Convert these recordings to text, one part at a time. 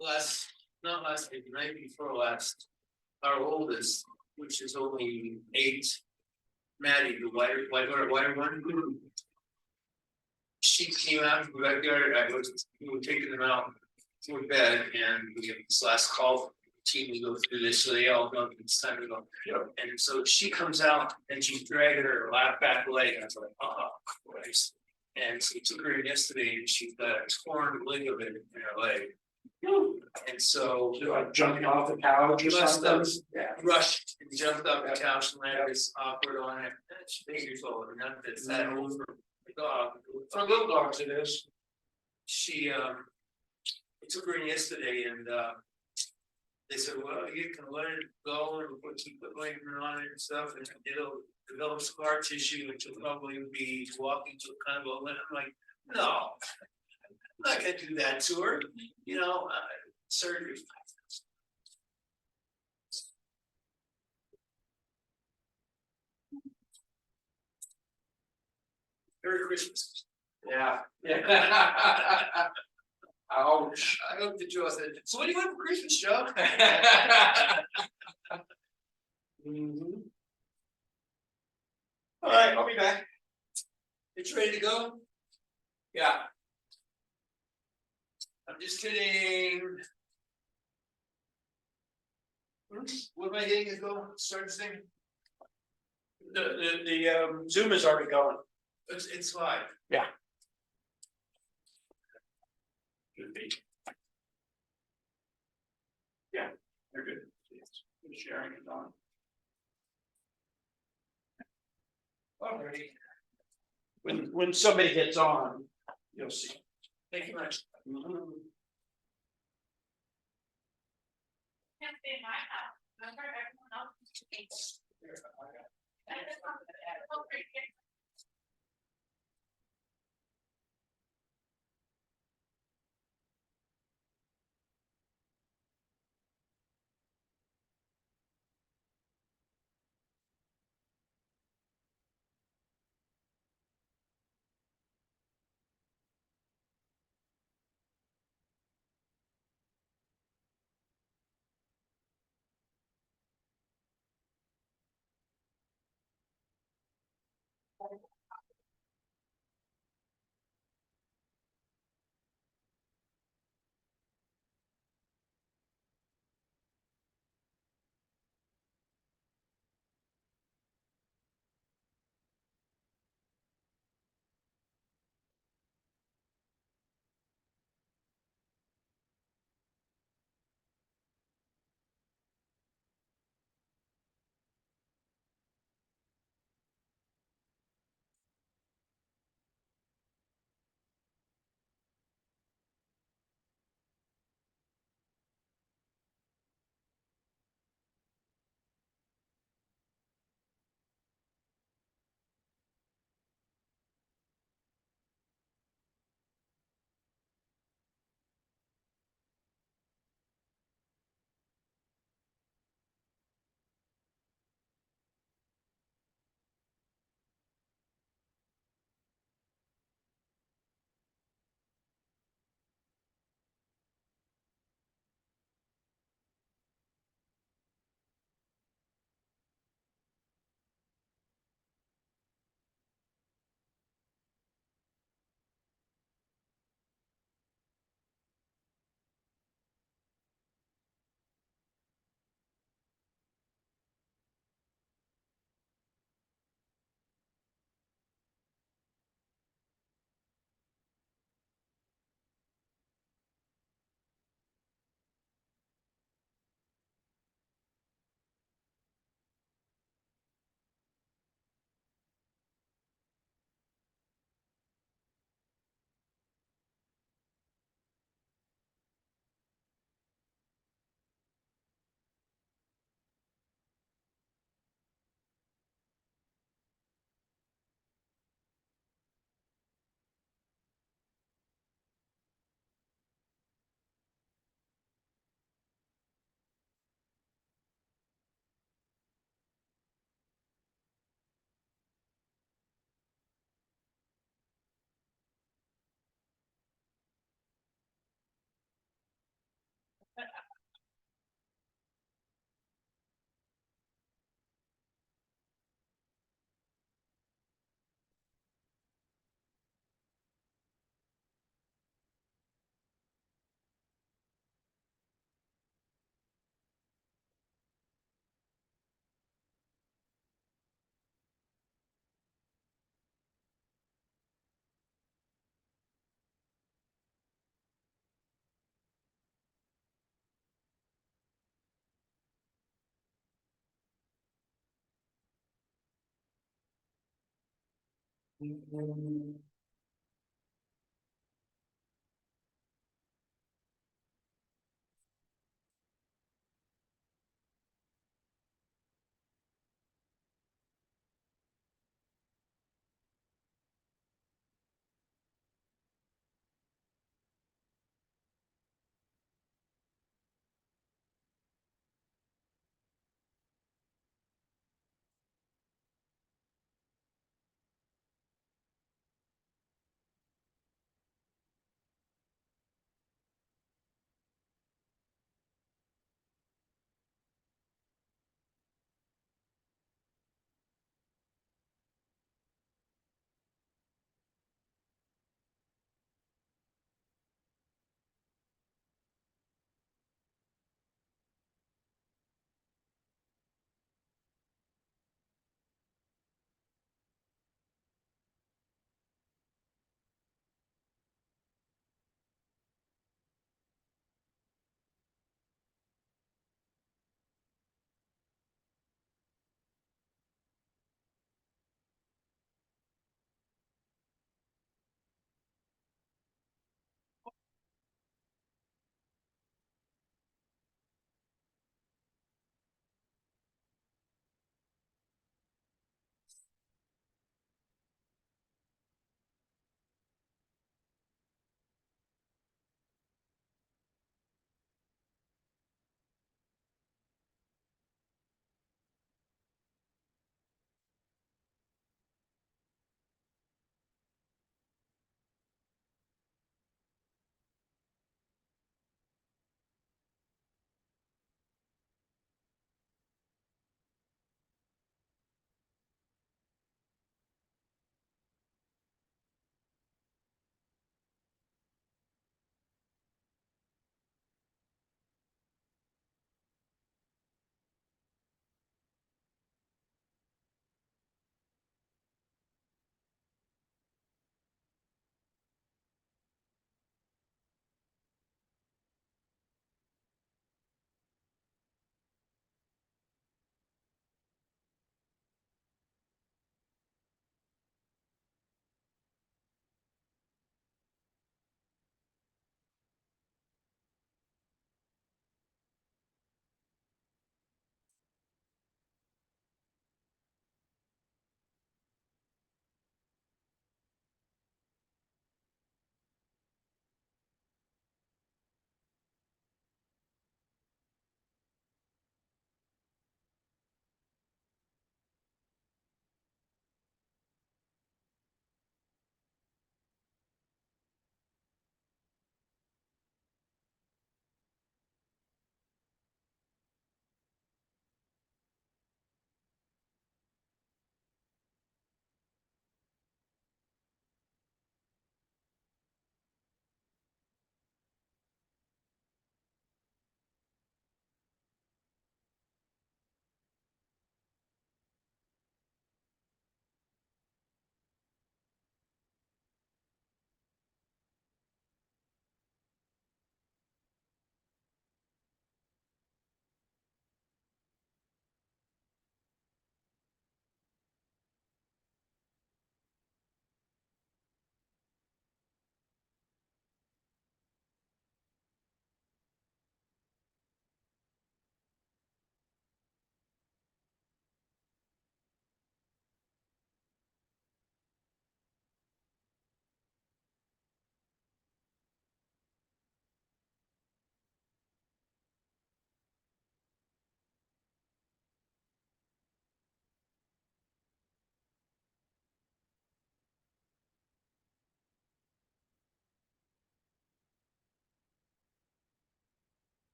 last, not last week, the night before last, our oldest, which is only 8, Maddie, the whiter one. She came out from the backyard. We were taking them out for bed, and we have this last call. Team, we go through this, so they all know it's time to go. And so she comes out and she's dragging her lap back leg. And I was like, oh Christ. And so we took her in yesterday and she's got a torn ligament in her leg. And so Like jumping off the couch or something. Rushed and jumped up the couch and landed this awkward on it. And she's 8 years old, and not that's that old for a dog. For little dogs, it is. She we took her in yesterday and they said, well, you can let it go and keep put ointment on it and stuff, and it'll develop scar tissue, and she'll probably be walking to kind of a limp. I'm like, no, I'm not gonna do that to her, surgery. Merry Christmas. Yeah. Ouch. I hope that Joe said, so what do you want for Christmas, Joe? All right, I'll be back. It's ready to go? Yeah. I'm just kidding. What am I getting to go? Start this thing? The Zoom is already going. It's live. Yeah. Should be. Yeah, they're good. Good sharing it on. Alrighty. When somebody gets on, you'll see. Thank you much. Can't stay in my house. Remember, everyone else is taking.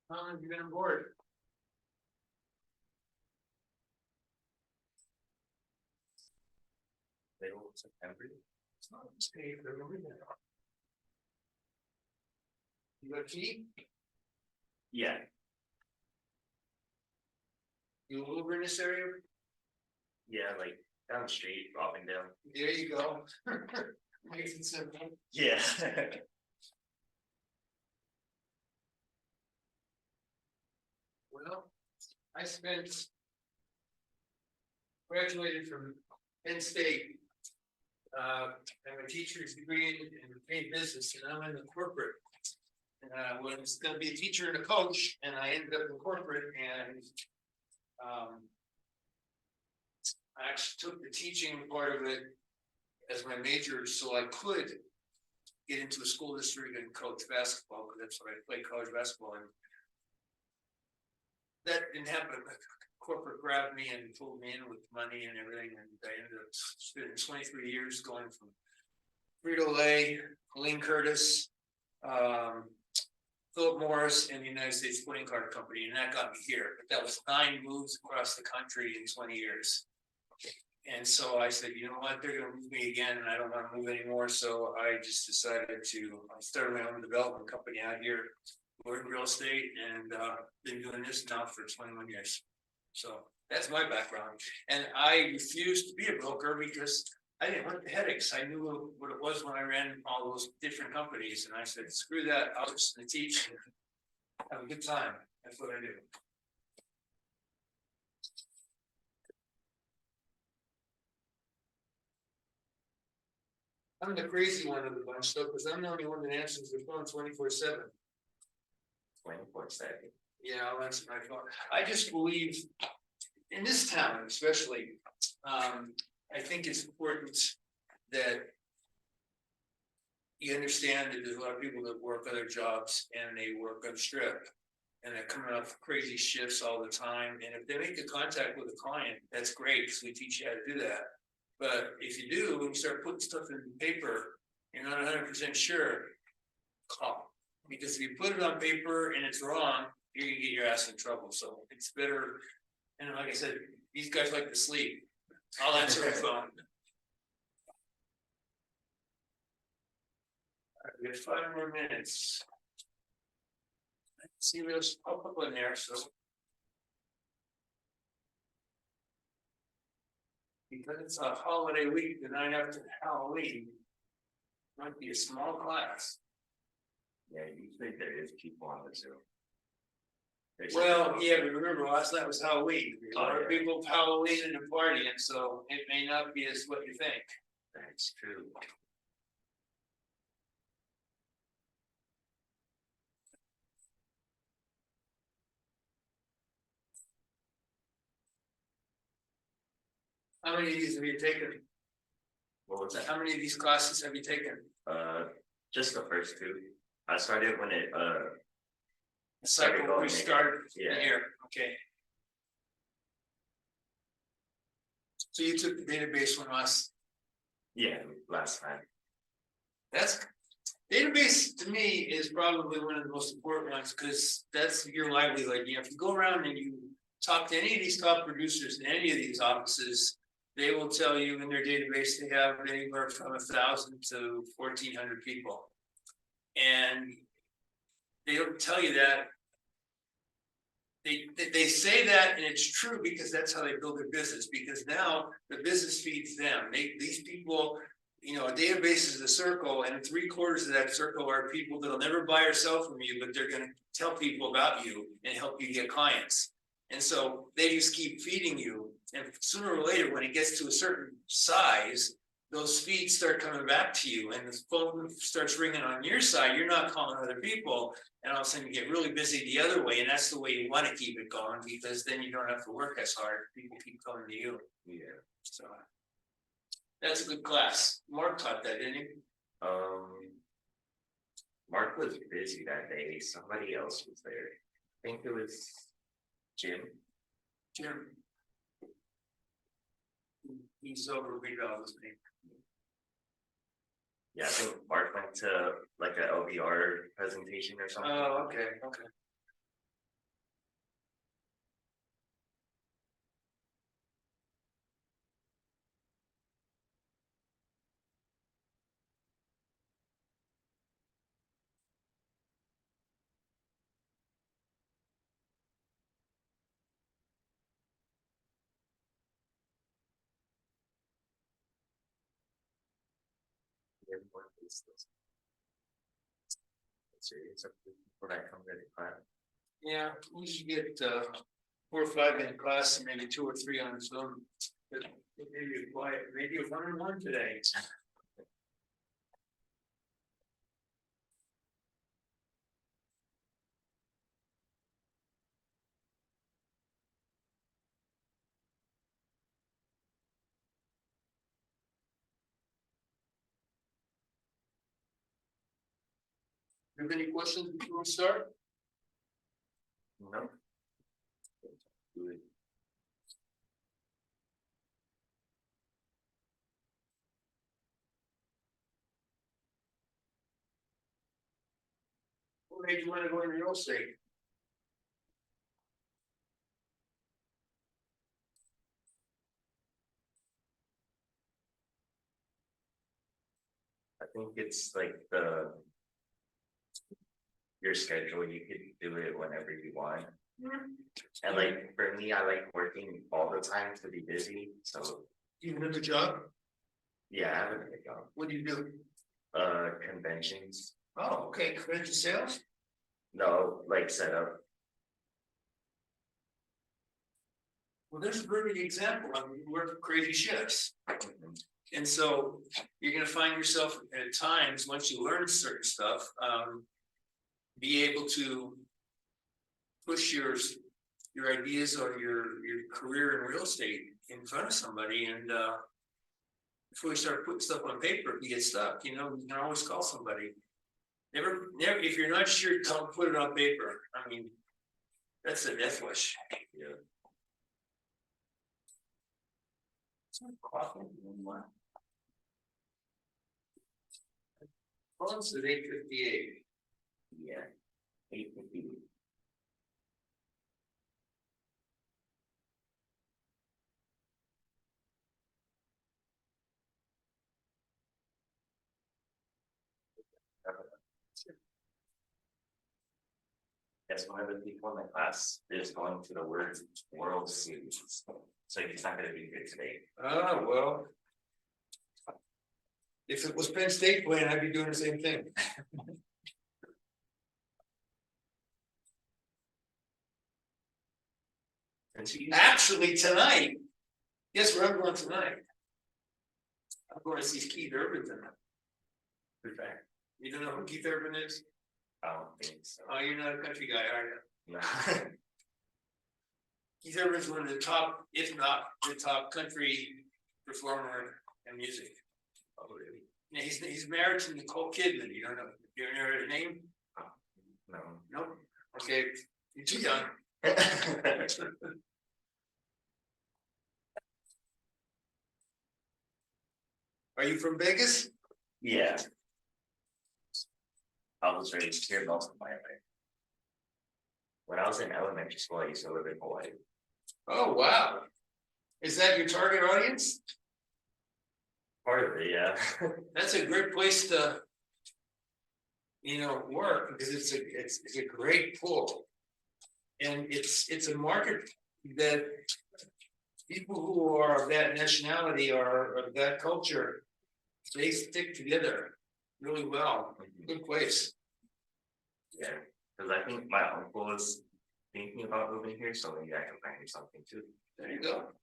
How long have you been on board? Middle of September. It's not a mistake, they're over there. You got a key? Yeah, You live over in this area? yeah, like down the street, dropping down. There you go. Makes it simple. Yeah. Well, I spent. Graduated from Penn State. I have a teacher's degree in paid business, and I'm in the corporate. And I was gonna be a teacher and a coach, and I ended up in corporate, and I actually took the teaching part of it as my major, so I could get into a school district and coach basketball, because that's what I played college basketball in. That didn't happen. Corporate grabbed me and pulled me in with money and everything, and I ended up spending 23 years going from Frito-Lay, Helene Curtis, Philip Morris, and the United States Sporting Car Company, and that got me here. But that was 9 moves across the country in 20 years. And so I said, you know what, they're gonna move me again, and I don't wanna move anymore, so I just decided to start my own development company out here. We're in real estate, and been doing this now for 21 years. So that's my background, and I refused to be a broker because I didn't want the headaches. I knew what it was when I ran all those different companies, and I said, screw that, I'll just teach and have a good time. That's what I do. I'm the crazy one of the bunch though, because I'm the only one that answers the phone 24/7. 24/7. Yeah, I'll answer my phone. I just believe in this town especially, I think it's important that you understand that there's a lot of people that work other jobs and they work on strip. And they're coming off crazy shifts all the time. And if they make a contact with a client, that's great, because we teach you how to do that. But if you do, when you start putting stuff in paper, you're not 100% sure, call. Because if you put it on paper and it's wrong, you're gonna get your ass in trouble. So it's better. And like I said, these guys like to sleep. I'll answer the phone. We have 5 more minutes. I see those pop up in there, so. Because it's a holiday week, the night after Halloween. Might be a small class. Yeah, usually there is people on the Zoom. Well, yeah, but remember, last night was Halloween. A lot of yeah. people Halloween and partying, so it may not be as what you think. That's true. How many of these have you taken? What was that? How many of these classes have you taken? Just the first 2. I started when it Cycle going, restarted yeah. here, okay. So you took the database one last. Yeah, last time. That's database to me is probably one of the most important ones, because that's your livelihood. You know, if you go around and you talk to any of these top producers in any of these offices, they will tell you in their database they have anywhere from 1,000 to 1,400 people. And they don't tell you that. They say that, and it's true, because that's how they build their business, because now the business feeds them. These people, you know, a database is a circle, and 3/4 of that circle are people that'll never buy or sell from you, but they're gonna tell people about you and help you get clients. And so they just keep feeding you, and sooner or later, when it gets to a certain size, those feeds start coming back to you, and the phone starts ringing on your side. You're not calling other people, and all of a sudden you get really busy the other way, and that's the way you want to keep it going, because then you don't have to work as hard. People keep coming to you. Yeah. So that's a good class. Mark taught that, didn't he? Mark was busy that day. Somebody else was there. I think it was Jim. Jim. He's over redevelopment. Yeah, I think Mark went to like a LVR presentation or something. Oh, okay. everyone is this. It's a when I come to the class. Yeah, we should get 4 or 5 in class and maybe 2 or 3 on Zoom. But maybe quiet, maybe a 1-on-1 today. Have any questions before we start? No. Good. What made you want to go into real estate? I think it's like your schedule, you could do it whenever you want. And like for me, I like working all the time to be busy, so Do you have a job? yeah, I have a good job. What do you do? Conventions, Oh, okay, convention sales? no, like set up. Well, there's a perfect example. I mean, you work crazy shifts. And so you're gonna find yourself at times, once you learn certain stuff, be able to push your ideas or your career in real estate in front of somebody and before you start putting stuff on paper, if you get stuck, you can always call somebody. Never, if you're not sure, don't put it on paper. I mean, that's a death wish. Yeah. Coffee, well, it's at 8:58. Yeah. 8:50. Yes, one of the people in my class is going to the World Series, so he's not gonna be here today. Ah, well. If it was Penn State playing, I'd be doing the same thing. And she Actually, tonight, guess where I'm going tonight? I'm going to see Keith Urban tonight. You don't know who Keith Urban is? I don't think so. Oh, you're not a country guy, are you? No. Keith Urban's one of the top, if not the top country performer in music. Oh, really? Yeah, he's married to Nicole Kidman. You don't know? You ever heard her name? No. Nope. Okay, you're too young. Are you from Vegas? Yeah. I was raised here most of my life. When I was in elementary school, I used to live in Hawaii. Oh, wow. Is that your target audience? Part of it, yeah. That's a great place to, work because it's a great pull. And it's a market that people who are of that nationality or of that culture, they stick together really well. Good place. Yeah, because I think my uncle is thinking about moving here, so maybe I can find you something too. There you go.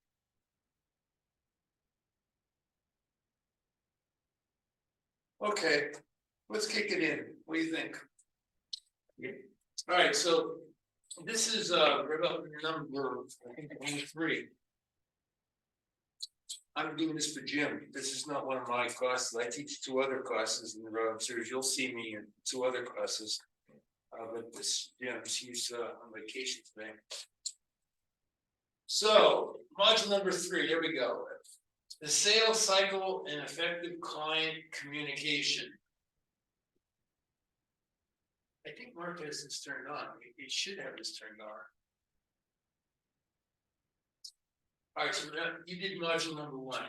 Okay, let's kick it in. What do you think? Yeah. All right, so this is REVUP number, I think, 23. I'm doing this for Jim. This is not one of my classes. I teach 2 other classes in the REVUP series. You'll see me in 2 other classes. But this, he's on vacation today. So module number 3, there we go. The sales cycle and effective client communication. I think Mark has this turned on. He should have this turned on. All right, so you did module number 1,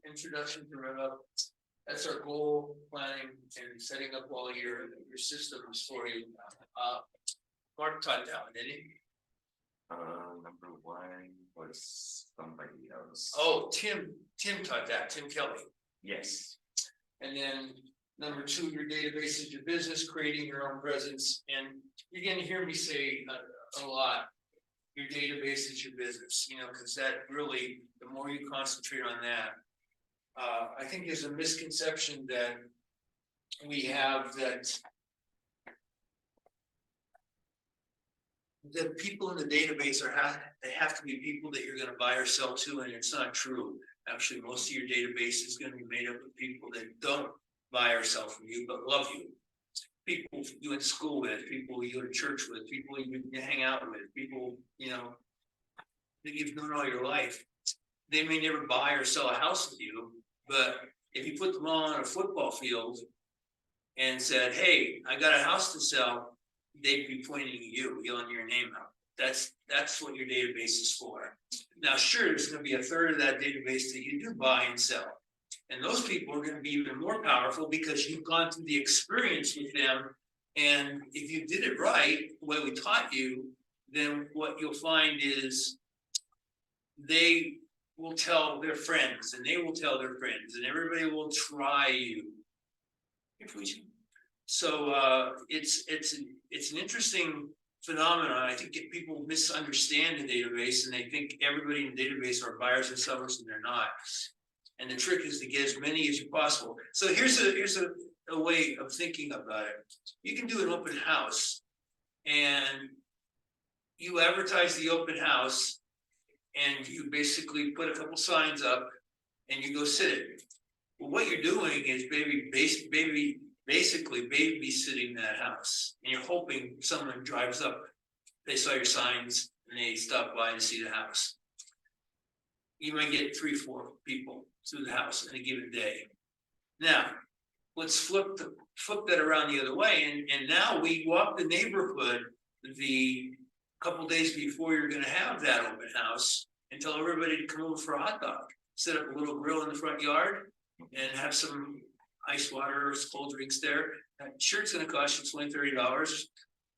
introduction to REVUP. That's our goal, planning, and setting up all your systems for you. Mark taught that one, didn't he? Number 1 was somebody else. Oh, Tim taught that, Tim Kelly. Yes. And then number two, your database is your business, creating your own presence. And you're gonna hear me say a lot, your database is your business, you know, because that really, the more you concentrate on that. I think there's a misconception that we have that the people in the database they have to be people that you're gonna buy or sell to, and it's not true. Actually, most of your database is gonna be made up of people that don't buy or sell from you, but love you. People you went to school with, people you go to church with, people you hang out with, people, you know, that you've known all your life. They may never buy or sell a house with you, but if you put them all on a football field and said, hey, I got a house to sell, they'd be pointing at you, yelling your name out. That's what your database is for. Now, sure, there's going to be a third of that database that you do buy and sell. And those people are going to be even more powerful because you've gone through the experience with them. And if you did it right, the way we taught you, then what you'll find is they will tell their friends and they will tell their friends and everybody will try you. So it's an interesting phenomenon. I think people misunderstand the database and they think everybody in the database are buyers and sellers, and they're not. And the trick is to get as many as you possible. So here's a way of thinking about it. You can do an open house and you advertise the open house and you basically put a couple signs up and you go sit it. Well, what you're doing is basically babysitting that house, and you're hoping someone drives up, they saw your signs and they stop by and see the house. You might get 3-4 people through the house in a given day. Now, let's flip that around the other way, and now we walk the neighborhood the couple days before you're going to have that open house and tell everybody to come over for a hot dog. Set up a little grill in the front yard and have some ice water or cold drinks there. Sure, it's going to cost you $20-$30.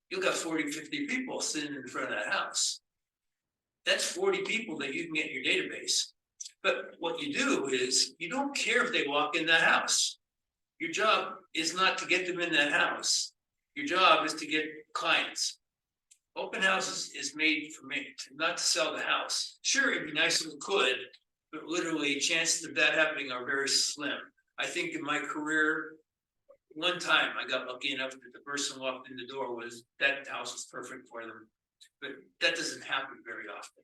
You've got 40-50 people sitting in front of that house. That's 40 people that you can get in your database. But what you do is you don't care if they walk in that house. Your job is not to get them in that house. Your job is to get clients. Open house is made for me, not to sell the house. Sure, it'd be nice if it could, but literally chances of that happening are very slim. I think in my career, one time I got lucky enough that the person walked in the door that house was perfect for them. But that doesn't happen very often.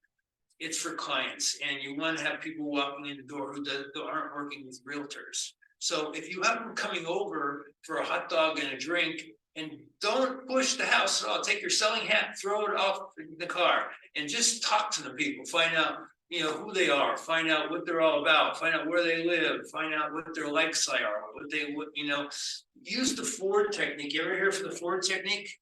It's for clients, and you want to have people walking in the door who aren't working with realtors. So if you have them coming over for a hot dog and a drink, and don't push the house at all, take your selling hat, throw it off the car, and just talk to the people. Find out, who they are. Find out what they're all about. Find out where they live. Find out what their likes are. Use the Ford technique. You ever hear of the Ford technique?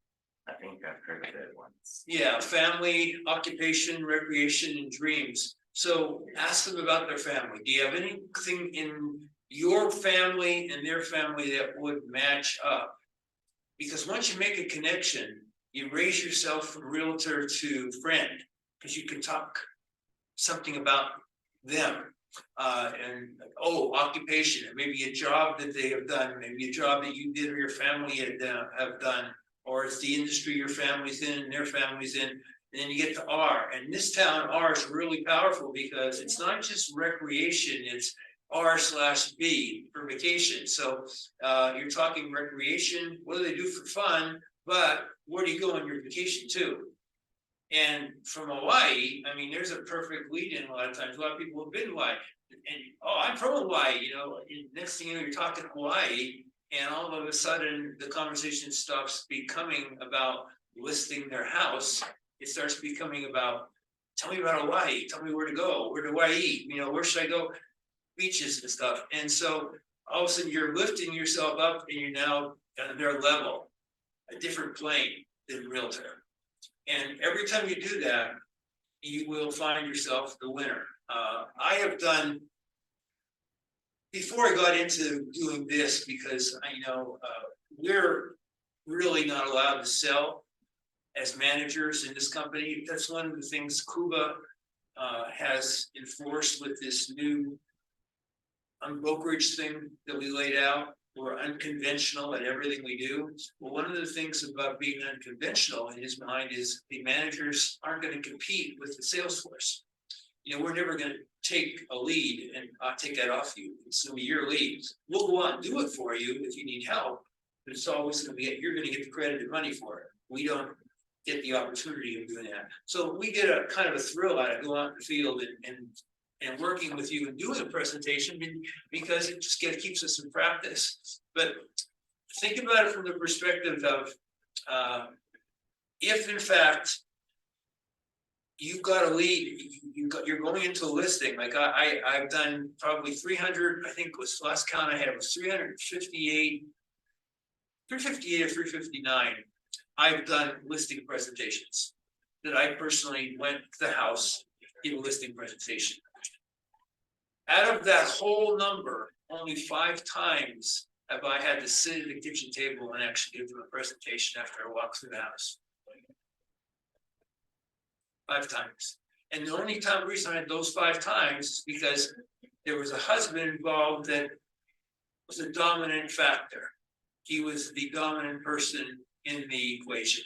I think I've heard of it once. Yeah, family, occupation, recreation, and dreams. So ask them about their family. Do you have anything in your family and their family that would match up? Because once you make a connection, you raise yourself from realtor to friend, because you can talk something about them. Occupation, maybe a job that they have done, maybe a job that you did or your family have done, or it's the industry your family's in and their family's in. And then you get to R. And this town, R is really powerful because it's not just recreation, it's R/B for vacation. So you're talking recreation, what do they do for fun, but where do you go on your vacation to? And from Hawaii, I mean, there's a perfect lead in a lot of times. A lot of people have been to Hawaii. And I'm from Hawaii, and next thing you know, you're talking Hawaii, and all of a sudden the conversation stops becoming about listing their house. It starts becoming about, tell me about Hawaii, tell me where to go, where do I eat, where should I go? Beaches and stuff. And so all of a sudden you're lifting yourself up and you're now at their level, a different plane than realtor. And every time you do that, you will find yourself the winner. I have done, before I got into doing this, because we're really not allowed to sell as managers in this company. That's one of the things Cuba has enforced with this new brokerage thing that we laid out. We're unconventional at everything we do. Well, one of the things about being unconventional in his mind is the managers aren't going to compete with the sales force. You know, we're never going to take a lead and take that off you. It's going to be your lead. We'll go out and do it for you if you need help, but it's always going to be, you're going to get the credit and money for it. We don't get the opportunity of doing that. So we get a kind of a thrill out of going out in the field and working with you and doing a presentation because it just keeps us in practice. But think about it from the perspective of if in fact you've got a lead, you're going into a listing. Like I've done probably 300, I think was the last count I had was 358 or 359. I've done listing presentations that I personally went to the house, did a listing presentation. Out of that whole number, only 5 times have I had to sit at the kitchen table and actually give them a presentation after I walk through the house. 5 times. And the only reason I had those 5 times is because there was a husband involved that was a dominant factor. He was the dominant person in the equation.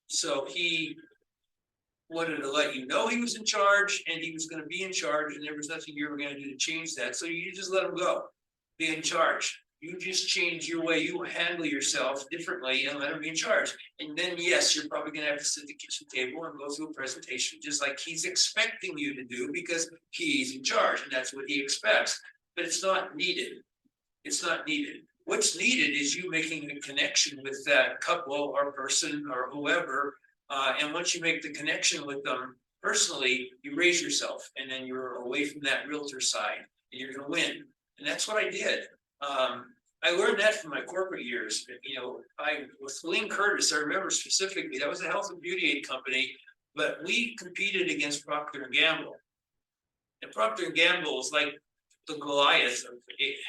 So he wanted to let you know he was in charge and he was going to be in charge and there was nothing you were going to do to change that. So you just let him go, be in charge. You just change your way, you handle yourself differently and let him be in charge. And then yes, you're probably going to have to sit at the kitchen table and go through a presentation just like he's expecting you to do because he's in charge and that's what he expects. But it's not needed. It's not needed. What's needed is you making a connection with that couple or person or whoever. And once you make the connection with them personally, you raise yourself and then you're away from that realtor side and you're going to win. And that's what I did. I learned that from my corporate years. You know, with Lean Curtis, I remember specifically, that was a health and beauty aid company, but we competed against Procter & Gamble. And Procter & Gamble is like the Goliath of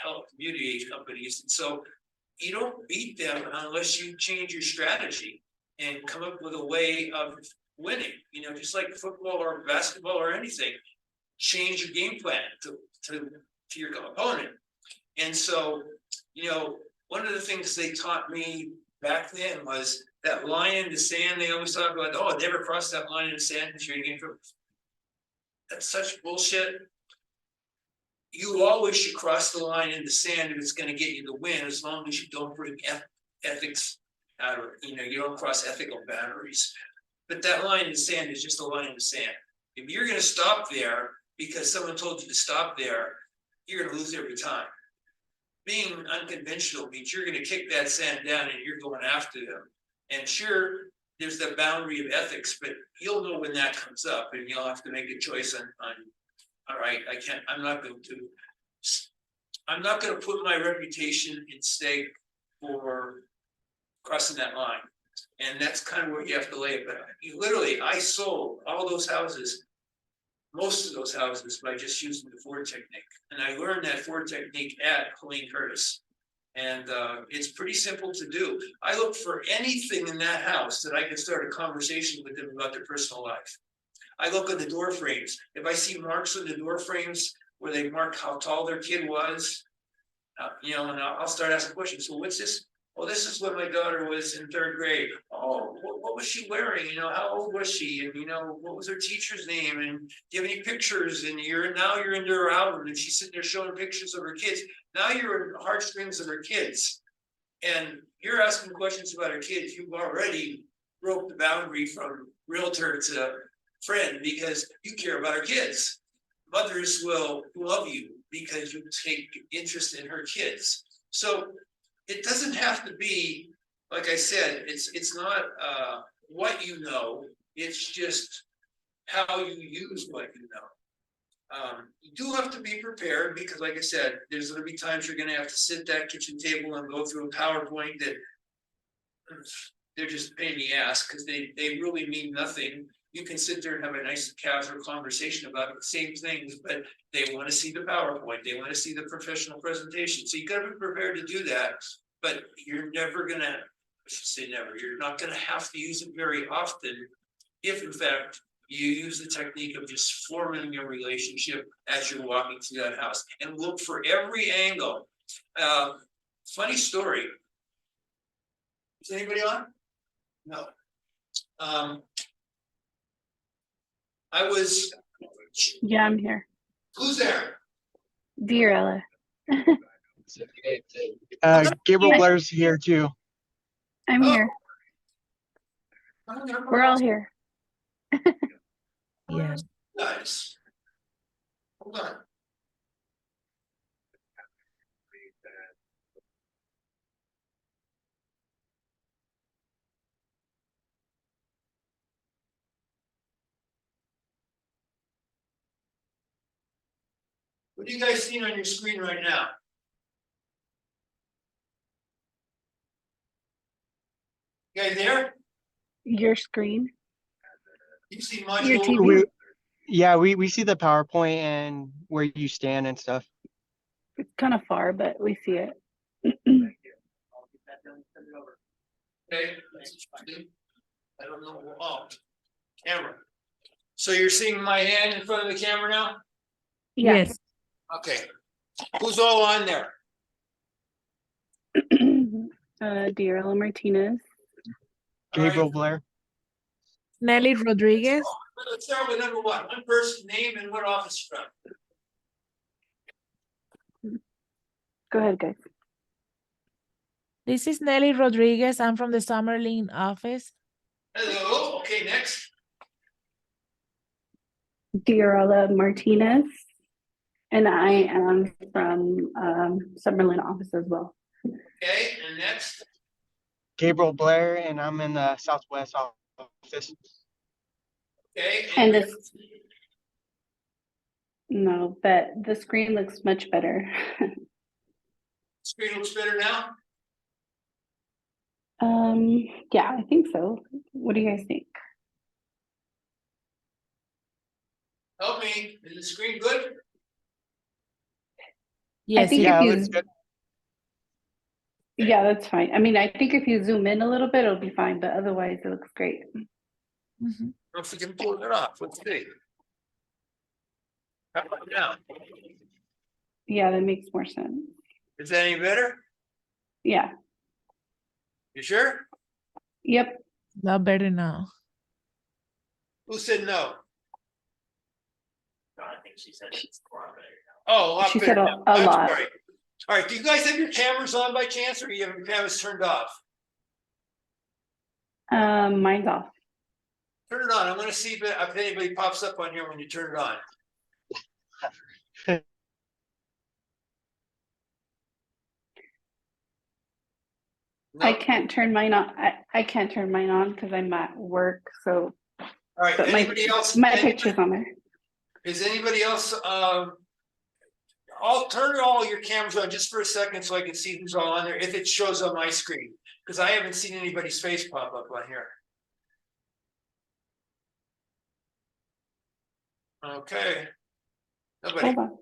health and beauty aid companies. And so you don't beat them unless you change your strategy and come up with a way of winning. You know, just like football or basketball or anything, change your game plan to your opponent. And so, you know, one of the things they taught me back then was that line in the sand. They always talk about, oh, never cross that line in the sand if you're getting through. That's such bullshit. You always should cross the line in the sand if it's going to get you the win, as long as you don't bring ethics out of, you know, you don't cross ethical boundaries. But that line in the sand is just a line in the sand. If you're going to stop there because someone told you to stop there, you're going to lose every time. Being unconventional means you're going to kick that sand down and you're going after them. And sure, there's the boundary of ethics, but you'll know when that comes up and you'll have to make a choice on all right, I'm not going to put my reputation in stake for crossing that line. And that's kind of where you have to lay it. But literally, I sold all those houses, most of those houses, by just using the Ford technique. And I learned that Ford technique at Lean Curtis. And it's pretty simple to do. I look for anything in that house that I can start a conversation with them about their personal life. I look at the door frames. If I see marks on the door frames where they mark how tall their kid was, you know, and I'll start asking questions. So what's this? Well, this is when my daughter was in 3rd grade. Oh, what was she wearing? You know, how old was she? And, you know, what was her teacher's name? And do you have any pictures? And now you're into her album and she's sitting there showing pictures of her kids. Now you're in the heartstrings of her kids. And you're asking questions about her kids. You've already broke the boundary from realtor to friend because you care about her kids. Mothers will love you because you take interest in her kids. So it doesn't have to be, like I said, it's not what you know, it's just how you use what you know. You do have to be prepared because, like I said, there's going to be times you're going to have to sit at that kitchen table and go through a PowerPoint that they're just a pain in the ass because they really mean nothing. You can sit there and have a nice casual conversation about the same things, but they want to see the PowerPoint. They want to see the professional presentation. So you got to be prepared to do that, but you're never going to, I should say never, you're not going to have to use it very often if in fact you use the technique of just forming your relationship as you're walking through that house and look for every angle. Funny story. Is anybody on? No. I was, Yeah, I'm here. who's there? Virella. Gabriel Blair's here too. I'm Oh. here. We're all here. Yeah. Nice. Hold on. What are you guys seeing on your screen right now? You guys there? Your screen. You see my Your little- TV. Yeah, we see the PowerPoint and where you stand and stuff. It's kind of far, but we see it. Okay. I don't know. Oh, camera. So you're seeing my hand in front of the camera now? Yeah. Yes. Okay. Who's all on there? Virella Martinez. Gabriel Blair. Nelly Rodriguez. Let's start with number one person, name, and what office from. Go ahead, guys. This is Nelly Rodriguez. I'm from the Summerlin office. Hello. Okay, next. Virella Martinez. And I am from Summerlin office as well. Okay, and next. Gabriel Blair, and I'm in the Southwest office. Okay. And this, no, but the screen looks much better. Screen looks better now. Yeah, I think so. What do you guys think? Help me. Is the screen good? Yes. think Yeah, if it you- looks good. Yeah, that's fine. I mean, I think if you zoom in a little bit, it'll be fine, but otherwise it looks great. Mhm. If we can pull it off, let's see. How about now? Yeah, that makes more sense. Is that any better? Yeah. You sure? Yep. Not better now. Who said no? No, I think she said it's far better now. Oh, a lot She better said a- now. a I'm lot. sorry. All right, do you guys have your cameras on by chance, or you have your cameras turned off? Mine's off. Turn it on. I'm gonna see if anybody pops up on here when you turn it on. No? I can't turn mine on. I can't turn mine on because I'm at work. So, All right, but anybody else? my picture's on there. Is anybody else, I'll turn all your cameras on just for a second so I can see who's all on there, if it shows on my screen, because I haven't seen anybody's face pop up on here. Okay. Nobody. Hold on.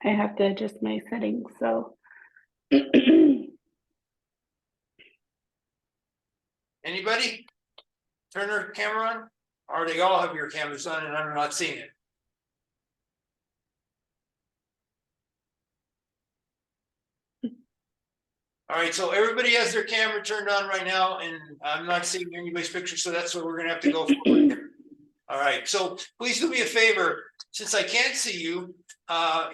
I have to adjust my settings. So, Anybody? Turn their camera on? Or they all have your cameras on and I'm not seeing it? All right, so everybody has their camera turned on right now and I'm not seeing anybody's picture, so that's what we're gonna have to go for. All right, so please do me a favor, since I can't see you,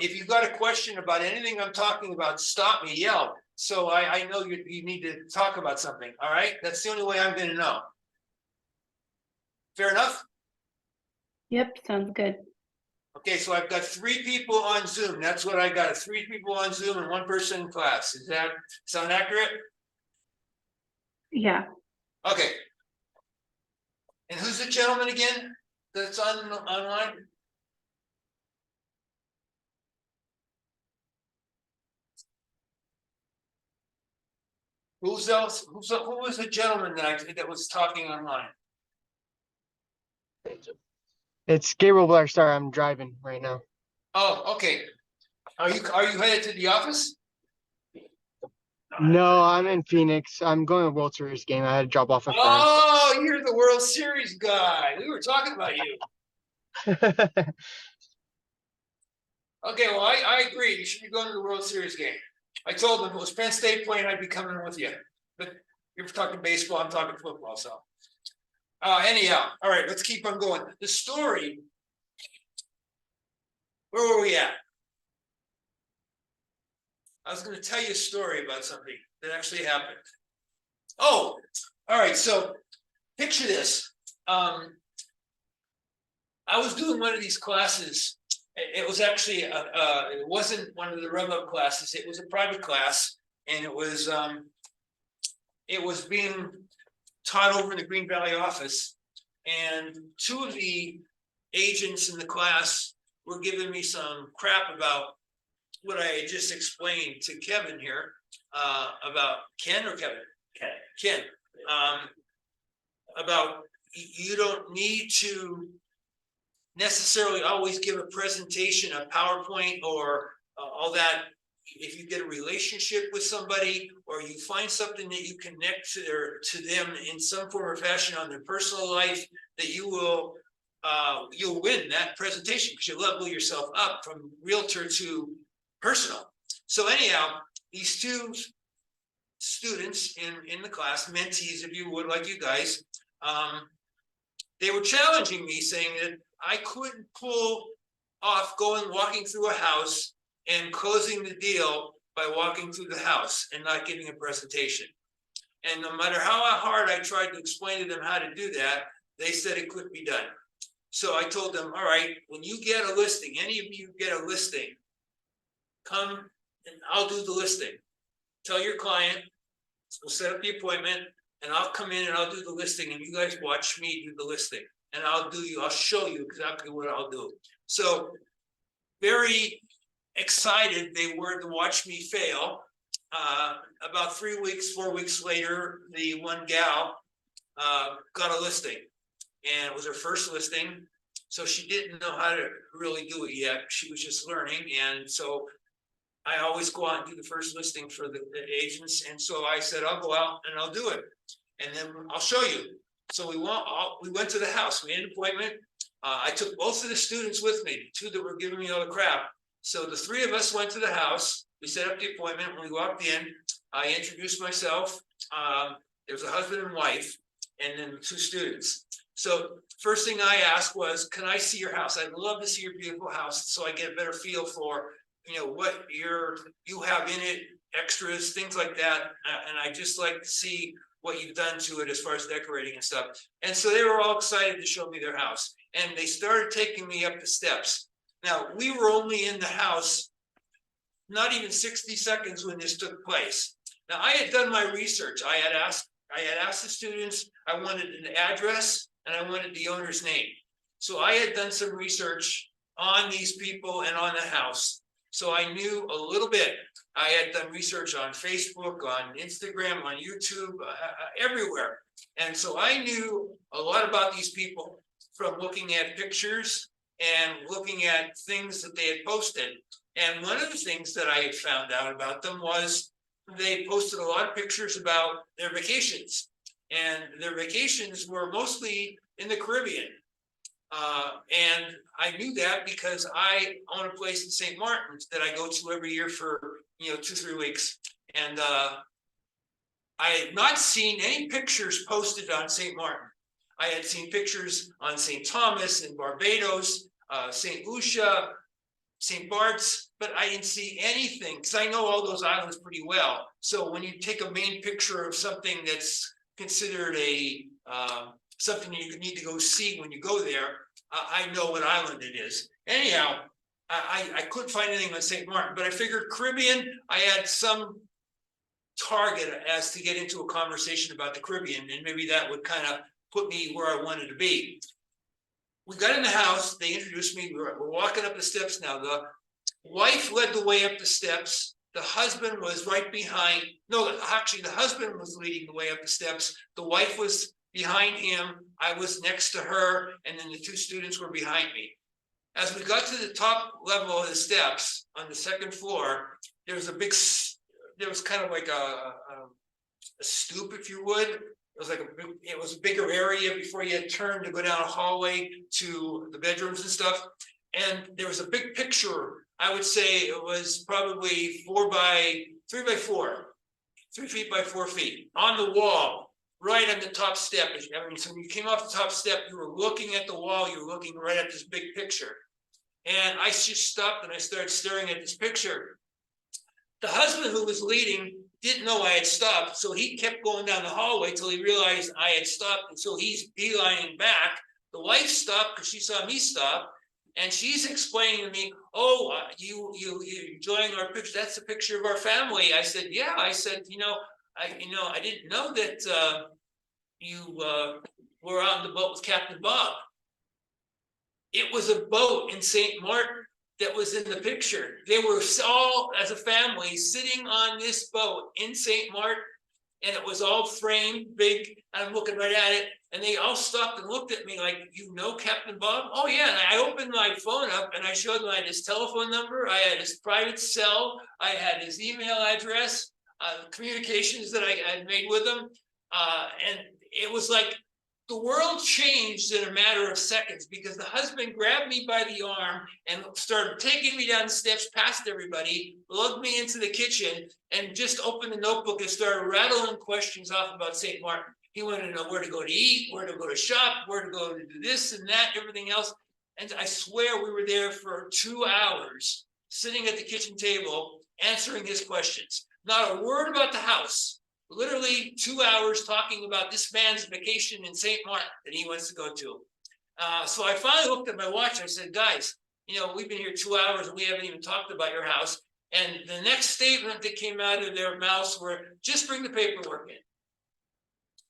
if you've got a question about anything I'm talking about, stop me, yell. So I know you need to talk about something, all right? That's the only way I'm gonna know. Fair enough? yep, sounds good. Okay, so I've got 3 people on Zoom. That's what I got, 3 people on Zoom and 1 person in class. Does that sound accurate? Yeah. Okay. And who's the gentleman again that's online? Who's else? Who was the gentleman that was talking online? It's Gabriel Blair. Sorry, I'm driving right now. Oh, okay. Are you headed to the office? No, No, I'm in Phoenix. I'm going to World Series game. I had to drop off a friend. Oh, you're the World Series guy. We were talking about you. Okay, well, I agree. You should be going to the World Series game. I told them if it was Penn State playing, I'd be coming with you. But you're talking baseball, I'm talking football, so. Anyhow, all right, let's keep on going. The story. Where were we at? I was gonna tell you a story about something that actually happened. Oh, all right, so picture this. I was doing one of these classes. It was actually, it wasn't one of the REVUP classes. It was a private class, and it was being taught over in the Green Valley office. And two of the agents in the class were giving me some crap about what I had just explained to Kevin here, about Ken or Kevin? Ken. About you don't need to necessarily always give a presentation, a PowerPoint or all that. If you get a relationship with somebody or you find something that you connect to them in some form or fashion on their personal life, that you will you'll win that presentation because you level yourself up from realtor to personal. So anyhow, these two students in the class, mentees, if you would, like you guys, they were challenging me, saying that I couldn't pull off walking through a house and closing the deal by walking through the house and not giving a presentation. And no matter how hard I tried to explain to them how to do that, they said it couldn't be done. So I told them, all right, when you get a listing, any of you get a listing, come and I'll do the listing. Tell your client, we'll set up the appointment, and I'll come in and I'll do the listing, and you guys watch me do the listing. And I'll show you exactly what I'll do. So very excited they were to watch me fail. About 4 weeks later, the one gal got a listing, and it was her first listing. So she didn't know how to really do it yet. She was just learning. And so I always go out and do the first listing for the agents. And so I said, I'll go out and I'll do it. And then I'll show you. So we went to the house. We had an appointment. I took both of the students with me, the two that were giving me all the crap. So the three of us went to the house. We set up the appointment. When we walked in, I introduced myself. There was a husband and wife, and then two students. So first thing I asked was, can I see your house? I'd love to see your beautiful house so I get a better feel for, what you have in it, extras, things like that. And I just like to see what you've done to it as far as decorating and stuff. And so they were all excited to show me their house. And they started taking me up the steps. Now, we were only in the house not even 60 seconds when this took place. Now, I had done my research. I had asked the students, I wanted an address and I wanted the owner's name. So I had done some research on these people and on the house. So I knew a little bit. I had done research on Facebook, on Instagram, on YouTube, everywhere. And so I knew a lot about these people from looking at pictures and looking at things that they had posted. And one of the things that I had found out about them was they posted a lot of pictures about their vacations. And their vacations were mostly in the Caribbean. And I knew that because I own a place in St. Martin's that I go to every year for 2-3 weeks. And I had not seen any pictures posted on St. Martin. I had seen pictures on St. Thomas and Barbados, St. Lucia, St. Bart's, but I didn't see anything because I know all those islands pretty well. So when you take a main picture of something that's considered a something you need to go see when you go there, I know what island it is. Anyhow, I couldn't find anything on St. Martin, but I figured Caribbean, I had some target as to get into a conversation about the Caribbean, and maybe that would kind of put me where I wanted to be. We got in the house, they introduced me, we're walking up the steps now. The wife led the way up the steps. The husband was right behind. No, actually, the husband was leading the way up the steps. The wife was behind him. I was next to her, and then the two students were behind me. As we got to the top level of the steps on the second floor, there was a big there was kind of like a stoop, if you would. It was a bigger area before you had turned to go down a hallway to the bedrooms and stuff. And there was a big picture. I would say it was probably 3 by 4, 3 feet by 4 feet on the wall, right on the top step. I mean, so when you came off the top step, you were looking at the wall, you were looking right at this big picture. And I just stopped and I started staring at this picture. The husband who was leading didn't know I had stopped, so he kept going down the hallway till he realized I had stopped, and so he's beelining back. The wife stopped because she saw me stop, and she's explaining to me, "Oh, you enjoying our picture? That's a picture of our family." I said, "Yeah." I said, I didn't know that you were on the boat with Captain Bob." It was a boat in St. Martin that was in the picture. They were all, as a family, sitting on this boat in St. Martin, and it was all framed big. I'm looking right at it, and they all stopped and looked at me like, "You know Captain Bob?" "Oh yeah." And I opened my phone up and I showed them I had his telephone number, I had his private cell, I had his email address, communications that I had made with him, and it was like the world changed in a matter of seconds, because the husband grabbed me by the arm and started taking me down the steps past everybody, lugged me into the kitchen, and just opened the notebook and started rattling questions off about St. Martin. He wanted to know where to go to eat, where to go to shop, where to go to do this and that, everything else. And I swear we were there for 2 hours, sitting at the kitchen table, answering his questions. Not a word about the house. Literally 2 hours talking about this man's vacation in St. Martin that he wants to go to. So I finally looked at my watch and I said, "Guys, we've been here 2 hours and we haven't even talked about your house." And the next statement that came out of their mouths were, "Just bring the paperwork in."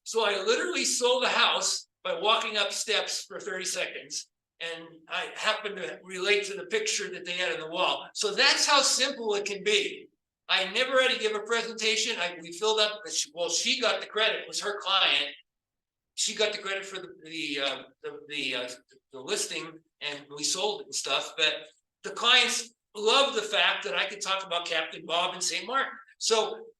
So I literally sold the house by walking up steps for 30 seconds. And I happened to relate to the picture that they had on the wall. So that's how simple it can be. I never had to give a presentation. We filled up. Well, she got the credit. It was her client. She got the credit for the listing, and we sold it and stuff. But the clients loved the fact that I could talk about Captain Bob and St. Martin. So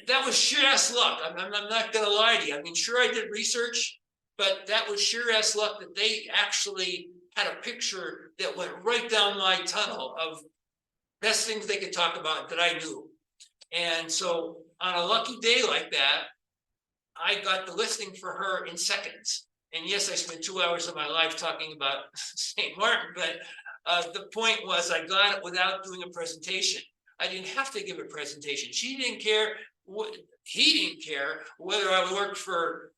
that was sheer ass luck. I'm not going to lie to you. I mean, sure, I did research, but that was sheer ass luck that they actually had a picture that went right down my tunnel of best things they could talk about that I knew. And so on a lucky day like that, I got the listing for her in seconds. And yes, I spent 2 hours of my life talking about St. Martin, but the point was I got it without doing a presentation. I didn't have to give a presentation. She didn't care. He didn't care whether I worked for,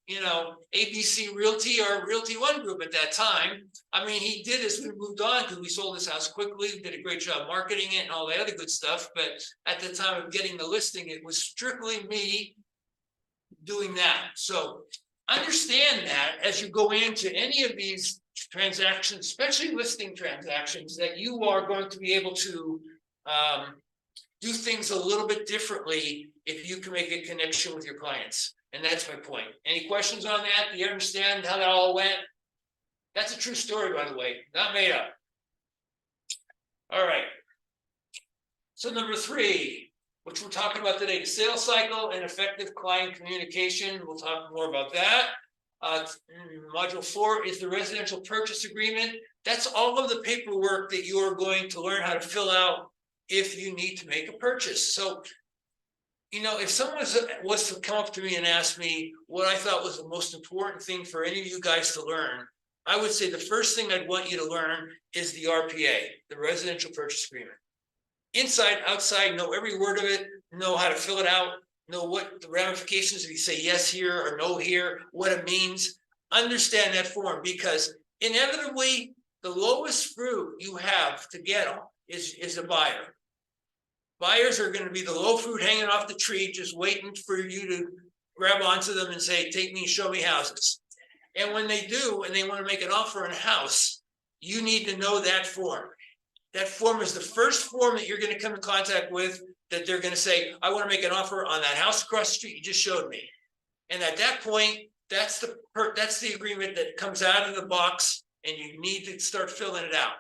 ABC Realty or Realty One Group at that time. I mean, he did as we moved on, because we sold this house quickly, we did a great job marketing it and all the other good stuff. But at the time of getting the listing, it was strictly me doing that. So understand that as you go into any of these transactions, especially listing transactions, that you are going to be able to do things a little bit differently if you can make a connection with your clients. And that's my point. Any questions on that? Do you understand how that all went? That's a true story, by the way, not made up. All right. So number 3, which we're talking about today, the sales cycle and effective client communication. We'll talk more about that. Module 4 is the residential purchase agreement. That's all of the paperwork that you are going to learn how to fill out if you need to make a purchase. So, if someone was to come up to me and ask me what I thought was the most important thing for any of you guys to learn, I would say the first thing I'd want you to learn is the RPA, the residential purchase agreement. Inside, outside, know every word of it, know how to fill it out, know what the ramifications if you say yes here or no here, what it means. Understand that form, because inevitably the lowest fruit you have to get on is a buyer. Buyers are going to be the low fruit hanging off the tree, just waiting for you to grab onto them and say, "Take me, show me houses." And when they do, and they want to make an offer on a house, you need to know that form. That form is the first form that you're going to come in contact with, that they're going to say, "I want to make an offer on that house across the street you just showed me." And at that point, that's the agreement that comes out of the box, and you need to start filling it out.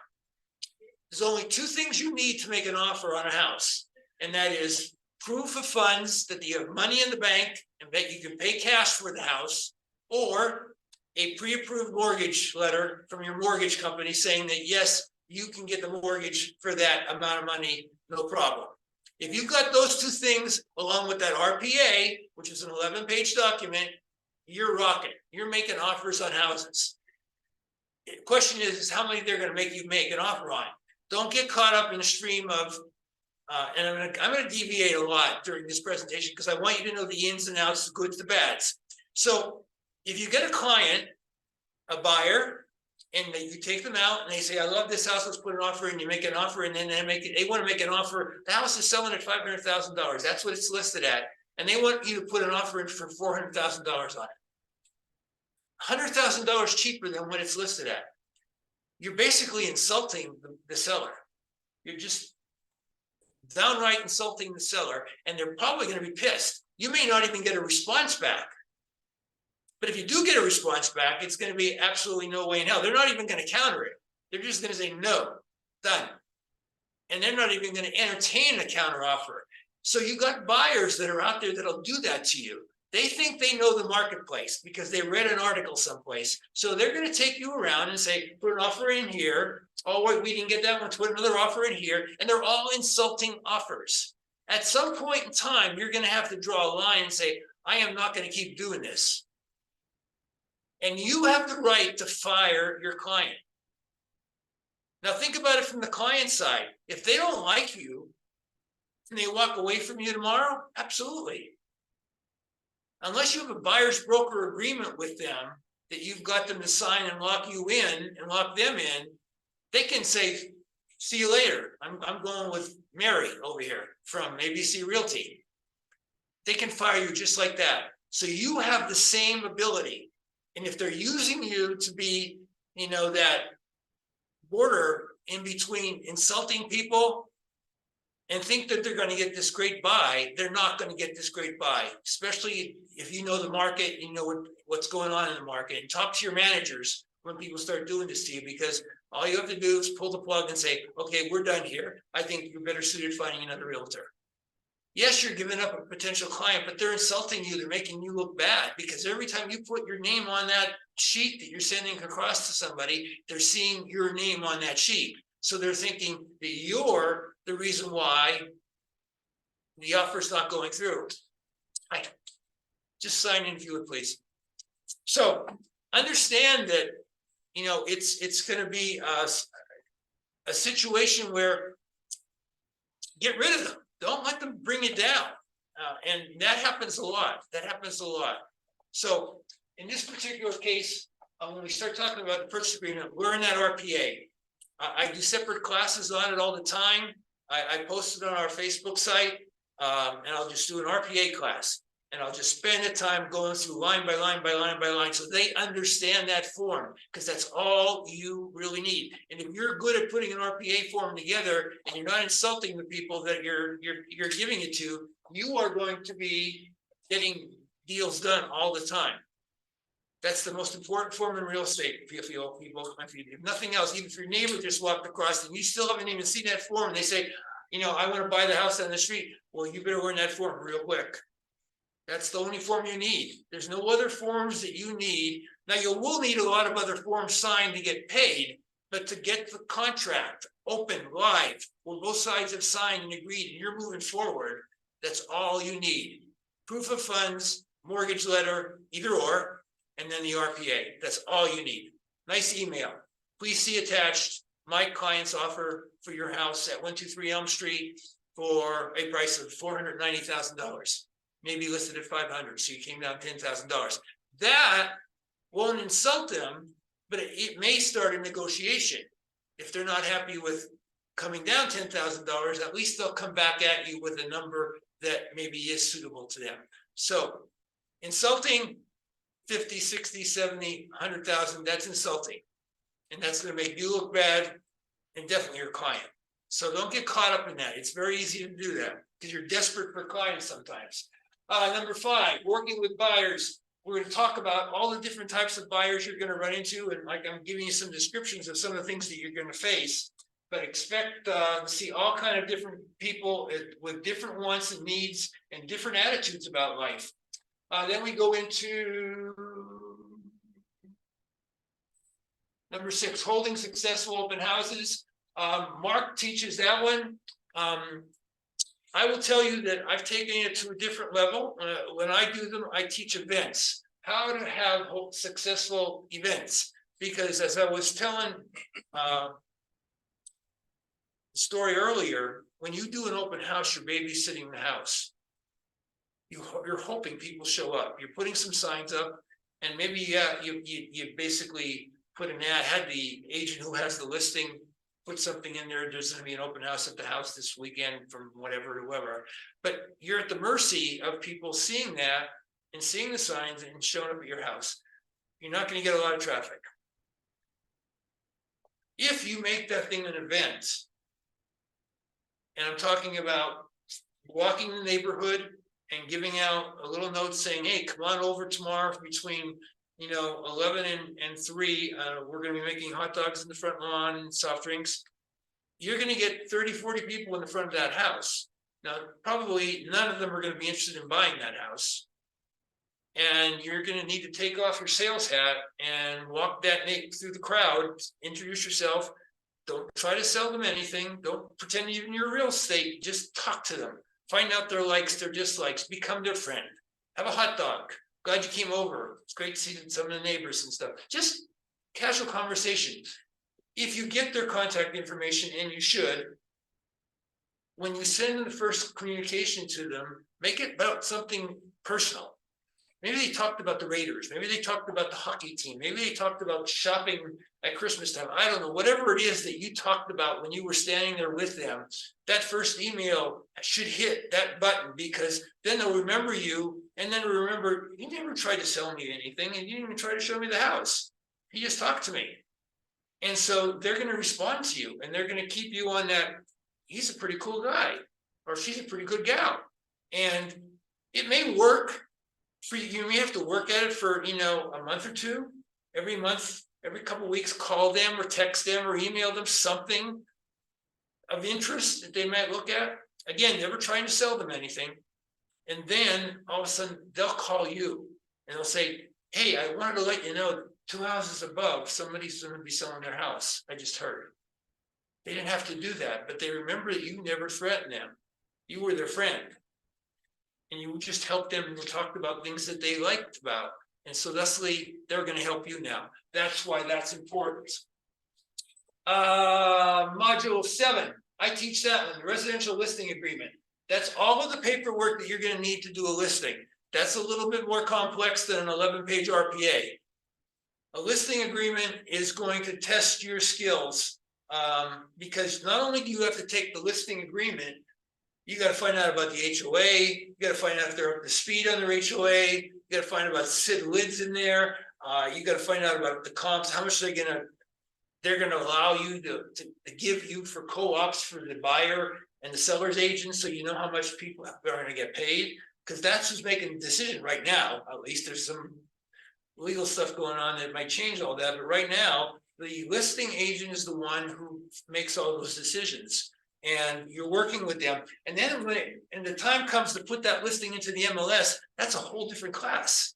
There's only 2 things you need to make an offer on a house, and that is proof of funds that you have money in the bank and that you can pay cash for the house, or a pre-approved mortgage letter from your mortgage company saying that, yes, you can get the mortgage for that amount of money, no problem. If you've got those two things along with that RPA, which is an 11-page document, you're rocking. You're making offers on houses. The question is how many they're going to make you make an offer on. Don't get caught up in a stream of, and I'm going to deviate a lot during this presentation because I want you to know the ins and outs, the goods, the bads. So if you get a client, a buyer, and you take them out and they say, I love this house, let's put an offer in, you make an offer, and then they want to make an offer. The house is selling at $500,000. That's what it's listed at. And they want you to put an offer in for $400,000 on it. $100,000 cheaper than what it's listed at. You're basically insulting the seller. You're just downright insulting the seller, and they're probably going to be pissed. You may not even get a response back. But if you do get a response back, it's going to be absolutely no way in hell. They're not even going to counter it. They're just going to say, no, done. And they're not even going to entertain a counter offer. So you got buyers that are out there that'll do that to you. They think they know the marketplace because they read an article someplace. So they're going to take you around and say, put an offer in here. Oh, wait, we didn't get that one. Let's put another offer in here. And they're all insulting offers. At some point in time, you're going to have to draw a line and say, I am not going to keep doing this. And you have the right to fire your client. Now think about it from the client side. If they don't like you, can they walk away from you tomorrow? Absolutely. Unless you have a buyer's broker agreement with them that you've got them to sign and lock you in and lock them in, they can say, see you later. I'm going with Mary over here from ABC Realty. They can fire you just like that. So you have the same ability. And if they're using you to be, that border in between insulting people and think that they're going to get this great buy, they're not going to get this great buy, especially if you know the market, you know what's going on in the market, and talk to your managers when people start doing this to you, because all you have to do is pull the plug and say, okay, we're done here. I think you're better suited finding another realtor. Yes, you're giving up a potential client, but they're insulting you. They're making you look bad because every time you put your name on that sheet that you're sending across to somebody, they're seeing your name on that sheet. So they're thinking that you're the reason why the offer's not going through. Just sign in if you would, please. So understand that, it's going to be a situation where get rid of them. Don't let them bring it down. And that happens a lot. So in this particular case, when we start talking about the purchase agreement, we're in that RPA. I do separate classes on it all the time. I post it on our Facebook site, and I'll just do an RPA class. And I'll just spend the time going through line by line by line by line so they understand that form, because that's all you really need. And if you're good at putting an RPA form together and you're not insulting the people that you're giving it to, you are going to be getting deals done all the time. That's the most important form in real estate. If nothing else, even if your neighbor just walked across and you still haven't even seen that form, and they say, I want to buy the house on the street. Well, you better learn that form real quick. That's the only form you need. There's no other forms that you need. Now, you will need a lot of other forms signed to get paid, but to get the contract open, live, where both sides have signed and agreed, and you're moving forward, that's all you need. Proof of funds, mortgage letter, either or, and then the RPA. That's all you need. Nice email. Please see attached my client's offer for your house at 123 Elm Street for a price of $490,000. Maybe listed at $500, so you came down $10,000. That won't insult them, but it may start a negotiation. If they're not happy with coming down $10,000, at least they'll come back at you with a number that maybe is suitable to them. So insulting 50, 60, 70, 100,000, that's insulting. And that's going to make you look bad and definitely your client. So don't get caught up in that. It's very easy to do that because you're desperate for clients sometimes. Number 5, working with buyers. We're going to talk about all the different types of buyers you're going to run into. And like I'm giving you some descriptions of some of the things that you're going to face. but expect to see all kind of different people with different wants and needs and different attitudes about life. Then we go into number 6, holding successful open houses. Mark teaches that one. I will tell you that I've taken it to a different level. When I do them, I teach events, how to have successful events. Because as I was telling the story earlier, when you do an open house, you're babysitting the house. You're hoping people show up. You're putting some signs up, and maybe you basically put an ad, had the agent who has the listing put something in there. There's going to be an open house at the house this weekend from whatever to whoever. But you're at the mercy of people seeing that and seeing the signs and showing up at your house. You're not going to get a lot of traffic. If you make that thing an event, and I'm talking about walking the neighborhood and giving out a little note saying, hey, come on over tomorrow between 11 and 3, we're going to be making hot dogs in the front lawn and soft drinks. You're going to get 30, 40 people in the front of that house. Now, probably none of them are going to be interested in buying that house. And you're going to need to take off your sales hat and walk that through the crowd, introduce yourself. Don't try to sell them anything. Don't pretend even you're real estate. Just talk to them. Find out their likes, their dislikes. Become their friend. Have a hot dog. Glad you came over. It's great to see some of the neighbors and stuff. Just casual conversation. If you get their contact information, and you should, when you send the first communication to them, make it about something personal. Maybe they talked about the Raiders. Maybe they talked about the hockey team. Maybe they talked about shopping at Christmas time. I don't know. Whatever it is that you talked about when you were standing there with them, that first email should hit that button, because then they'll remember you, and then remember, you never tried to sell me anything, and you didn't even try to show me the house. You just talked to me. And so they're going to respond to you, and they're going to keep you on that. He's a pretty cool guy, or she's a pretty good gal. And it may work. You may have to work at it for a month or two. Every month, every couple of weeks, call them or text them or email them something of interest that they might look at. Again, never trying to sell them anything. And then all of a sudden they'll call you and they'll say, hey, I wanted to let you know 2 houses above, somebody's going to be selling their house. I just heard. They didn't have to do that, but they remember that you never threatened them. You were their friend. And you just helped them and talked about things that they liked about. And so thusly, they're going to help you now. That's why that's important. Module 7, I teach that one, the residential listing agreement. That's all of the paperwork that you're going to need to do a listing. That's a little bit more complex than an 11-page RPA. A listing agreement is going to test your skills because not only do you have to take the listing agreement, you got to find out about the HOA. You got to find out if they're up to speed on their HOA. You got to find out about SID lids in there. You got to find out about the comps. How much they're gonna allow you to give you for co-ops for the buyer and the seller's agent, so you know how much people are going to get paid. Because that's who's making the decision right now. At least there's some legal stuff going on that might change all that. But right now, the listing agent is the one who makes all those decisions. And you're working with them. And then when the time comes to put that listing into the MLS, that's a whole different class.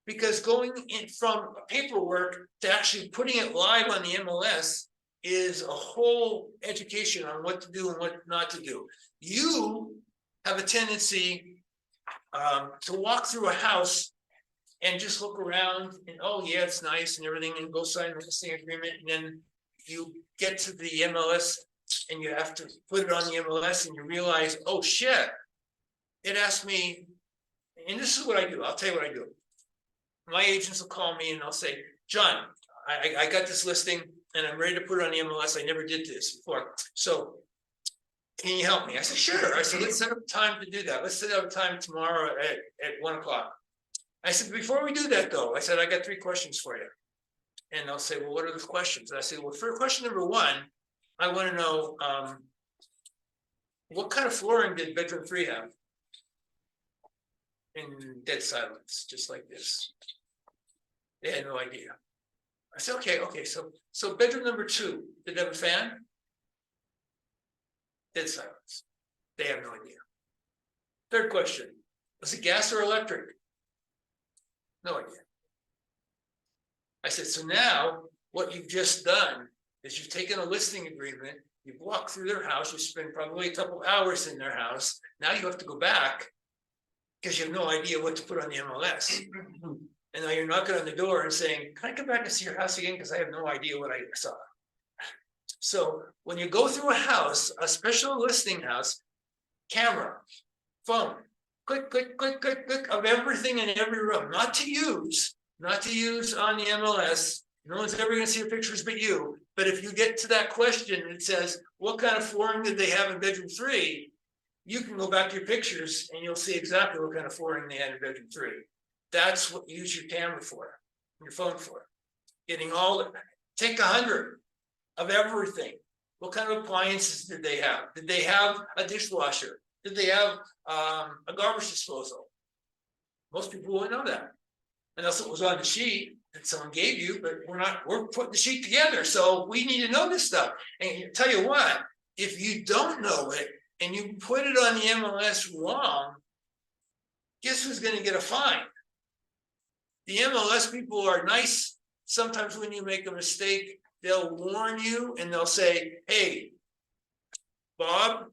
Because going in from paperwork to actually putting it live on the MLS is a whole education on what to do and what not to do. You have a tendency to walk through a house and just look around and, oh yeah, it's nice and everything, and go sign the listing agreement. And then you get to the MLS and you have to put it on the MLS and you realize, oh shit, it asked me, and this is what I do. I'll tell you what I do. My agents will call me and I'll say, John, I got this listing and I'm ready to put it on the MLS. I never did this before. So can you help me? I said, sure. I said, let's set up time to do that. Let's set up time tomorrow at 1 o'clock. I said, before we do that though, I said, I got 3 questions for you. And they'll say, well, what are the questions? And I said, well, for question number 1, I want to know what kind of flooring did bedroom 3 have? In dead silence, just like this. They had no idea. I said, okay, so bedroom number 2, did it have a fan? Dead silence. They have no idea. Third question, was it gas or electric? No idea. I said, so now what you've just done is you've taken a listing agreement, you've walked through their house, you spend probably a couple hours in their house. Now you have to go back because you have no idea what to put on the MLS. And now you're knocking on the door and saying, can I come back and see your house again? Because I have no idea what I saw. So when you go through a house, a special listing house, camera, phone, click, click, click, click, click of everything in every room, not to use on the MLS. No one's ever gonna see your pictures but you. But if you get to that question, it says, what kind of flooring did they have in bedroom 3? You can go back to your pictures and you'll see exactly what kind of flooring they had in bedroom 3. That's what you use your camera for, your phone for. Getting take 100 of everything. What kind of appliances did they have? Did they have a dishwasher? Did they have a garbage disposal? Most people won't know that. Unless it was on the sheet that someone gave you, but we're putting the sheet together. So we need to know this stuff. And I tell you what, if you don't know it and you put it on the MLS wrong, guess who's going to get a fine? The MLS people are nice. Sometimes when you make a mistake, they'll warn you and they'll say, hey, Bob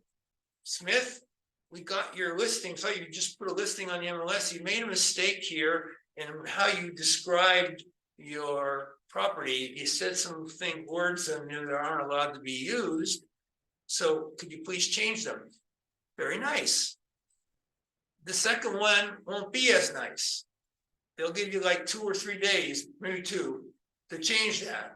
Smith, we got your listing. So you just put a listing on the MLS. You made a mistake here in how you described your property. You said some words in there that aren't allowed to be used. So could you please change them? Very nice. The second one won't be as nice. They'll give you like 2 or 3 days, maybe 2, to change that.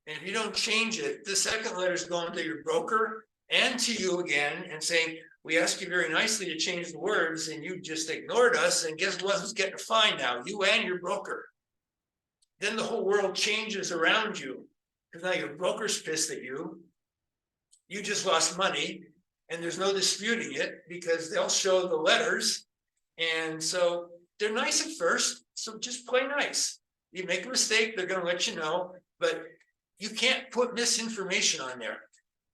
And if you don't change it, the second letter is going to your broker and to you again and saying, we asked you very nicely to change the words and you just ignored us. And guess what? Who's getting a fine now? You and your broker. Then the whole world changes around you because now your broker's pissed at you. You just lost money and there's no disputing it because they'll show the letters. And so they're nice at first. So just play nice. You make a mistake, they're going to let you know, but you can't put misinformation on there.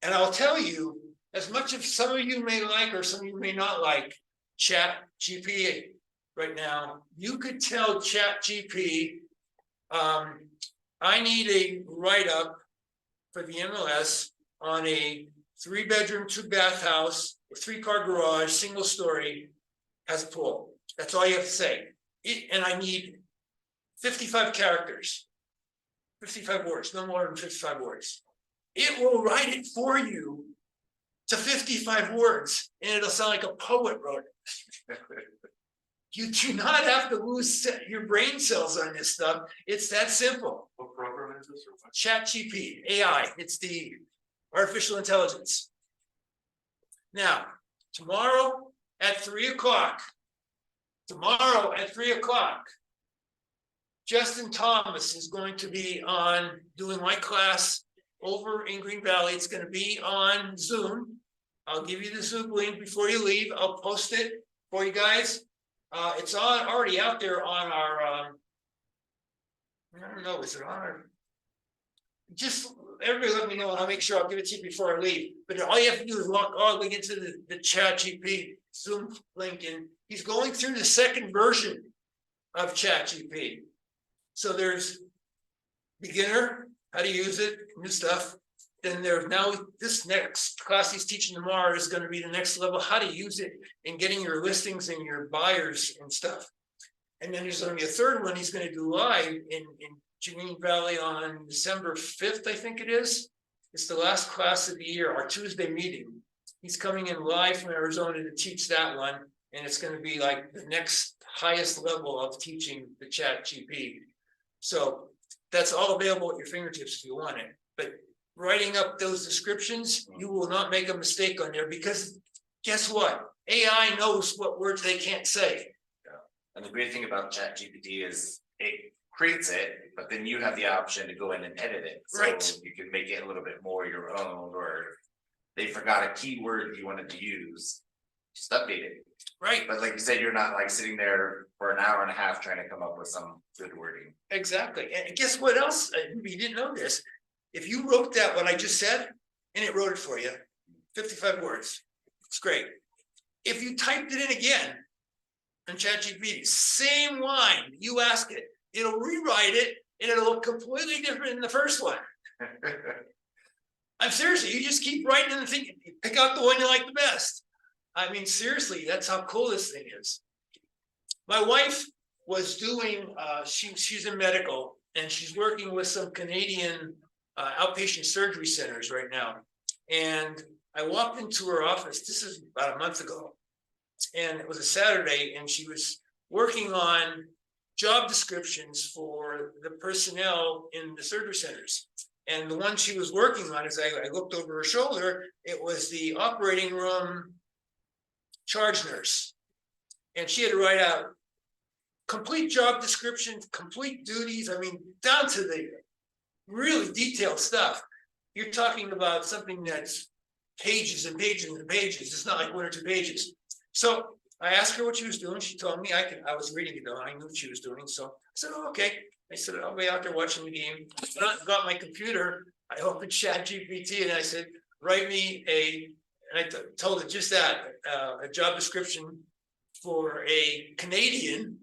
And I'll tell you, as much as some of you may like or some of you may not like Chat GP right now, you could tell Chat GP, I need a write-up for the MLS on a 3-bedroom, 2-bath house, a 3-car garage, single story, has a pool. That's all you have to say. And I need 55 characters, 55 words, no more than 55 words. It will write it for you to 55 words, and it'll sound like a poet wrote it. You do not have to lose your brain cells on this stuff. It's that simple. What program is this? ChatGPT, AI, it's the artificial intelligence. Now, tomorrow at 3 o'clock, Justin Thomas is going to be on doing my class over in Green Valley. It's going to be on Zoom. I'll give you the Zoom link before you leave. I'll post it for you guys. It's already out there on our, I don't know, is it on our, just everybody let me know and I'll make sure I'll give it to you before I leave. But all you have to do is log into the ChatGPT Zoom link, and he's going through the second version of ChatGPT. So there's beginner, how to use it, new stuff. Then there's now this next class he's teaching tomorrow is going to be the next level, how to use it in getting your listings and your buyers and stuff. And then there's going to be a third one he's going to do live in Green Valley on December 5th, I think it is. It's the last class of the year, our Tuesday meeting. He's coming in live from Arizona to teach that one. And it's going to be like the next highest level of teaching the ChatGPT. So that's all available at your fingertips if you want it. But writing up those descriptions, you will not make a mistake on there because guess what? AI knows what words they can't say. And the great thing about ChatGPT is it creates it, but then you have the option to go in and edit it. So Right. you can make it a little bit more your own, or they forgot a keyword you wanted to use, just update it. Right, But like you said, you're not like sitting there for an hour and a half trying to come up with some good wording. exactly. And guess what else? You didn't know this. If you wrote that, what I just said, and it wrote it for you, 55 words. It's great. If you typed it in again in ChatGPT, same line, you ask it, it'll rewrite it and it'll look completely different than the first one. I'm seriously, you just keep writing and thinking, pick out the one you like the best. I mean, seriously, that's how cool this thing is. My wife was doing, she's in medical and she's working with some Canadian outpatient surgery centers right now. And I walked into her office, this is about a month ago, and it was a Saturday, and she was working on job descriptions for the personnel in the surgery centers. And the one she was working on, as I looked over her shoulder, it was the operating room charge nurse. And she had to write out complete job description, complete duties, I mean, down to the really detailed stuff. You're talking about something that's pages and pages and pages. It's not like 1 or 2 pages. So I asked her what she was doing. She told me I was reading it though. I knew what she was doing. So I said, oh, okay. I said, I'll be out there watching the game. I got my computer. I opened ChatGPT and I said, write me and I told it just that, a job description for a Canadian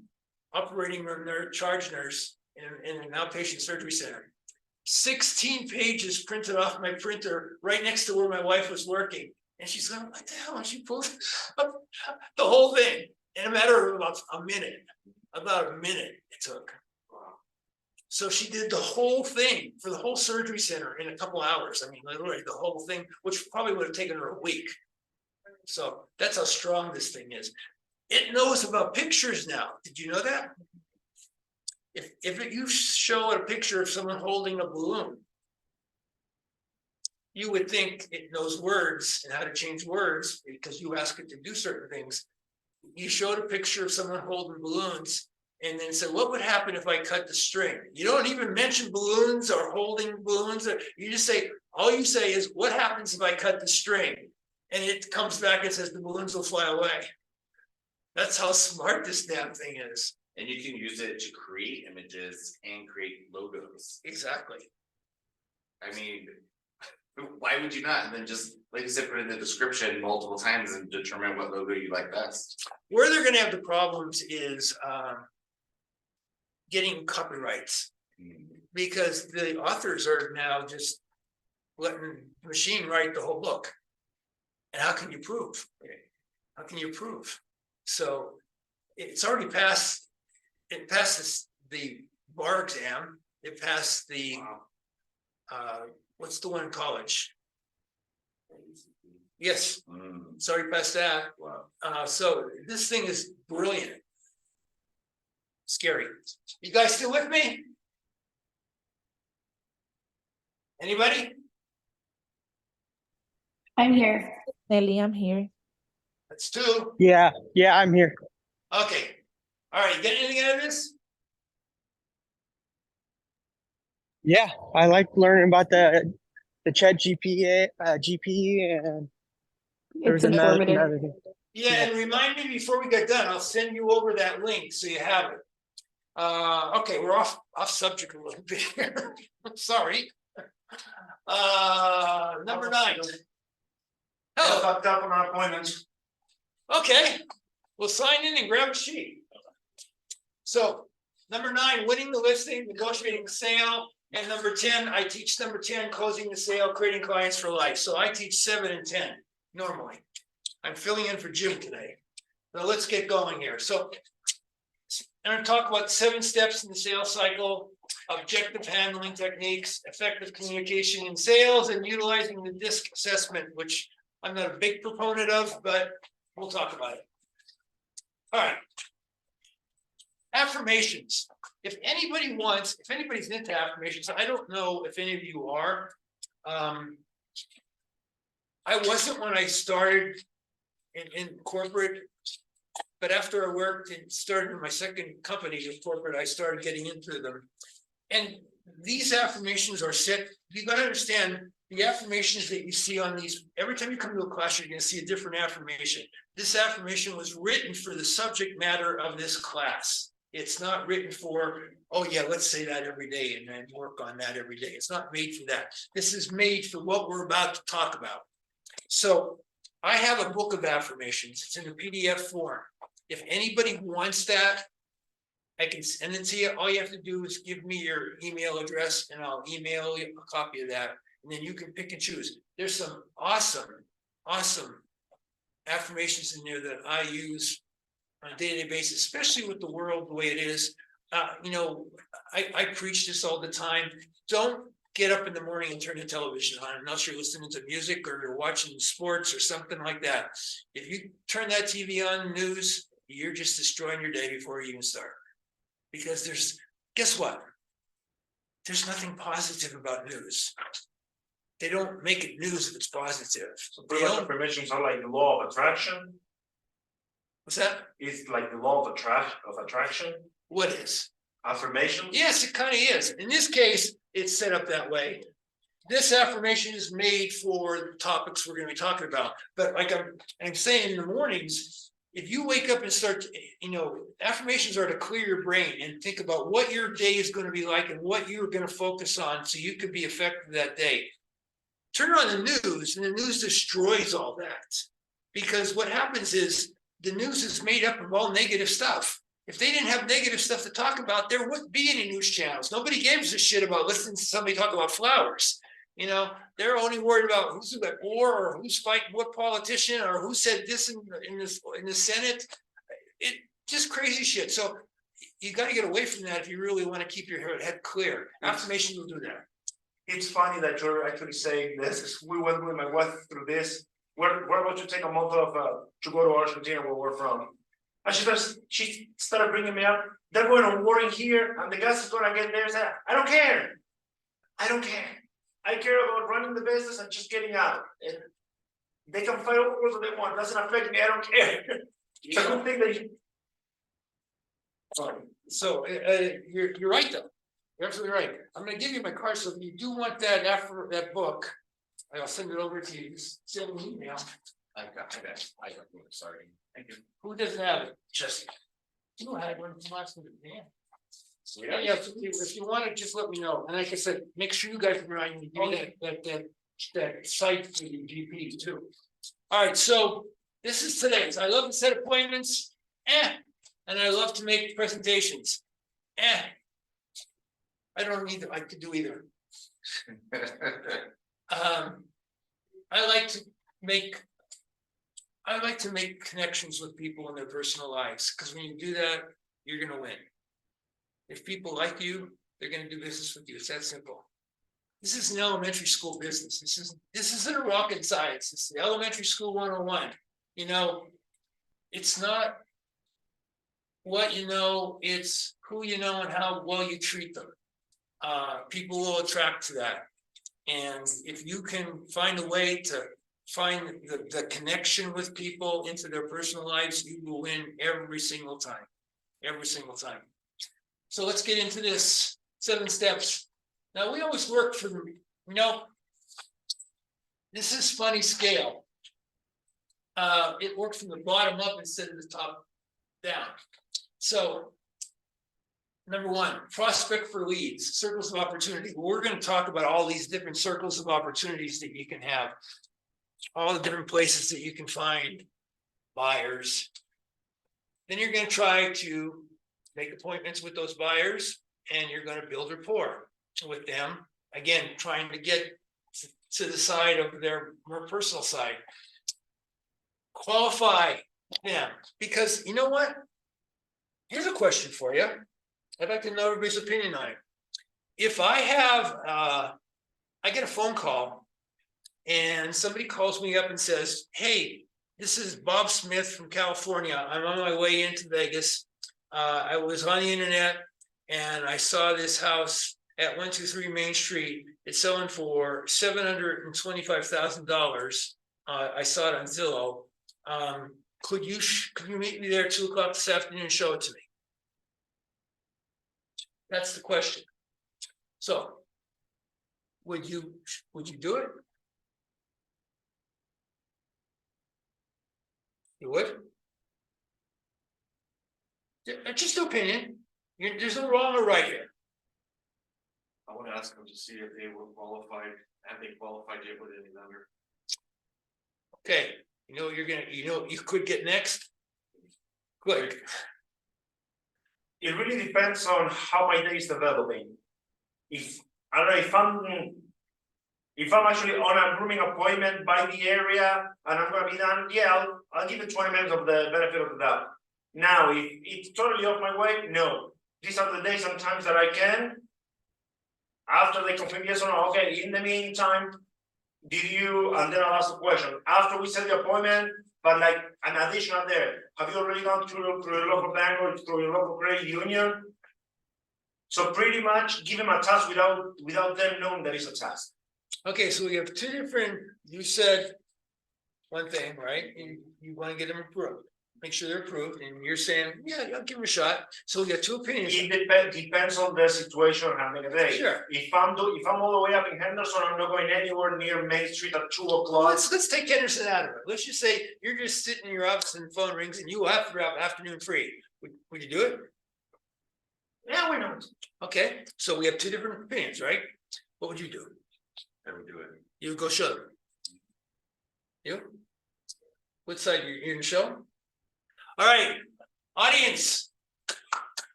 operating room charge nurse in an outpatient surgery center. 16 pages printed off my printer right next to where my wife was working. And she's going, what the hell? And she pulled up the whole thing in a matter of about a minute it took. So she did the whole thing for the whole surgery center in a couple hours. I mean, literally the whole thing, which probably would have taken her a week. So that's how strong this thing is. It knows about pictures now. Did you know that? If you show a picture of someone holding a balloon, you would think it knows words and how to change words because you ask it to do certain things. You showed a picture of someone holding balloons and then said, what would happen if I cut the string? You don't even mention balloons or holding balloons. You just say, all you say is, what happens if I cut the string? And it comes back and says, the balloons will fly away. That's how smart this damn thing is. And you can use it to create images and create logos. Exactly. I mean, why would you not? And then just, like you said, put it in the description multiple times and determine what logo you like best. Where they're going to have the problems is getting copyrights, because the authors are now just letting the machine write the whole book. And how can you prove? How can you prove? So it's already passed. It passed the bar exam. It passed the what's the one in college? Yes, it's already passed that. Wow. So this thing is brilliant. Scary. You guys still with me? Anybody? I'm here. Nelly, I'm here. That's 2. Yeah, I'm here. Okay. All right. You get anything out of this? Yeah, I like learning about the Chat GP and there It's was informative. another thing. Yeah, and remind me before we get done, I'll send you over that link so you have it. Okay, we're off subject a little bit here. Sorry. Number 9. Hello. Fucked up on our appointments. Okay, we'll sign in and grab a sheet. So, number 9, winning the listing, negotiating the sale, and number 10, I teach number 10, closing the sale, creating clients for life. So I teach 7 and 10 normally. I'm filling in for Jim today. Now let's get going here. So I'm going to talk about 7 steps in the sales cycle, objective handling techniques, effective communication in sales, and utilizing the DISC assessment, which I'm not a big proponent of, but we'll talk about it. All right. Affirmations. If anybody's into affirmations, I don't know if any of you are. I wasn't when I started in corporate, but after I worked and started in my second company in corporate, I started getting into them. And these affirmations are set. You got to understand the affirmations that you see on these. Every time you come to a class, you're going to see a different affirmation. This affirmation was written for the subject matter of this class. It's not written for, oh yeah, let's say that every day and then work on that every day. It's not made for that. This is made for what we're about to talk about. So I have a book of affirmations. It's in a PDF form. If anybody wants that, I can send it to you. All you have to do is give me your email address and I'll email you a copy of that. And then you can pick and choose. There's some awesome affirmations in there that I use on a day-to-day basis, especially with the world the way it is. You know, I preach this all the time. Don't get up in the morning and turn the television on unless you're listening to music or you're watching sports or something like that. If you turn that TV on, news, you're just destroying your day before you even start. Because guess what? There's nothing positive about news. They don't make it news if it's positive. So pretty much affirmations are like the law of attraction. What's that? It's like the law of attraction. What is? Affirmations. Yes, it kind of is. In this case, it's set up that way. This affirmation is made for the topics we're going to be talking about. But like I'm saying in the mornings, if you wake up and start, affirmations are to clear your brain and think about what your day is going to be like and what you're going to focus on so you can be effective that day. Turn on the news and the news destroys all that. Because what happens is the news is made up of all negative stuff. If they didn't have negative stuff to talk about, there wouldn't be any news channels. Nobody gives a shit about listening to somebody talk about flowers. They're only worried about who's at war or who's fighting what politician or who said this in the Senate. It just crazy shit. So you got to get away from that if you really want to keep your head clear. Affirmation will do that. It's funny that you're actually saying this. We went with my wife through this. We're about to take a month off to go to Argentina, where we're from. And she started bringing me up. They're going to war in here, and the gas is going to get there. So I don't care. I care about running the business and just getting out. And they can fight over what they want. It doesn't affect me. I don't care. It's a good thing that you. So you're right though. You're absolutely right. I'm going to give you my card. So if you do want that after that book, I'll send it over to you. Just send me an email. I got it. Sorry. Thank you. Who doesn't have it? Just you had one from last week, man. Yeah. So if you want to, just let me know. And like I said, make sure you guys remind me that site for the GP too. All right. So this is today's. I love to set appointments, and I love to make presentations. I don't need. I could do either. I like to make connections with people in their personal lives, because when you do that, you're going to win. If people like you, they're going to do business with you. It's that simple. This is an elementary school business. This isn't a rocket science. It's the elementary school 101. It's not what you know, it's who you know and how well you treat them. People will attract to that. And if you can find a way to find the connection with people into their personal lives, you will win every single time. Every single time. So let's get into this 7 steps. Now we always work from, this is funny scale. It works from the bottom up instead of the top down. So number 1, prospect for leads, circles of opportunity. We're going to talk about all these different circles of opportunities that you can have, all the different places that you can find buyers. Then you're going to try to make appointments with those buyers, and you're going to build rapport with them. Again, trying to get to the side of their more personal side. Qualify them, because you know what? Here's a question for you. I'd like to know everybody's opinion on it. If I have, I get a phone call and somebody calls me up and says, hey, this is Bob Smith from California. I'm on my way into Vegas. I was on the internet and I saw this house at 123 Main Street. It's selling for $725,000. I saw it on Zillow. Could you meet me there at 2:00 this afternoon and show it to me? That's the question. So, would you do it? You would? Just an opinion. There's no wrong or right here. I want to ask them to see if they were qualified, have they qualified yet with any lender. Okay, you know what you're gonna, you know what you could get next? Good. It really depends on how my day is developing. If, I don't know, if I'm actually on a grooming appointment by the area and I'm gonna be done, yeah, I'll give it 20 minutes of the benefit of the doubt. Now, if it's totally off my way, no. These are the days sometimes that I can. After they confirm yes or no, okay, in the meantime, did you, and then I'll ask the question, after we set the appointment, but like an additional there, have you already gone through your local bank or through your local credit union? So pretty much give them a task without them knowing that it's a task. Okay, so we have two different, you said one thing, right? You want to get them approved, make sure they're approved, and you're saying, yeah, I'll give them a shot. So we got two opinions. It depends on the situation having a day. Sure. If I'm all the way up in Henderson, I'm not going anywhere near Main Street at 2 o'clock. Let's take Henderson out of it. Let's just say you're just sitting in your office and the phone rings and you have afternoon free. Would you do it? Yeah, why not? Okay, so we have two different opinions, right? What would you do? I would do it. You would go show them. You? What side you gonna show? All right, audience.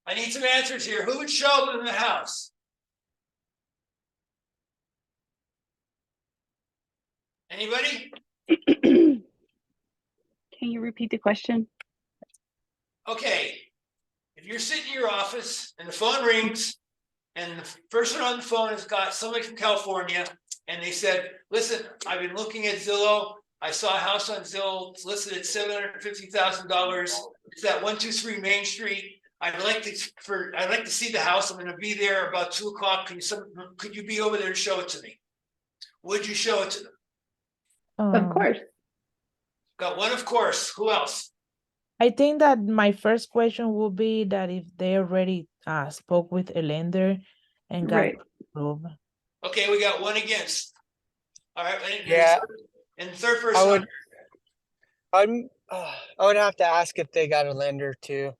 I need some answers here. Who would show them in the house? Anybody? Can you repeat the question? Okay. If you're sitting in your office and the phone rings and the person on the phone has got somebody from California and they said, listen, I've been looking at Zillow. I saw a house on Zillow, it's listed at $750,000. It's at 123 Main Street. I'd like to see the house. I'm gonna be there about 2 o'clock. Could you be over there and show it to me? Would you show it to them? Of course. Got one, of course. Who else? I think that my first question would be that if they already spoke with a lender and got Right. approved. Okay, we got one against. All right. Yeah. And the third person. I would have to ask if they got a lender too.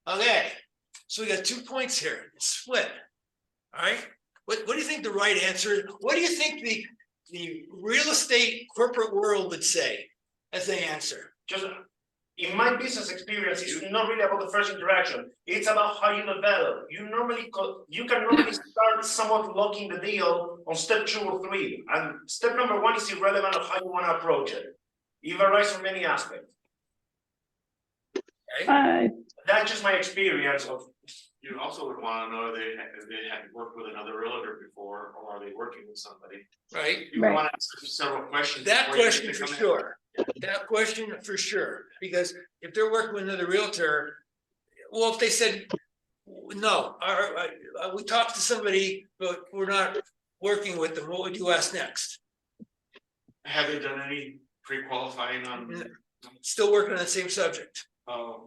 Okay, so we got 2 points here. It's split. All right. What do you think the right answer is? What do you think the real estate corporate world would say as they answer? Just in my business experience, it's not really about the first interaction. It's about how you develop. You can normally start somewhat locking the deal on step 2 or 3. And step number 1 is irrelevant of how you want to approach it. It varies from many aspects. Okay. That's just my experience of. You also would want to know if they had worked with another realtor before, or are they working with somebody? Right. You Right. want to ask several questions. That before you question make a for comment. sure. That question for sure. Because if they're working with another realtor, well, if they said, no, we talked to somebody, but we're not working with them, what would you ask next? Have they done any pre-qualifying on, Still working on the same subject.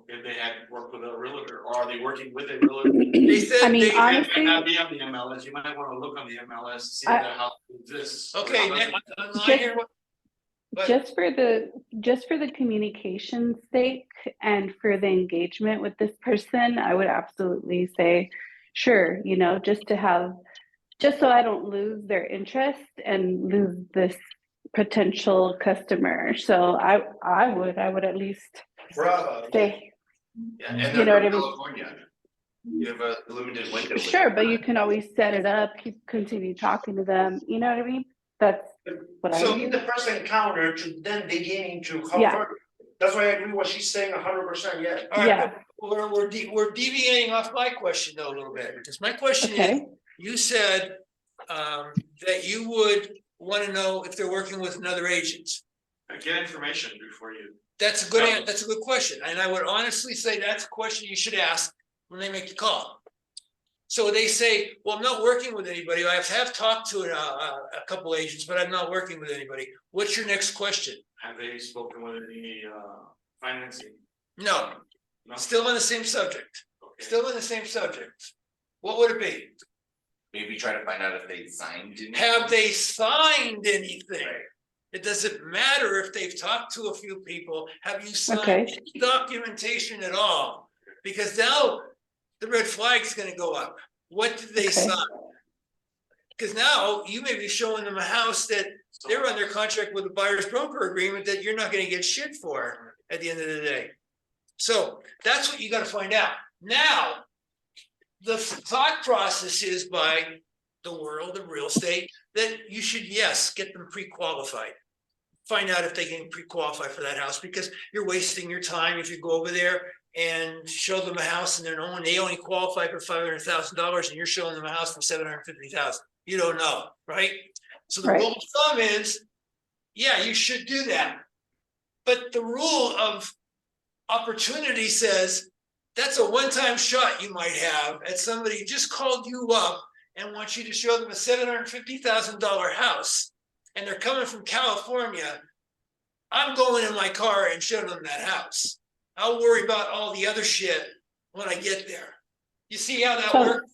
if they had worked with a realtor, or are they working with a realtor? They said I mean, they. honestly- Might not be on the MLS, you might want to look on the MLS, to see if the house exists. Okay, Just- here. But- Just for the communication sake and for the engagement with this person, I would absolutely say, sure, just so I don't lose their interest and lose this potential customer. So I would at least Bravo. say, Yeah, and You they're know what I from mean? California. You have a limited window. sure, but you can always set it up, continue talking to them. You know what I mean? That's what I So would in do. the first encounter to then begin into how Yeah. further. That's why I agree with what she's saying 100%, yeah. All right, Yeah. we're deviating off my question though a little bit, because my question is, Okay. you said that you would want to know if they're working with another agent. Get information before you. That's a good question, and I would honestly say that's a question you should ask when they make the call. So they say, well, I'm not working with anybody. I have talked to a couple agents, but I'm not working with anybody. What's your next question? Have they spoken with any financing? No, No? still on the same subject, Okay. still on the same subject. What would it be? Maybe try to find out if they signed. anything. Have they signed anything? Right. It doesn't matter if they've talked to a few people. Have you signed Okay. any documentation at all? Because now the red flag's gonna go up. What did they Okay. sign? Because now you may be showing them a house that they're under contract with a buyer's broker agreement that you're not gonna get shit for at the end of the day. So that's what you gotta find out. Now, the thought process is by the world of real estate that you should, yes, get them pre-qualified. Find out if they can pre-qualify for that house, because you're wasting your time if you go over there and show them a house and they only qualify for $500,000 and you're showing them a house for $750,000. You don't know, right? So the rule of thumb is, yeah, you should do that. But the rule of opportunity says that's a one-time shot you might have at somebody who just called you up and wants you to show them a $750,000 house, and they're coming from California. I'm going in my car and show them that house. I'll worry about all the other shit when I get there. You see how that works?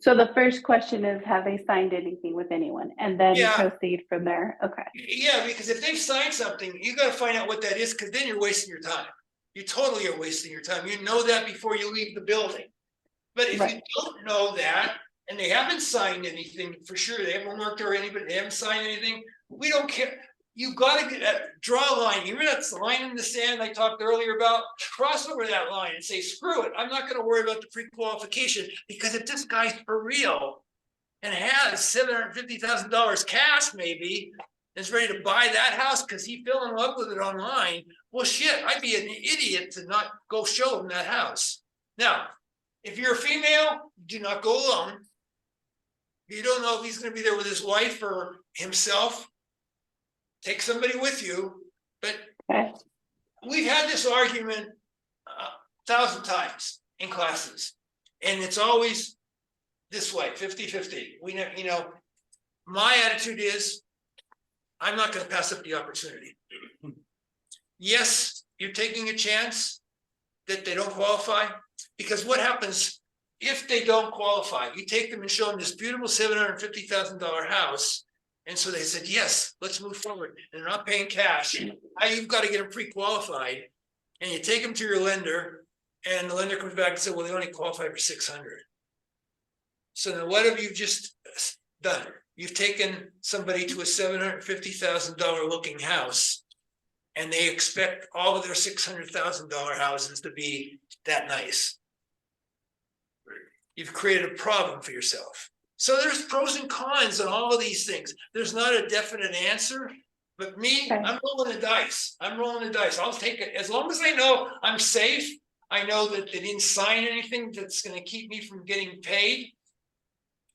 So the first question is, have they signed anything with anyone? And then Yeah. proceed from there. Okay. Yeah, because if they've signed something, you got to find out what that is, because then you're wasting your time. You totally are wasting your time. You know that before you leave the building. But if you don't know that, and they haven't signed anything, for sure, they haven't worked or anybody, they haven't signed anything, we don't care. You got to draw a line. You remember that line in the sand I talked earlier about? Cross over that line and say, screw it. I'm not going to worry about the pre-qualification, because if this guy's for real and has $750,000 cash, maybe, is ready to buy that house because he fell in love with it online, well, shit, I'd be an idiot to not go show him that house. Now, if you're a female, do not go alone. You don't know if he's going to be there with his wife or himself. Take somebody with you. But we've had this argument 1,000 times in classes, and it's always this way, 50-50. We know, you know, my attitude is, I'm not going to pass up the opportunity. Yes, you're taking a chance that they don't qualify, because what happens if they don't qualify? You take them and show them this beautiful $750,000 house, and so they said, yes, let's move forward, and they're not paying cash. Now you've got to get them pre-qualified, and you take them to your lender, and the lender comes back and says, well, they only qualify for 600. So now what have you just done? You've taken somebody to a $750,000 looking house, and they expect all of their $600,000 houses to be that nice. You've created a problem for yourself. So there's pros and cons on all of these things. There's not a definite answer, but me, I'm rolling the dice. I'm rolling the dice. I'll take it. As long as I know I'm safe, I know that they didn't sign anything that's going to keep me from getting paid.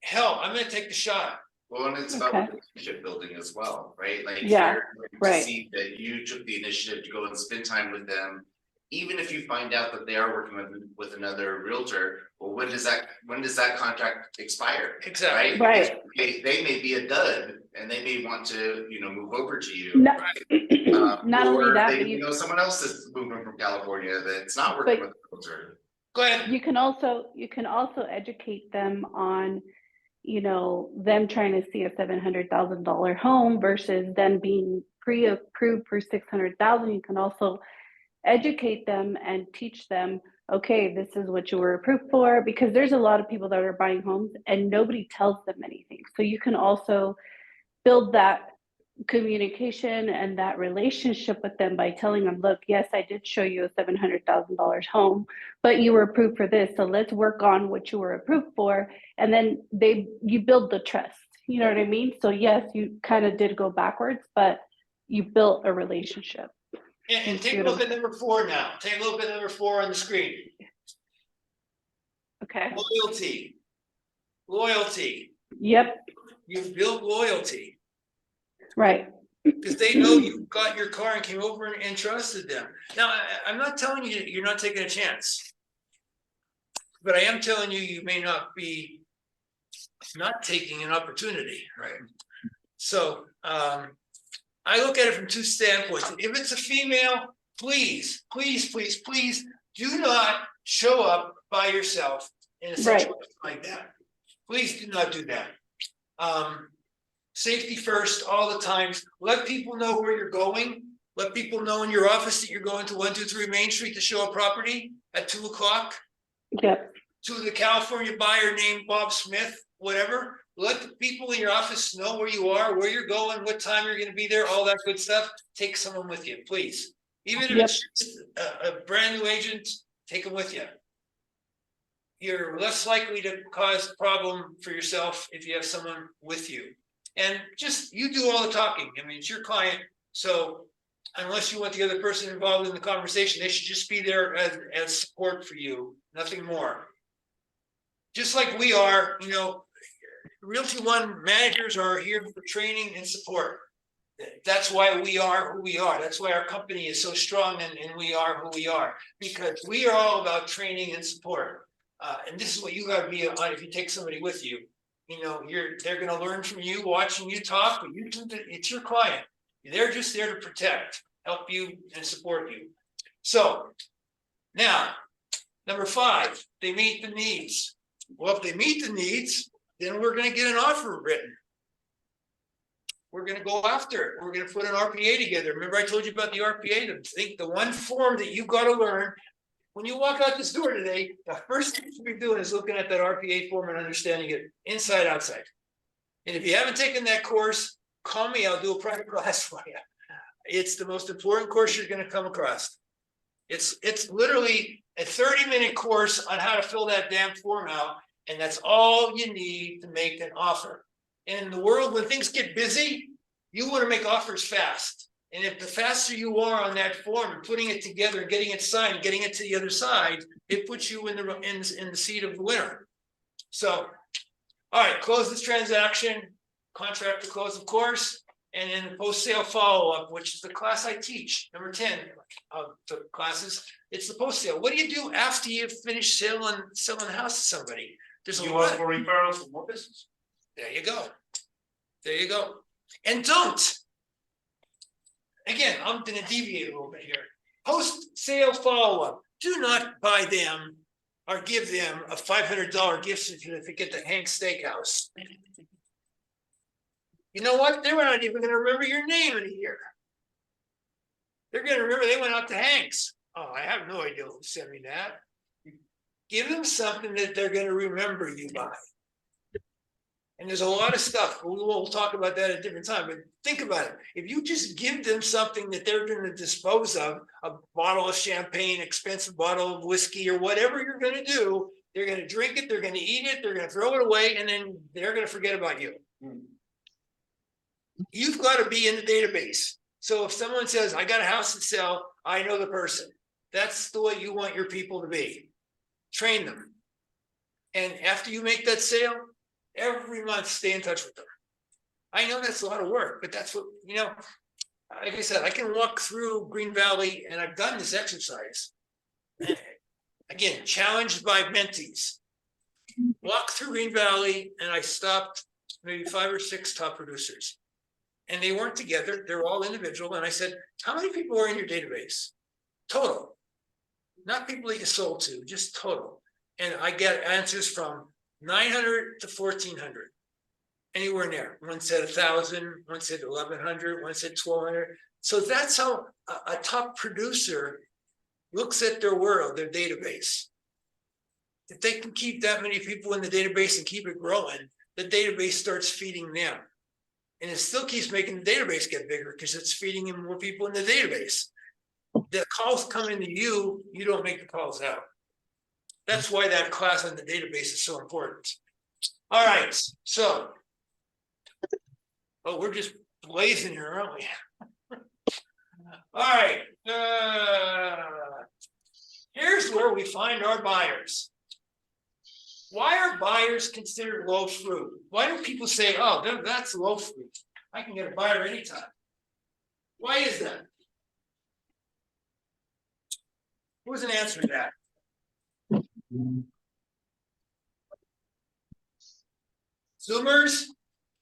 Hell, I'm going to take the shot. Well, and it's about relationship building as well, right? Like, Yeah, to see that you took the initiative to go and spend time with them, even if you find out that they are working with another realtor. Well, when does that contract expire? Exactly. Right. They may be a dud, and they may want to, you know, move over to you. No, not only or that, they, but you know, someone else is moving from California that's not working with a realtor. Go ahead. You can also educate them on, you know, them trying to see a $700,000 home versus them being pre-approved for 600,000. You can also educate them and teach them, okay, this is what you were approved for, because there's a lot of people that are buying homes and nobody tells them anything. So you can also build that communication and that relationship with them by telling them, look, yes, I did show you a $700,000 home, but you were approved for this. So let's work on what you were approved for. And then you build the trust, you know what I mean? So yes, you kind of did go backwards, but you built a relationship. And take a look at number 4 now. Take a look at number 4 on the screen. Okay. Loyalty. Yep. You've built loyalty. Right. Because they know you got your car and came over and trusted them. Now, I'm not telling you you're not taking a chance, but I am telling you, you may not be not taking an opportunity. Right. So I look at it from 2 standpoints. If it's a female, please do not show up by yourself in a situation like that. Please do not do that. Safety first, all the times. Let people know where you're going. Let people know in your office that you're going to 123 Main Street to show a property at 2 o'clock. Yep. To the California buyer named Bob Smith, whatever. Let the people in your office know where you are, where you're going, what time you're gonna be there, all that good stuff. Take someone with you, please. Even if Yep. it's just a brand new agent, take them with you. You're less likely to cause a problem for yourself if you have someone with you. And just, you do all the talking. I mean, it's your client, so unless you want the other person involved in the conversation, they should just be there as support for you, nothing more. Just like we are, you know, Realty One managers are here for training and support. That's why we are who we are. That's why our company is so strong and we are who we are, because we are all about training and support. And this is what you gotta be on if you take somebody with you. You know, they're gonna learn from you, watching you talk, but it's your client. They're just there to protect, help you and support you. So now, number 5, they meet the needs. Well, if they meet the needs, then we're gonna get an offer written. We're gonna go after it. We're gonna put an RPA together. Remember I told you about the RPA? The one form that you gotta learn. When you walk out this door today, the first thing you're doing is looking at that RPA form and understanding it inside, outside. And if you haven't taken that course, call me, I'll do a private class for you. It's the most important course you're gonna come across. It's literally a 30-minute course on how to fill that damn form out, and that's all you need to make an offer. And in the world, when things get busy, you wanna make offers fast. And if the faster you are on that form, putting it together, and getting it signed, getting it to the other side, it puts you in the seat of the winner. So, all right, close this transaction, contract to close, of course, and then the post-sale follow-up, which is the class I teach, number 10 of the classes. It's the post-sale. What do you do after you finish selling the house to somebody? There's a You lot. ask for referrals for more business. There you go. There you go. And don't. Again, I'm going to deviate a little bit here. Post-sale follow-up. Do not buy them or give them a $500 gift certificate to Hank's Steakhouse. You know what? They're not even going to remember your name in a year. They're going to remember they went out to Hank's. Oh, I have no idea who sent me that. Give them something that they're going to remember you by. And there's a lot of stuff. We'll talk about that at a different time. But think about it. If you just give them something that they're going to dispose of, a bottle of champagne, expensive bottle of whiskey, or whatever you're going to do, they're going to drink it, they're going to eat it, they're going to throw it away, and then they're going to forget about you. You've got to be in the database. So if someone says, I got a house to sell, I know the person. That's the way you want your people to be. Train them. And after you make that sale, every month, stay in touch with them. I know that's a lot of work, but that's what, you know, like I said, I can walk through Green Valley and I've done this exercise. Again, challenged by mentees. Walk through Green Valley and I stopped maybe 5 or 6 top producers. And they weren't together, they're all individual. And I said, how many people are in your database? Total. Not people that you sold to, just total. And I get answers from 900 to 1,400, anywhere in there. One said 1,000, one said 1,100, one said 1,200. So that's how a top producer looks at their world, their database. If they can keep that many people in the database and keep it growing, the database starts feeding them. And it still keeps making the database get bigger because it's feeding in more people in the database. The calls come into you, you don't make the calls out. That's why that class on the database is so important. All right, so. Oh, we're just blazing here, aren't we? All right. Here's where we find our buyers. Why are buyers considered low fruit? Why do people say, oh, that's low fruit? I can get a buyer anytime. Why is that? Who's an answer to that? Zoomers?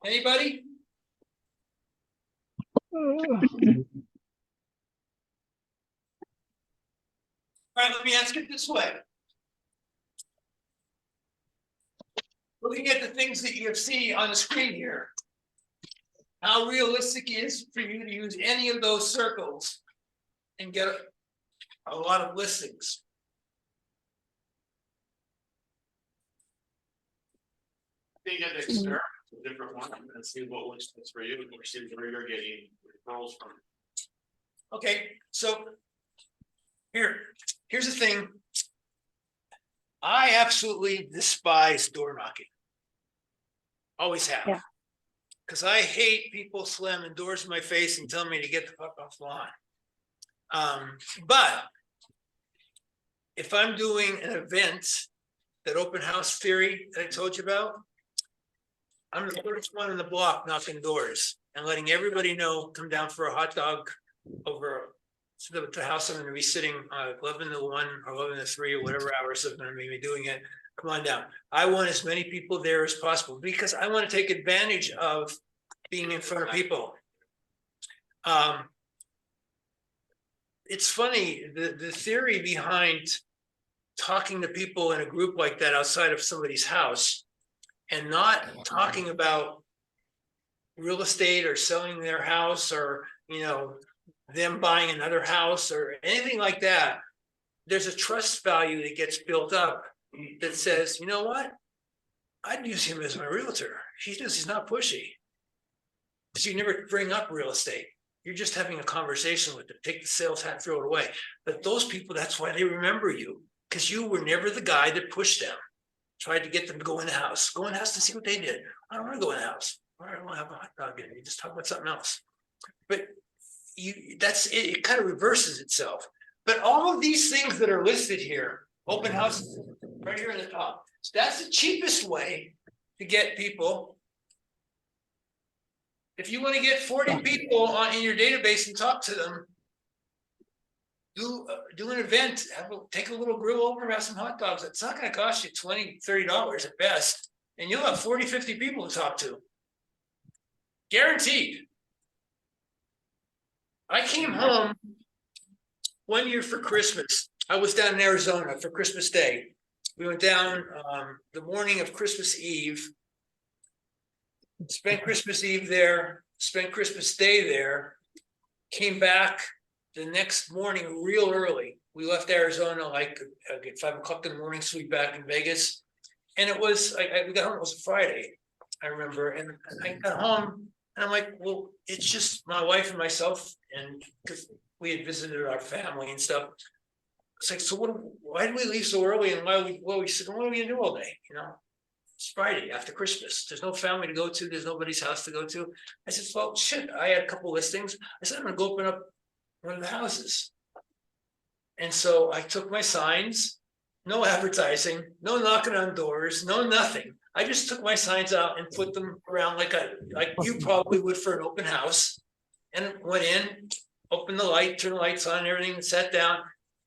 Anybody? All right, let me ask it this way. Looking at the things that you see on the screen here, how realistic is it for you to use any of those circles and get a lot of listings? They get experiments different one and see what works best for you, or see where you're getting referrals from. Okay, so here's the thing. I absolutely despise door knocking. Always have. Yeah. Because I hate people slamming doors in my face and telling me to get the fuck off the lawn. But if I'm doing an event, that open house theory that I told you about, I'm the first one in the block knocking doors and letting everybody know, come down for a hot dog over the house I'm gonna be sitting 11 to 1 or 11 to 3 or whatever hours I'm gonna be doing it. Come on down. I want as many people there as possible because I want to take advantage of being in front of people. It's funny, the theory behind talking to people in a group like that outside of somebody's house and not talking about real estate or selling their house or, you know, them buying another house or anything like that. There's a trust value that gets built up that says, you know what? I'd use him as my realtor. He's not pushy. Because you never bring up real estate. You're just having a conversation with them. Take the sales hat, throw it away. But those people, that's why they remember you. Because you were never the guy that pushed them. Tried to get them to go in the house. Go in the house to see what they did. I don't want to go in the house. I don't want to have a hot dog in it. You just talk about something else. But that's it. It kind of reverses itself. But all of these things that are listed here, open houses, right here in the top. So that's the cheapest way to get people. If you want to get 40 people in your database and talk to them, do an event, take a little grill over, have some hot dogs. It's not going to cost you $20, $30 at best. And you'll have 40, 50 people to talk to. Guaranteed. I came home one year for Christmas. I was down in Arizona for Christmas Day. We went down the morning of Christmas Eve, spent Christmas Eve there, spent Christmas Day there, came back the next morning real early. We left Arizona like at 5 o'clock in the morning, so we back in Vegas. And it was, we got home, it was a Friday, I remember. And I got home and I'm like, well, it's just my wife and myself, and because we had visited our family and stuff. It's like, so why did we leave so early? And why are we gonna do all day? You know, it's Friday after Christmas. There's no family to go to. There's nobody's house to go to. I said, well, shit, I had a couple listings. I said, I'm gonna go open up one of the houses. And so I took my signs, no advertising, no knocking on doors, no nothing. I just took my signs out and put them around like you probably would for an open house, and went in, opened the light, turned the lights on, and everything, and sat down.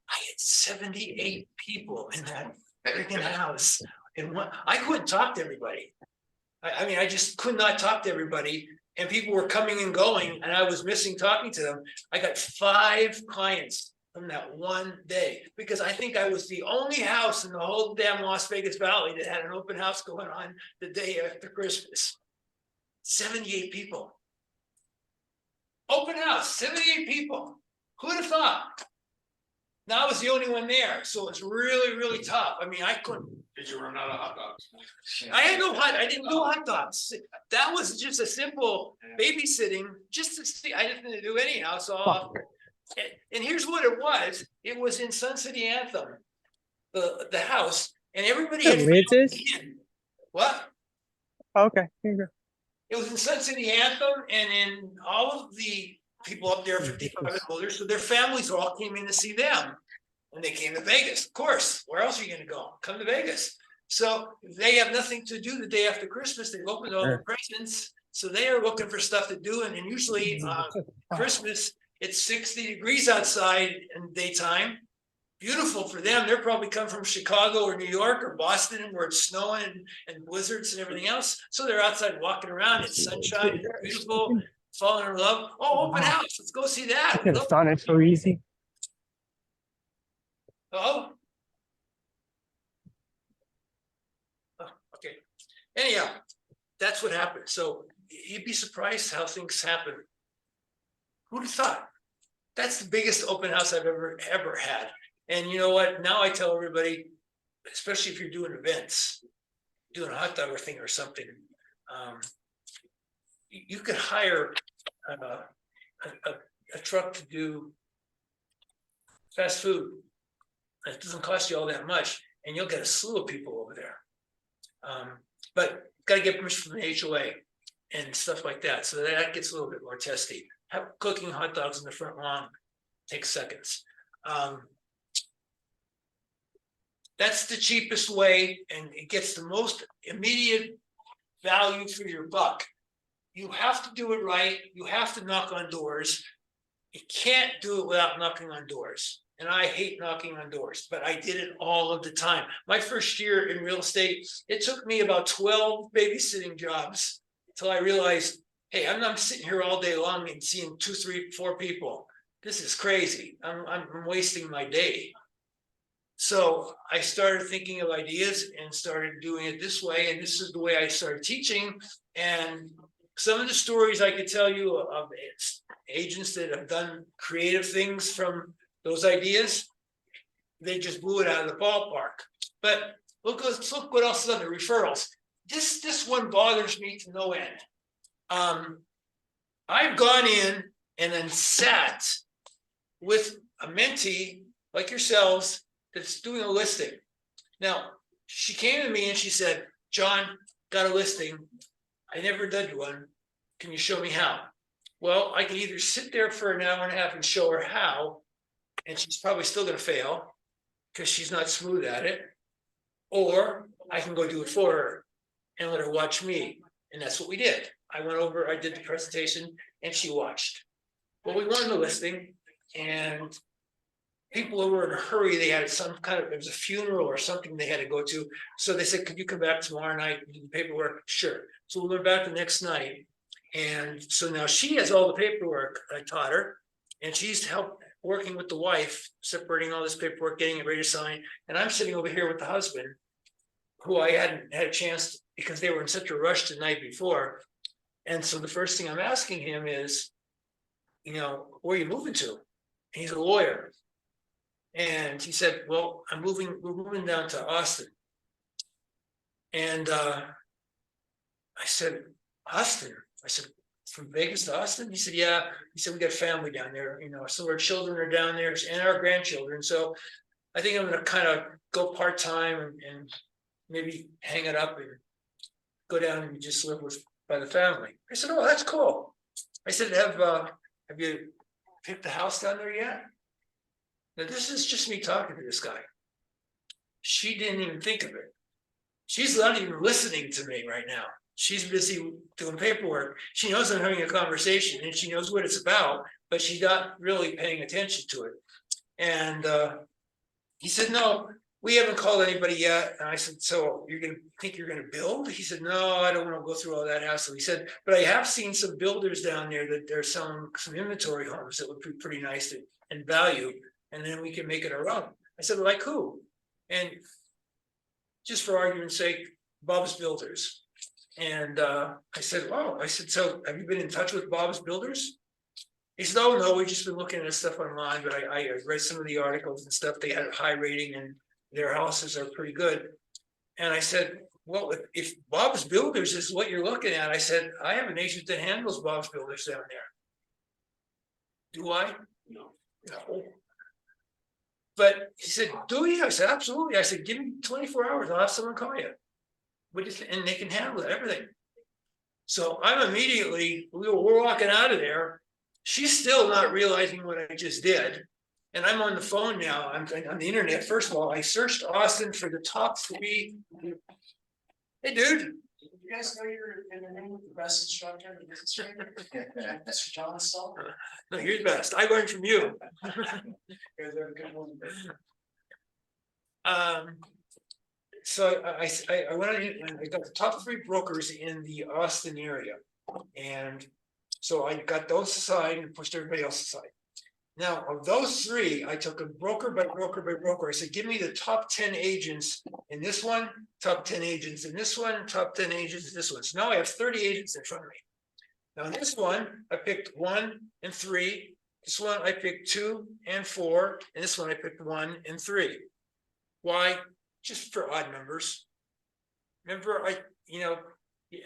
I had 78 people in that freaking house. And I couldn't talk to everybody. I mean, I just could not talk to everybody. And people were coming and going, and I was missing talking to them. I got 5 clients from that one day because I think I was the only house in the whole damn Las Vegas Valley that had an open house going on the day after Christmas. 78 people. Open house, 78 people. Who'd have thought? Now I was the only one there, so it's really, really tough. I mean, I couldn't. Did you run out of hot dogs? I didn't do hot dogs. That was just a simple babysitting, just to see. I didn't do anyhow. So, and here's what it was. It was in Sun City Anthem, the house, and everybody had in. What? Okay, here you go. It was in Sun City Anthem, and in all of the people up there, 55 and older, so their families all came in to see them. And they came to Vegas, of course. Where else are you going to go? Come to Vegas. So they have nothing to do the day after Christmas. They've opened all their presents. So they are looking for stuff to do. And usually Christmas, it's 60 degrees outside in the daytime. Beautiful for them. They're probably come from Chicago or New York or Boston where it's snowing and blizzards and everything else. So they're outside walking around. It's sunshine. It's beautiful. Falling in love. Oh, open house. Let's go see that. It's on it so easy. Oh, okay. Anyhow, that's what happened. So you'd be surprised how things happen. Who'd have thought? That's the biggest open house I've ever had. And you know what? Now I tell everybody, especially if you're doing events, doing a hot dog thing or something, you could hire a truck to do fast food. It doesn't cost you all that much, and you'll get a slew of people over there. But gotta get permission from the HOA and stuff like that, so that gets a little bit more testy. Cooking hot dogs in the front lawn takes seconds. That's the cheapest way, and it gets the most immediate value for your buck. You have to do it right. You have to knock on doors. You can't do it without knocking on doors. And I hate knocking on doors, but I did it all of the time. My first year in real estate, it took me about 12 babysitting jobs until I realized, hey, I'm not sitting here all day long and seeing 2, 3, 4 people. This is crazy. I'm wasting my day. So I started thinking of ideas and started doing it this way. And this is the way I started teaching. And some of the stories I could tell you of agents that have done creative things from those ideas, they just blew it out of the ballpark. But let's look what else is on the referrals. This one bothers me to no end. I've gone in and then sat with a mentee like yourselves that's doing a listing. Now, she came to me and she said, John, got a listing. I never did one. Can you show me how? Well, I can either sit there for an hour and a half and show her how, and she's probably still going to fail because she's not smooth at it, or I can go do it for her and let her watch me. And that's what we did. I went over, I did the presentation, and she watched. Well, we won the listing, and people who were in a hurry, they had some kind of, it was a funeral or something they had to go to. So they said, could you come back tomorrow night and do the paperwork? Sure. So we went back the next night. And so now she has all the paperwork I taught her, and she's working with the wife, separating all this paperwork, getting it ready to sign. And I'm sitting over here with the husband, who I hadn't had a chance because they were in such a rush the night before. And so the first thing I'm asking him is, where are you moving to? And he's a lawyer. And he said, well, we're moving down to Austin. And I said, Austin? I said, from Vegas to Austin? He said, yeah. He said, we got family down there, so our children are down there and our grandchildren. So I think I'm going to kind of go part-time and maybe hang it up and go down and just live by the family. I said, oh, that's cool. I said, have you picked the house down there yet? Now, this is just me talking to this guy. She didn't even think of it. She's not even listening to me right now. She's busy doing paperwork. She knows I'm having a conversation and she knows what it's about, but she's not really paying attention to it. And he said, no, we haven't called anybody yet. And I said, so you're going to build? He said, no, I don't want to go through all that hassle. He said, but I have seen some builders down there that they're selling some inventory homes that would be pretty nice and value. And then we can make it our own. I said, like who? And just for argument's sake, Bob's Builders. And I said, wow. I said, so have you been in touch with Bob's Builders? He said, oh, no, we've just been looking at stuff online, but I read some of the articles and stuff. They had a high rating and their houses are pretty good. And I said, well, if Bob's Builders is what you're looking at, I said, I have an agent that handles Bob's Builders down there. Do I? No. But he said, do you? I said, absolutely. I said, give me 24 hours. I'll have someone call you. And they can handle it, everything. So we're walking out of there. She's still not realizing what I just did. And I'm on the phone now. I'm on the internet. First of all, I searched Austin for the top 3. Hey, dude. You guys know you're in the name of the best instructor in the business training? Mr. John Stoll. No, you're the best. I learned from you. So I went and I got the top 3 brokers in the Austin area. And so I got those aside and pushed everybody else aside. Now, of those 3, I took a broker by broker by broker. I said, give me the top 10 agents in this one, top 10 agents in this one, top 10 agents in this one. So now I have 30 agents in front of me. Now, in this one, I picked 1 and 3. This one, I picked 2 and 4. And this one, I picked 1 and 3. Why? Just for odd numbers. Remember, you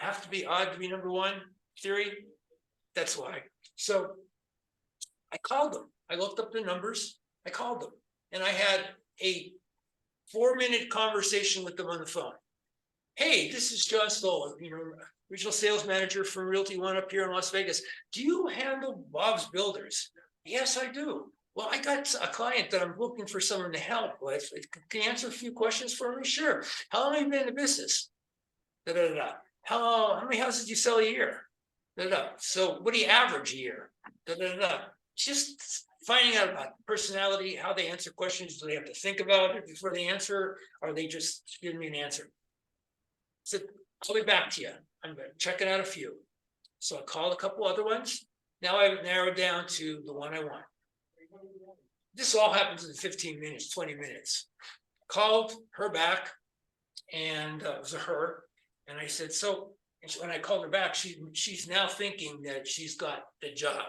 have to be odd to be number 1. theory. That's why. So I called them. I looked up the numbers. I called them, and I had a 4-minute conversation with them on the phone. Hey, this is John Stoll, regional sales manager from Realty One up here in Las Vegas. Do you handle Bob's Builders? Yes, I do. Well, I got a client that I'm looking for someone to help with. Can you answer a few questions for me? Sure. How long have you been in the business? Da, da, da, da. How many houses do you sell a year? Da, da, da. So what do you average a year? Da, da, da, da. Just finding out about personality, how they answer questions. Do they have to think about it before they answer? Or are they just giving me an answer? So I'll be back to you. I'm checking out a few. So I called a couple other ones. Now I've narrowed down to the one I want. This all happens in 15 minutes, 20 minutes. Called her back, and it was a her. And I said, so when I called her back, she's now thinking that she's got the job.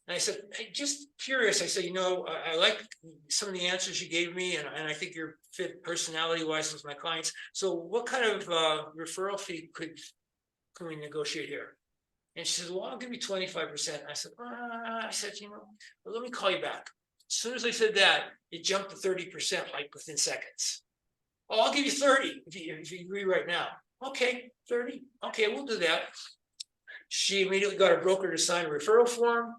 And I said, hey, just curious. I said, I like some of the answers you gave me, and I think you're fit personality-wise with my clients. So what kind of referral fee could we negotiate here? And she said, well, I'll give you 25%. I said, well, let me call you back. As soon as I said that, it jumped to 30% like within seconds. Oh, I'll give you 30 if you agree right now. Okay, 30. Okay, we'll do that. She immediately got a broker to sign a referral form.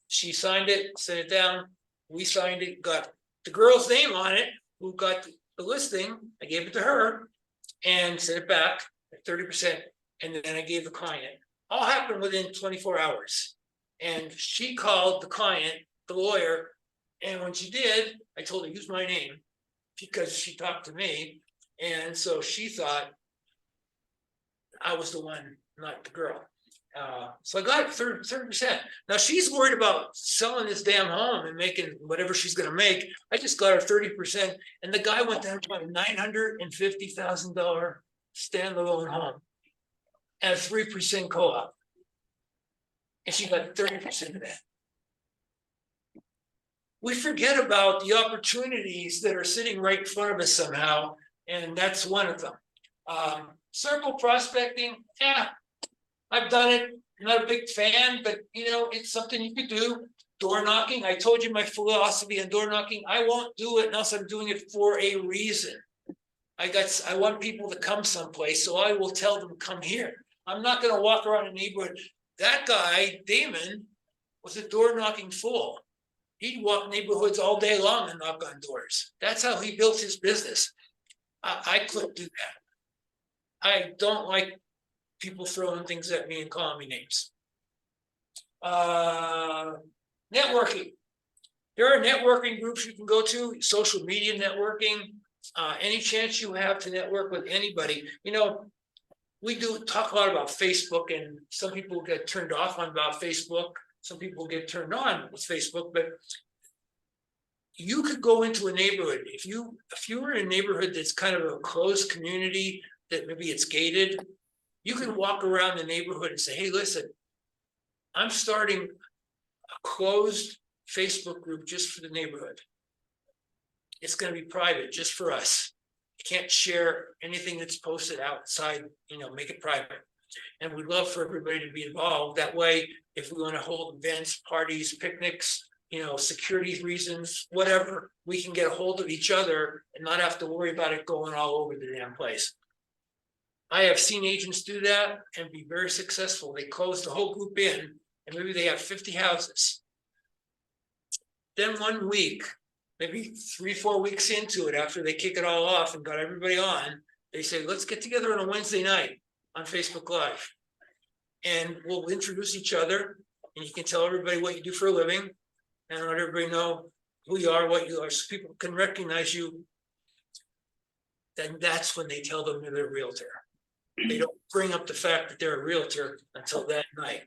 She signed it, sent it down. We signed it, got the girl's name on it, who got the listing. I gave it to her and sent it back at 30%. And then I gave the client. All happened within 24 hours. And she called the client, the lawyer. And when she did, I told her, use my name because she talked to me. And so she thought I was the one, not the girl. So I got it 30%. Now she's worried about selling this damn home and making whatever she's going to make. I just got her 30%. And the guy went down to a $950,000 standalone home at a 3% co-op. And she got 30% of that. We forget about the opportunities that are sitting right in front of us somehow, and that's one of them. Circle prospecting, I've done it. I'm not a big fan, but it's something you could do. Door knocking, I told you my philosophy on door knocking. I won't do it unless I'm doing it for a reason. I want people to come someplace, so I will tell them come here. I'm not going to walk around a neighborhood. That guy, Damon, was a door knocking fool. He'd walk neighborhoods all day long and knock on doors. That's how he built his business. I couldn't do that. I don't like people throwing things at me and calling me names. Networking. There are networking groups you can go to, social media networking, any chance you have to network with anybody. We do talk a lot about Facebook, and some people get turned off on about Facebook. Some people get turned on with Facebook, but you could go into a neighborhood. If you were in a neighborhood that's kind of a closed community, that maybe it's gated, you can walk around the neighborhood and say, hey, listen, I'm starting a closed Facebook group just for the neighborhood. It's going to be private, just for us. You can't share anything that's posted outside, make it private. And we'd love for everybody to be involved. That way, if we want to hold events, parties, picnics, security reasons, whatever, we can get a hold of each other and not have to worry about it going all over the damn place. I have seen agents do that and be very successful. They close the whole group in, and maybe they have 50 houses. Then 1 week, maybe 3-4 weeks into it, after they kick it all off and got everybody on, they say, let's get together on a Wednesday night on Facebook Live. And we'll introduce each other, and you can tell everybody what you do for a living and let everybody know who you are, what you are, so people can recognize you. Then that's when they tell them they're a realtor. They don't bring up the fact that they're a realtor until that night.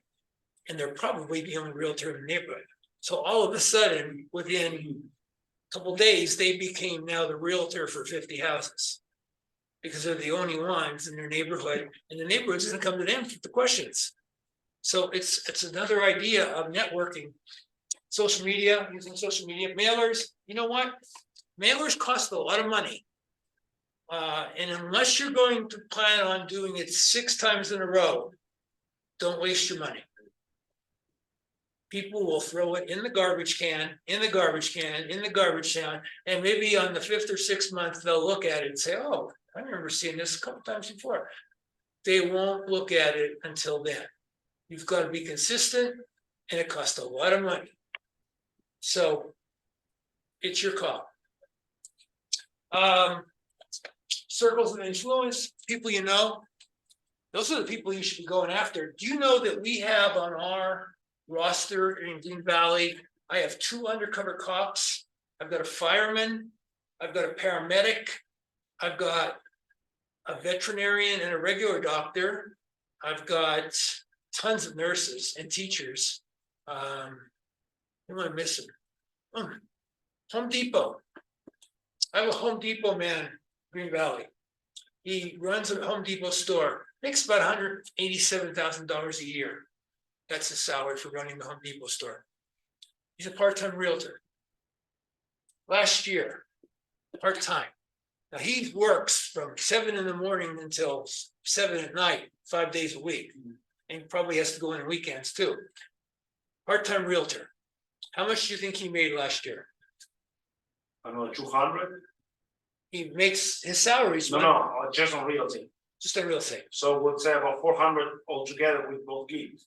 And they're probably the only realtor in the neighborhood. So all of a sudden, within a couple of days, they became now the realtor for 50 houses because they're the only ones in their neighborhood, and the neighborhood's going to come to them for the questions. So it's another idea of networking. Social media, using social media, mailers. You know what? Mailers cost a lot of money. And unless you're going to plan on doing it 6 times in a row, Don't waste your money. People will throw it in the garbage can, in the garbage can, in the garbage can, and maybe on the 5th or 6th month, they'll look at it and say, oh, I remember seeing this a couple times before. They won't look at it until then. You've got to be consistent, and it costs a lot of money. So it's your call. Circles of influence, people you know, those are the people you should be going after. Do you know that we have on our roster in Green Valley, I have 2 undercover cops, I've got a fireman, I've got a paramedic, I've got a veterinarian and a regular doctor, I've got tons of nurses and teachers. Who am I missing? Home Depot. I have a Home Depot man, Green Valley. He runs a Home Depot store, makes about $187,000 a year. That's his salary for running the Home Depot store. He's a part-time realtor. Last year, part-time. Now he works from 7 in the morning until 7 at night, 5 days a week. And he probably has to go in weekends too. Part-time realtor. How much do you think he made last year? I don't know, 200? He makes his salaries. No, just on realty. Just on real estate. So we'll say about 400 altogether with both gigs.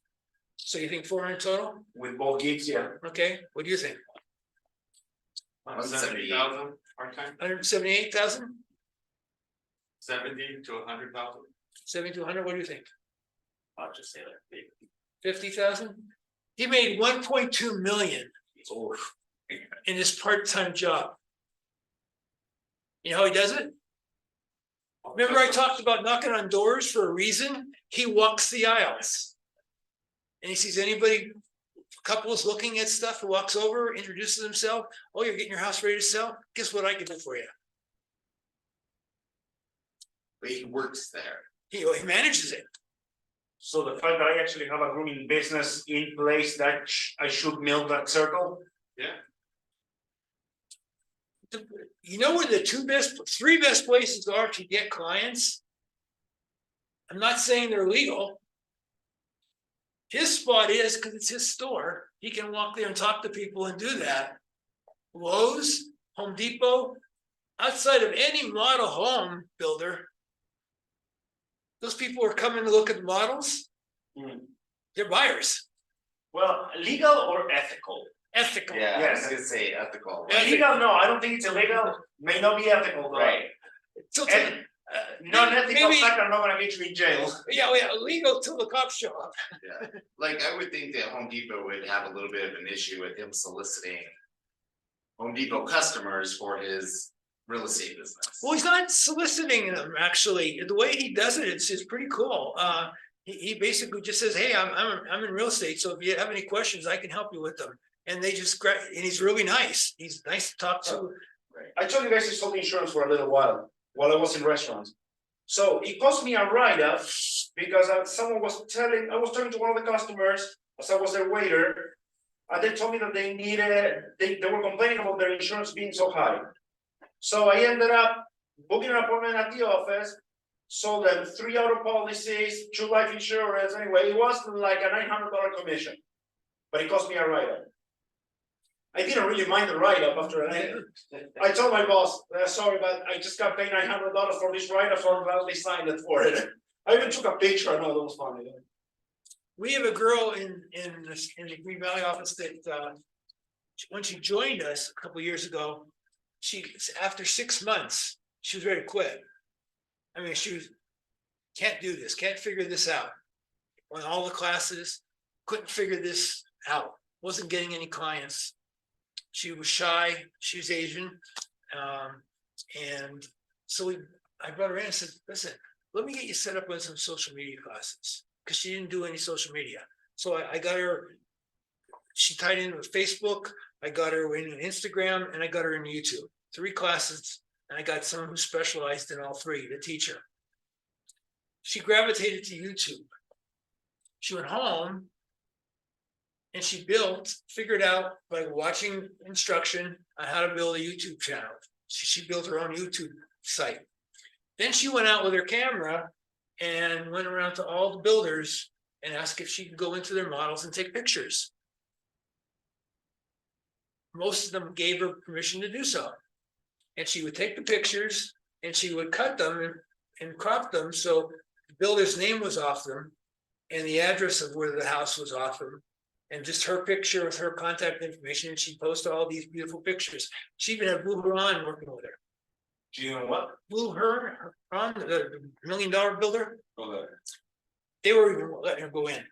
So you think 400 total? With both gigs, yeah. Okay, what do you think? 170,000 part-time, 178,000? 70 to 100,000. 70 to 100, what do you think? I'll just say that. 50,000? He made 1.2 million in his part-time job. You know how he does it? Remember I talked about knocking on doors for a reason? He walks the aisles. And he sees anybody, couples looking at stuff, who walks over, introduces himself. Oh, you're getting your house ready to sell? Guess what I can do for you? But he works there. He manages it. So the fact that I actually have a grooming business in place, that I should milk that circle. Yeah. You know where the 3 best places are to get clients? I'm not saying they're legal. His spot is because it's his store. He can walk there and talk to people and do that. Lowe's, Home Depot, outside of any model home builder, those people are coming to look at the models. They're buyers. Well, legal or ethical? Ethical. Yeah, I Yes. was gonna say ethical. Illegal, no, I don't think it's illegal. May not be ethical though. Right. Non-ethical maybe- fact are not gonna get you in jail. Yeah, illegal till the cops show up. Yeah, like I would think that Home Depot would have a little bit of an issue with him soliciting Home Depot customers for his real estate business. Well, he's not soliciting them, actually. The way he does it, it's pretty cool. He basically just says, hey, I'm in real estate, so if you have any questions, I can help you with them. And they just, and he's really nice. He's nice to talk to. I told you guys I sold insurance for a little while I was in restaurants. So it cost me a write-up because someone was I was talking to one of the customers as I was their waiter. And they told me that they were complaining about their insurance being so high. So I ended up booking an appointment at the office, sold them 3 auto policies, 2 life insurance. Anyway, it was like a $900 commission, but it cost me a write-up. I didn't really mind the write-up after I told my boss, sorry, but I just got paid $900 for this write-up, so I'm gladly signed it for it. I even took a picture. I know that was funny. We have a girl in the Green Valley office that when she joined us a couple of years ago, after 6 months, she was ready to quit. I mean, can't do this, can't figure this out. Went all the classes, couldn't figure this out, wasn't getting any clients. She was shy, she was Asian. And so I brought her in and said, listen, let me get you set up with some social media classes, because she didn't do any social media. So I got her, she tied in with Facebook, I got her in Instagram, and I got her in YouTube. 3 classes, and I got someone who specialized in all 3, the teacher. She gravitated to YouTube. She went home and she figured out by watching instruction on how to build a YouTube channel. She built her own YouTube site. Then she went out with her camera and went around to all the builders and ask if she can go into their models and take pictures. Most of them gave her permission to do so. And she would take the pictures and she would cut them and crop them so the builder's name was off them and the address of where the house was off them. And just her picture with her contact information, and she'd post all these beautiful pictures. She even had Blue Huron working with her. Do you know what? Blue Huron, the $1 million builder, Okay. they were even letting her go in.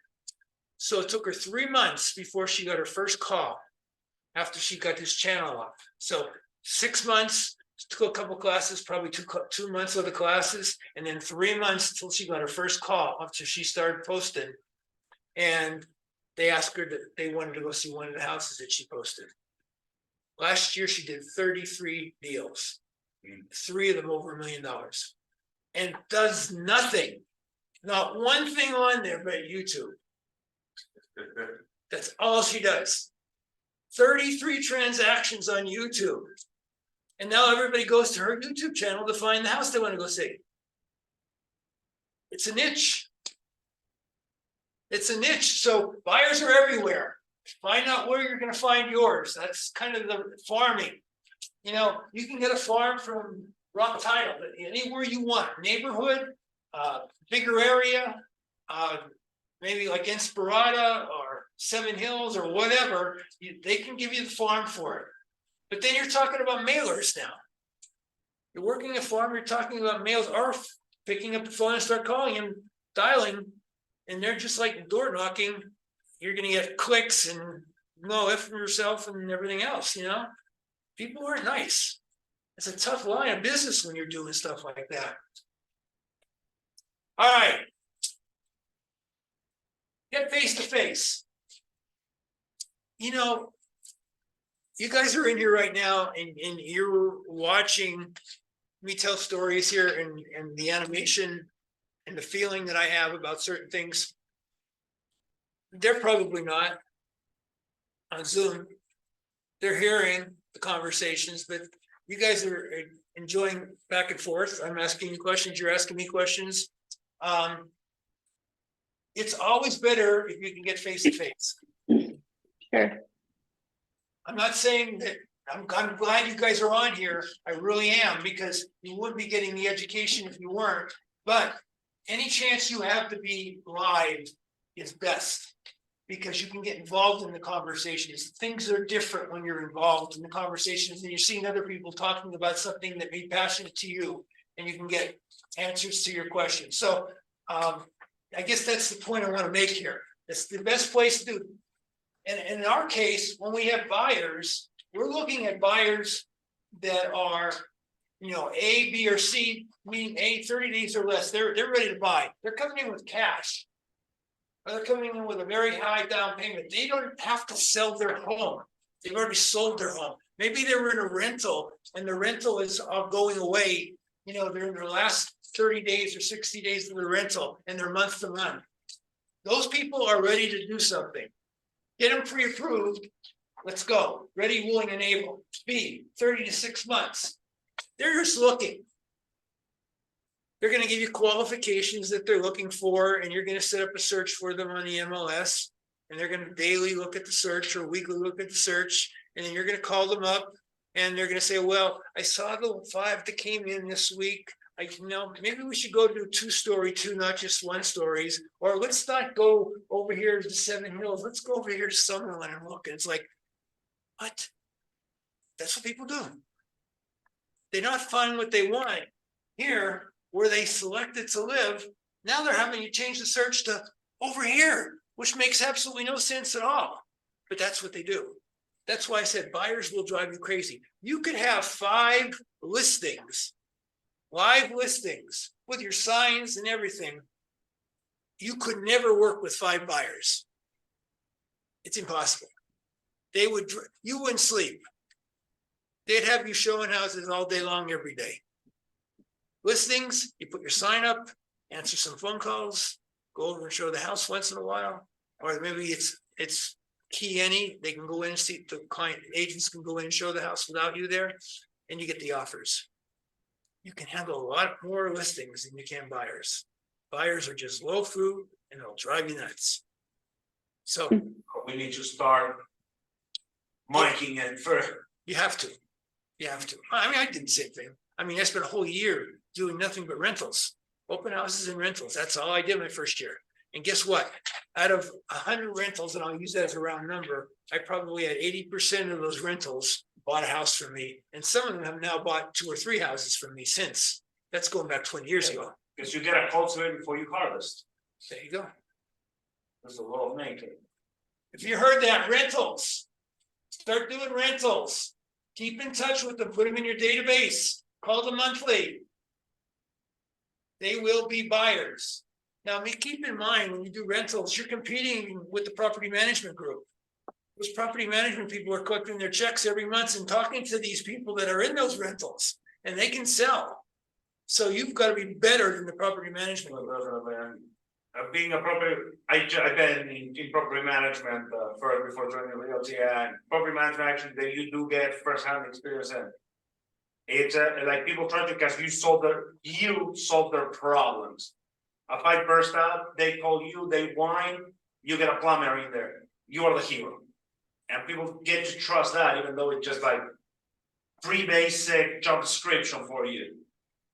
So it took her 3 months before she got her first call after she got this channel up. So 6 months, took a couple classes, probably 2 months of the classes, and then 3 months till she got her first call after she started posting. And they asked her that they wanted to go see one of the houses that she posted. Last year, she did 33 deals, 3 of them over $1 million, and does nothing, not one thing on there but YouTube. That's all she does. 33 transactions on YouTube. And now everybody goes to her YouTube channel to find the house they want to go see. It's a niche. It's a niche. So buyers are everywhere. Find out where you're going to find yours. That's kind of the farming. You know, you can get a farm from Rock Title, anywhere you want, neighborhood, bigger area, maybe like Inspirata or Seven Hills or whatever, they can give you the farm for it. But then you're talking about mailers now. You're working a farm, you're talking about mails, or picking up the phone and start calling and dialing, and they're just like door knocking. You're going to get clicks and no F from yourself and everything else, you know? People aren't nice. It's a tough line of business when you're doing stuff like that. All right. Get face to face. You know, you guys are in here right now and you're watching me tell stories here and the animation and the feeling that I have about certain things. They're probably not on Zoom. They're hearing the conversations, but you guys are enjoying back and forth. I'm asking you questions, you're asking me questions. It's always better if you can get face to face. Sure. I'm not saying that I'm glad you guys are on here. I really am, because you wouldn't be getting the education if you weren't. But any chance you have to be live is best, because you can get involved in the conversations. Things are different when you're involved in the conversations and you're seeing other people talking about something that may be passionate to you, and you can get answers to your questions. So I guess that's the point I want to make here. It's the best place to do it. And in our case, when we have buyers, we're looking at buyers that are, you know, A, B, or C, meaning A, 30 days or less. They're ready to buy. They're coming in with cash. Or they're coming in with a very high down payment. They don't have to sell their home. They've already sold their home. Maybe they were in a rental and the rental is going away. You know, they're in their last 30 days or 60 days of the rental and they're month to month. Those people are ready to do something. Get them pre-approved. Let's go. Ready, willing, and able. Speed, 30 to 6 months. They're just looking. They're going to give you qualifications that they're looking for, and you're going to set up a search for them on the MLS, and they're going to daily look at the search or weekly look at the search, and then you're going to call them up, and they're going to say, well, I saw the 5 that came in this week. Maybe we should go to 2-story, 2, not just 1 stories, or let's not go over here to Seven Hills. Let's go over here to Summerlin and look. And it's like, what? That's what people do. They're not finding what they want here where they selected to live. Now they're having you change the search to over here, which makes absolutely no sense at all. But that's what they do. That's why I said buyers will drive you crazy. You could have 5 listings, live listings with your signs and everything. You could never work with 5 buyers. It's impossible. You wouldn't sleep. They'd have you showing houses all day long, every day. Listings, you put your sign up, answer some phone calls, go over and show the house once in a while, or maybe it's key any. They can go in and see, the client agents can go in and show the house without you there, and you get the offers. You can handle a lot more listings than you can buyers. Buyers are just low fruit and it'll drive you nuts. So We need to start miking it for. you have to. You have to. I mean, I did the same thing. I mean, I spent a whole year doing nothing but rentals, open houses and rentals. That's all I did my first year. And guess what? Out of 100 rentals, and I'll use that as a round number, I probably had 80% of those rentals bought a house from me. And some of them have now bought 2 or 3 houses from me since. That's going back 20 years ago. Because you gotta cultivate before you harvest. There you go. There's a law of nature. If you heard that, rentals, start doing rentals. Keep in touch with them, put them in your database, call them monthly. They will be buyers. Now, keep in mind, when you do rentals, you're competing with the property management group. Those property management people are collecting their checks every month and talking to these people that are in those rentals, and they can sell. So you've got to be better than the property management group. Being a property, I've been in property management before joining realty, and property management actually that you do get first-hand experience in. It's like people try to, because you solve their problems. A pipe burst out, they call you, they whine, you get a plumber in there, you are the hero. And people get to trust that, even though it's just like 3 basic job description for you.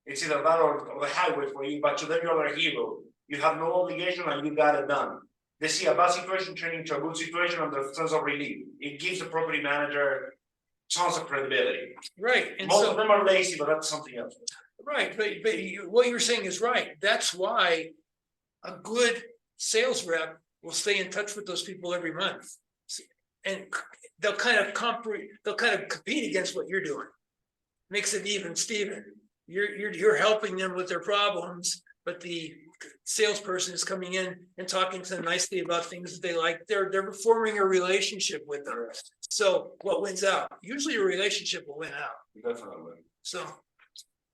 It's either that or the highway for you, but to them you're the hero. You have no obligation and you got it done. They see a bad situation turning to a good situation and there's sense of relief. It gives the property manager tons of credibility. Right. And Most so, of them are lazy, but that's something else. right, but what you're saying is right. That's why a good sales rep will stay in touch with those people every month. And they'll kind of compete against what you're doing. Makes it even, Steven. You're helping them with their problems, but the salesperson is coming in and talking to them nicely about things that they like. They're forming a relationship with them. So what wins out? Usually a relationship will win out. Definitely. So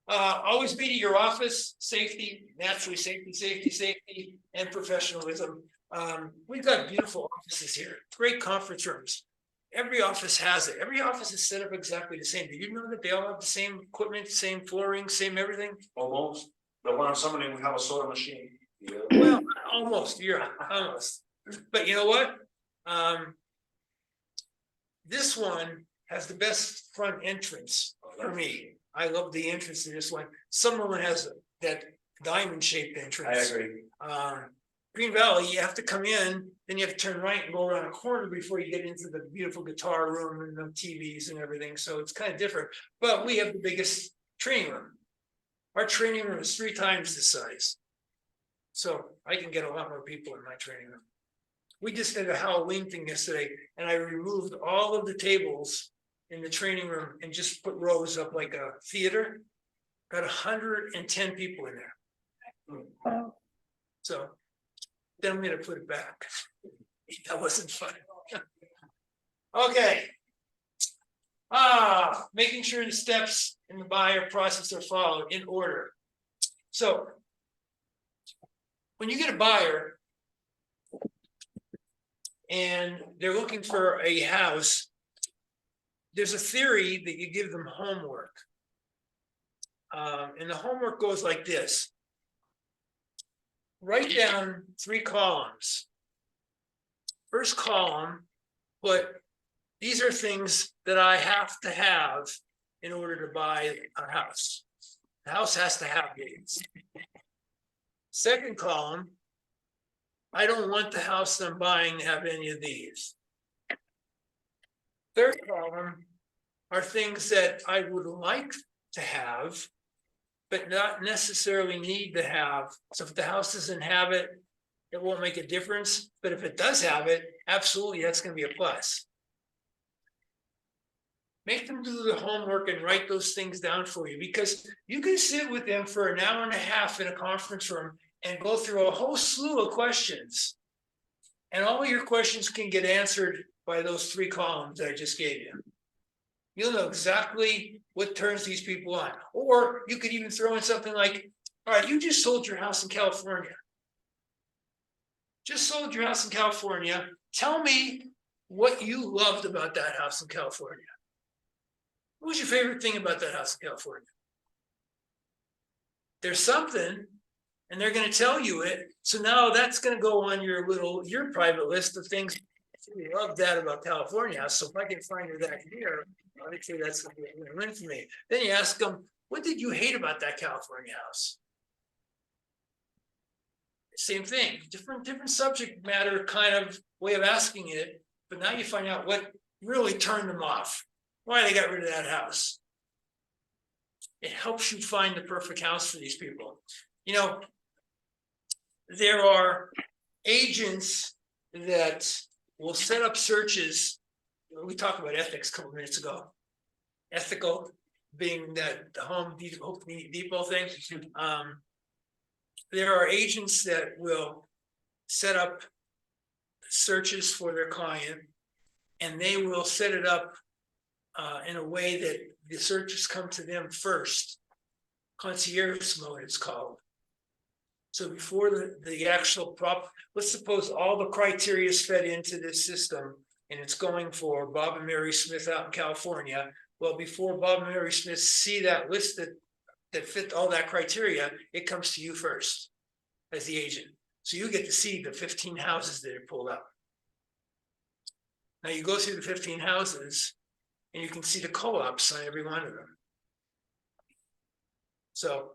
always be to your office, safety, naturally safety, and professionalism. We've got beautiful offices here, great conference rooms. Every office has it. Every office is set up exactly the same. Do you know that they all have the same equipment, same flooring, same everything? Almost. The one I'm summoning, we have a soda machine. Yeah. Well, almost. You're almost. But you know what? This one has the best front entrance for me. I love the entrance to this one. Some of them has that diamond shaped entrance. I agree. Green Valley, you have to come in, then you have to turn right and go around a corner before you get into the beautiful guitar room and the TVs and everything. So it's kind of different. But we have the biggest training room. Our training room is 3 times the size. So I can get a lot more people in my training room. We just did a Halloween thing yesterday, and I removed all of the tables in the training room and just put rows up like a theater. Got 110 people in there. Wow. So then I'm gonna put it back. That wasn't fun. Okay. Making sure the steps in the buyer process are followed in order. So when you get a buyer and they're looking for a house, there's a theory that you give them homework. And the homework goes like this. Write down 3 columns. First column, put these are things that I have to have in order to buy a house. The house has to have these. Second column, I don't want the house I'm buying to have any of these. Third column are things that I would like to have, but not necessarily need to have. So if the house doesn't have it, it won't make a difference. But if it does have it, absolutely, that's going to be a plus. Make them do the homework and write those things down for you, because you can sit with them for an hour and a half in a conference room and go through a whole slew of questions. And all your questions can get answered by those 3 columns that I just gave you. You'll know exactly what turns these people on. Or you could even throw in something like, all right, you just sold your house in California. Just sold your house in California. Tell me what you loved about that house in California. What was your favorite thing about that house in California? There's something, And they're gonna tell you it, so now that's gonna go on your private list of things. We love that about California, so if I can find her that here, obviously that's gonna be a win for me. Then you ask them, what did you hate about that California house? Same thing, different subject matter kind of way of asking it, but now you find out what really turned them off, why they got rid of that house. It helps you find the perfect house for these people. You know, there are agents that will set up searches. We talked about ethics a couple minutes ago. Ethical being that the Home Depot thing. There are agents that will set up searches for their client, and they will set it up in a way that the searches come to them first. Concierge mode, it's called. So before the actual let's suppose all the criteria is fed into this system and it's going for Bob and Mary Smith out in California. Well, before Bob and Mary Smith see that list that fit all that criteria, it comes to you first as the agent. So you get to see the 15 houses that are pulled up. Now you go through the 15 houses and you can see the co-ops on every one of them. So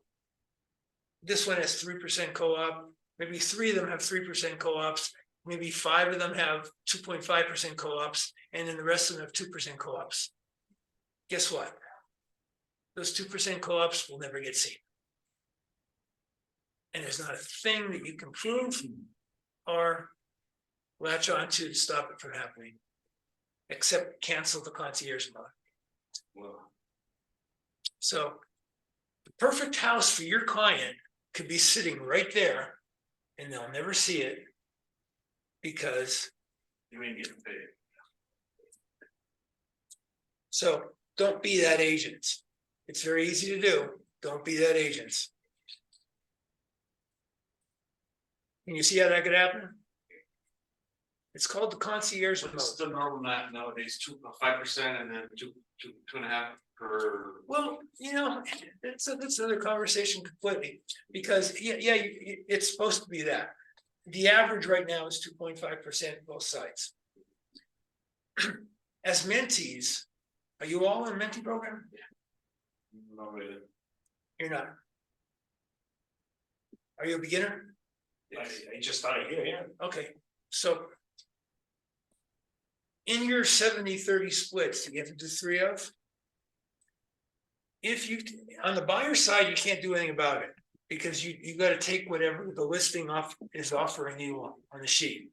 this one has 3% co-op, maybe 3 of them have 3% co-ops, maybe 5 of them have 2.5% co-ops, and then the rest of them have 2% co-ops. Guess what? Those 2% co-ops will never get seen. And there's not a thing that you can prove or latch onto to stop it from happening, except cancel the concierge mode. Well, So the perfect house for your client could be sitting right there and they'll never see it because you ain't getting paid. so don't be that agent. It's very easy to do. Don't be that agent. Can you see how that could happen? It's called the concierge mode. What's the normal nowadays? 5% and then 2.5 per. Well, you know, that's another conversation completely, because it's supposed to be that. The average right now is 2.5% both sides. As mentees, are you all in mentee program? No, really. You're not. Are you a beginner? I just started here, yeah. Okay, so in your 70-30 splits that you have to do 3 of, if you, on the buyer side, you can't do anything about it because you got to take whatever the listing is offering you on the sheet.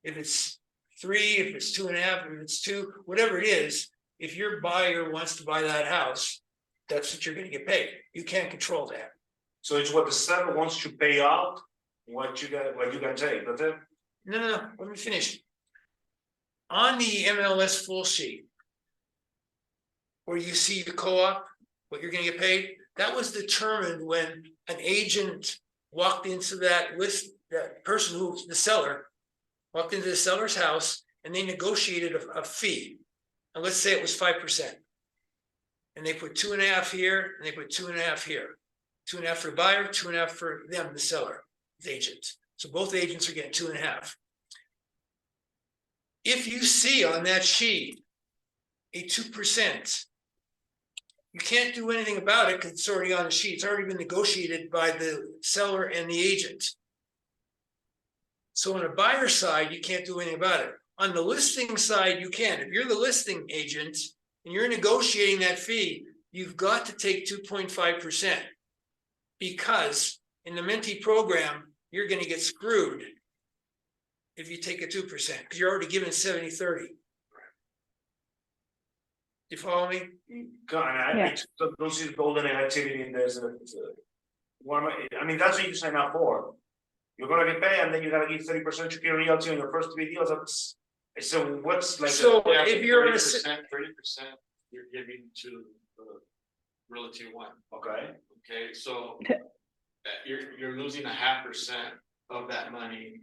If it's 3, if it's 2.5, if it's 2, whatever it is, if your buyer wants to buy that house, that's what you're going to get paid. You can't control that. So it's what the seller wants to pay out, what you got take, that's it? No, let me finish. On the MLS full sheet, where you see the co-op, what you're gonna get paid, that was determined when an agent walked into that list, that person who's the seller, walked into the seller's house and they negotiated a fee. And let's say it was 5%. And they put 2.5 here and they put 2.5 here. 2.5 for the buyer, 2.5 for them, the seller, the agent. So both agents are getting 2.5. If you see on that sheet a 2%, you can't do anything about it because it's already on the sheet. It's already been negotiated by the seller and the agent. So on a buyer side, you can't do anything about it. On the listing side, you can. If you're the listing agent and you're negotiating that fee, you've got to take 2.5%, because in the mentee program, you're going to get screwed if you take a 2%, because you're already given 70-30. You follow me? God, I don't see the golden activity in this. I mean, that's what you sign up for. You're gonna get paid, and then you gotta give 30% to realty on your first 3 deals. That's so. What's like? So if you're gonna 30%, you're giving to the realty one. Okay. Okay, so you're losing 0.5% of that money.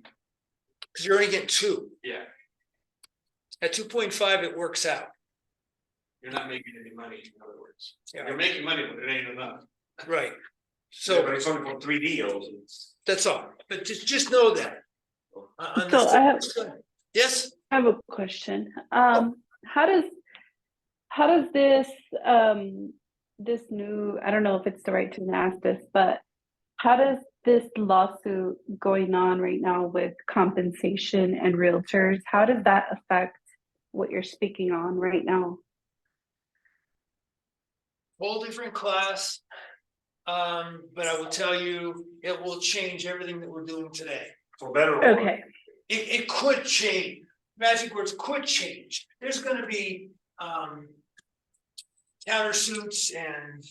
because you're only getting 2. Yeah, At 2.5, it works out. you're not making any money, in other words. Yeah. You're making money, but it ain't enough. Right. So But it's only for 3 deals. that's all, but just know that. On the So I have, yes, I have a question. How does this this new, I don't know if it's the right time to ask this, but how does this lawsuit going on right now with compensation and realtors, how does that affect what you're speaking on right now? whole different class. But I will tell you, it will change everything that we're doing today. For better or worse. Okay, It could change. Magic words could change. There's gonna be countersuits and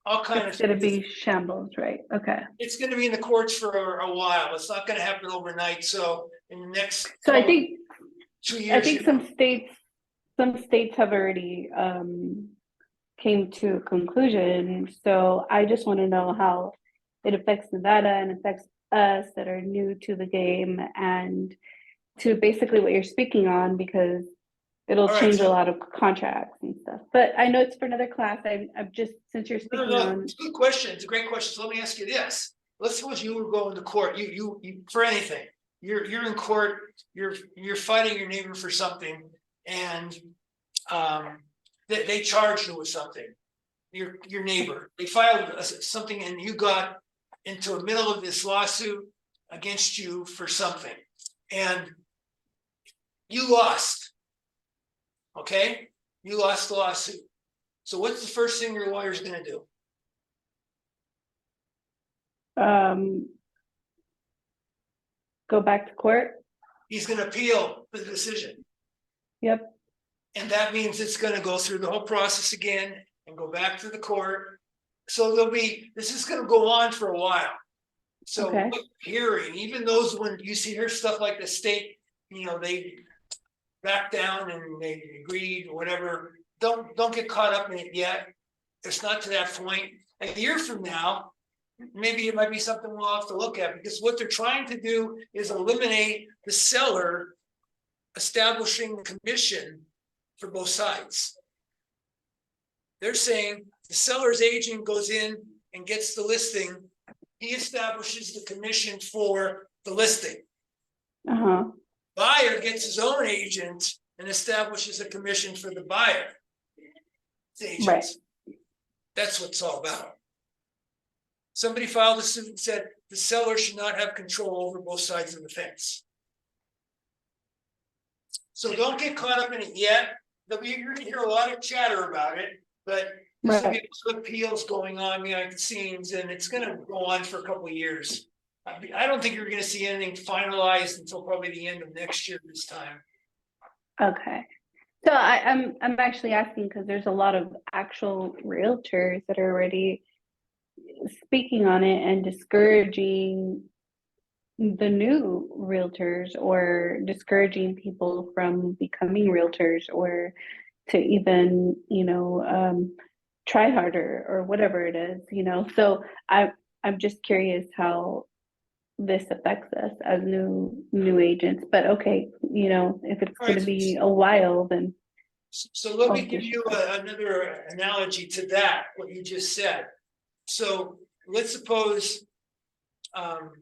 all kinds of. it's gonna be shambles, right? Okay. It's gonna be in the courts for a while. It's not gonna happen overnight. So in the next. So I think 2 years. I think some states have already came to a conclusion. So I just want to know how it affects Nevada and affects us that are new to the game and to basically what you're speaking on, because it'll change a lot of contracts and stuff. But I know it's for another class. I'm just, since you're speaking on. It's a good question. It's a great question. So let me ask you this. Let's suppose you were going to court, you for anything. You're in court, you're fighting your neighbor for something, and they charged you with something. Your neighbor, they filed something, and you got into the middle of this lawsuit against you for something, and you lost. Okay, you lost the lawsuit. So what's the first thing your lawyer's going to do? Go back to court. He's going to appeal the decision. Yep. And that means it's going to go through the whole process again and go back to the court. So this is going to go on for a while. So Okay. Hearing, even those, when you see hear stuff like the state, they back down and they agreed or whatever, don't get caught up in it yet. It's not to that point. A year from now, maybe it might be something we'll have to look at, because what they're trying to do is eliminate the seller establishing the commission for both sides. They're saying the seller's agent goes in and gets the listing. He establishes the commission for the listing. Uh-huh. Buyer gets his own agent and establishes a commission for the buyer. Right. That's what it's all about. Somebody filed a suit and said the seller should not have control over both sides of the fence. So don't get caught up in it yet. You're going to hear a lot of chatter about it, but there's going to be some appeals going on behind the scenes, and it's going to go on for a couple of years. I don't think you're going to see anything finalized until probably the end of next year this time. Okay. So I'm actually asking because there's a lot of actual realtors that are already speaking on it and discouraging the new realtors, or discouraging people from becoming realtors, or to even, try harder or whatever it is, So I'm just curious how this affects us as new agents. But okay, if it's going to be a while, then. So let me give you another analogy to that, what you just said. So let's suppose, and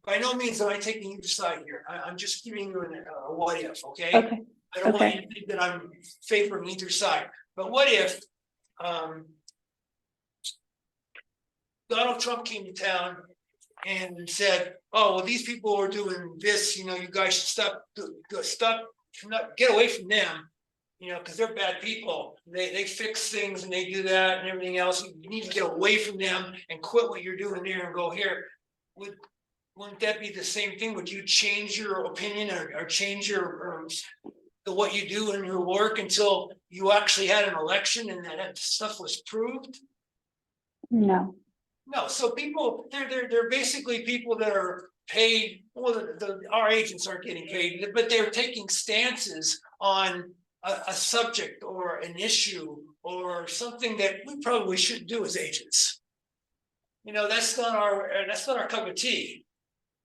by no means am I taking either side here. I'm just giving you a what if, okay? Okay. I don't want you to think that I'm favoring either side. But what if Donald Trump came to town and said, "Oh, well, these people are doing this. You guys should stop, get away from them. Because they're bad people. They fix things and they do that and everything else. You need to get away from them and quit what you're doing there and go here." Wouldn't that be the same thing? Would you change your opinion or change what you do in your work until you actually had an election and that stuff was proved? No. No. So people, they're basically people that are paid. Well, our agents aren't getting paid, but they're taking stances on a subject or an issue or something that we probably shouldn't do as agents. That's not our cup of tea.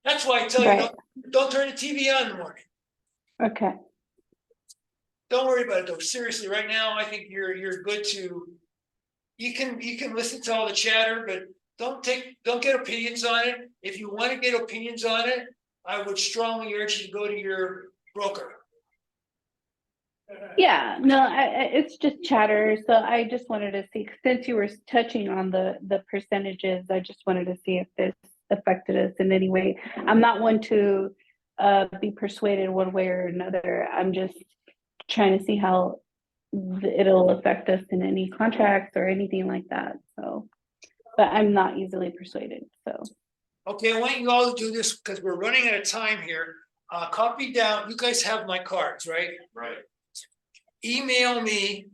That's why I tell you, don't turn the TV on in the morning. Okay. Don't worry about it though. Seriously, right now, I think you're good to, you can listen to all the chatter, but don't get opinions on it. If you want to get opinions on it, I would strongly urge you to go to your broker. Yeah, no, it's just chatter. So I just wanted to see, since you were touching on the percentages, I just wanted to see if this affected us in any way. I'm not one to be persuaded one way or another. I'm just trying to see how it'll affect us in any contracts or anything like that. So, but I'm not easily persuaded. So. Okay, I want you all to do this because we're running out of time here. Copy down, you guys have my cards, right? Right. Email me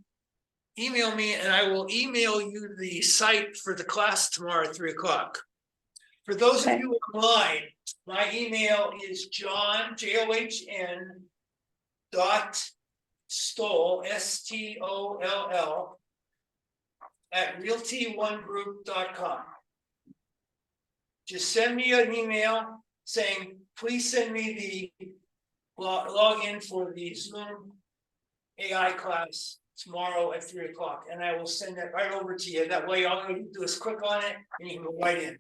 and I will email you the site for the class tomorrow at 3:00. For those of you online, my email is John, JOHN .Stoll, STOLL at realty1group.com. Just send me an email saying, please send me the login for the Zoom AI class tomorrow at 3:00, and I will send that right over to you. That way, all you do is click on it and you can go right in.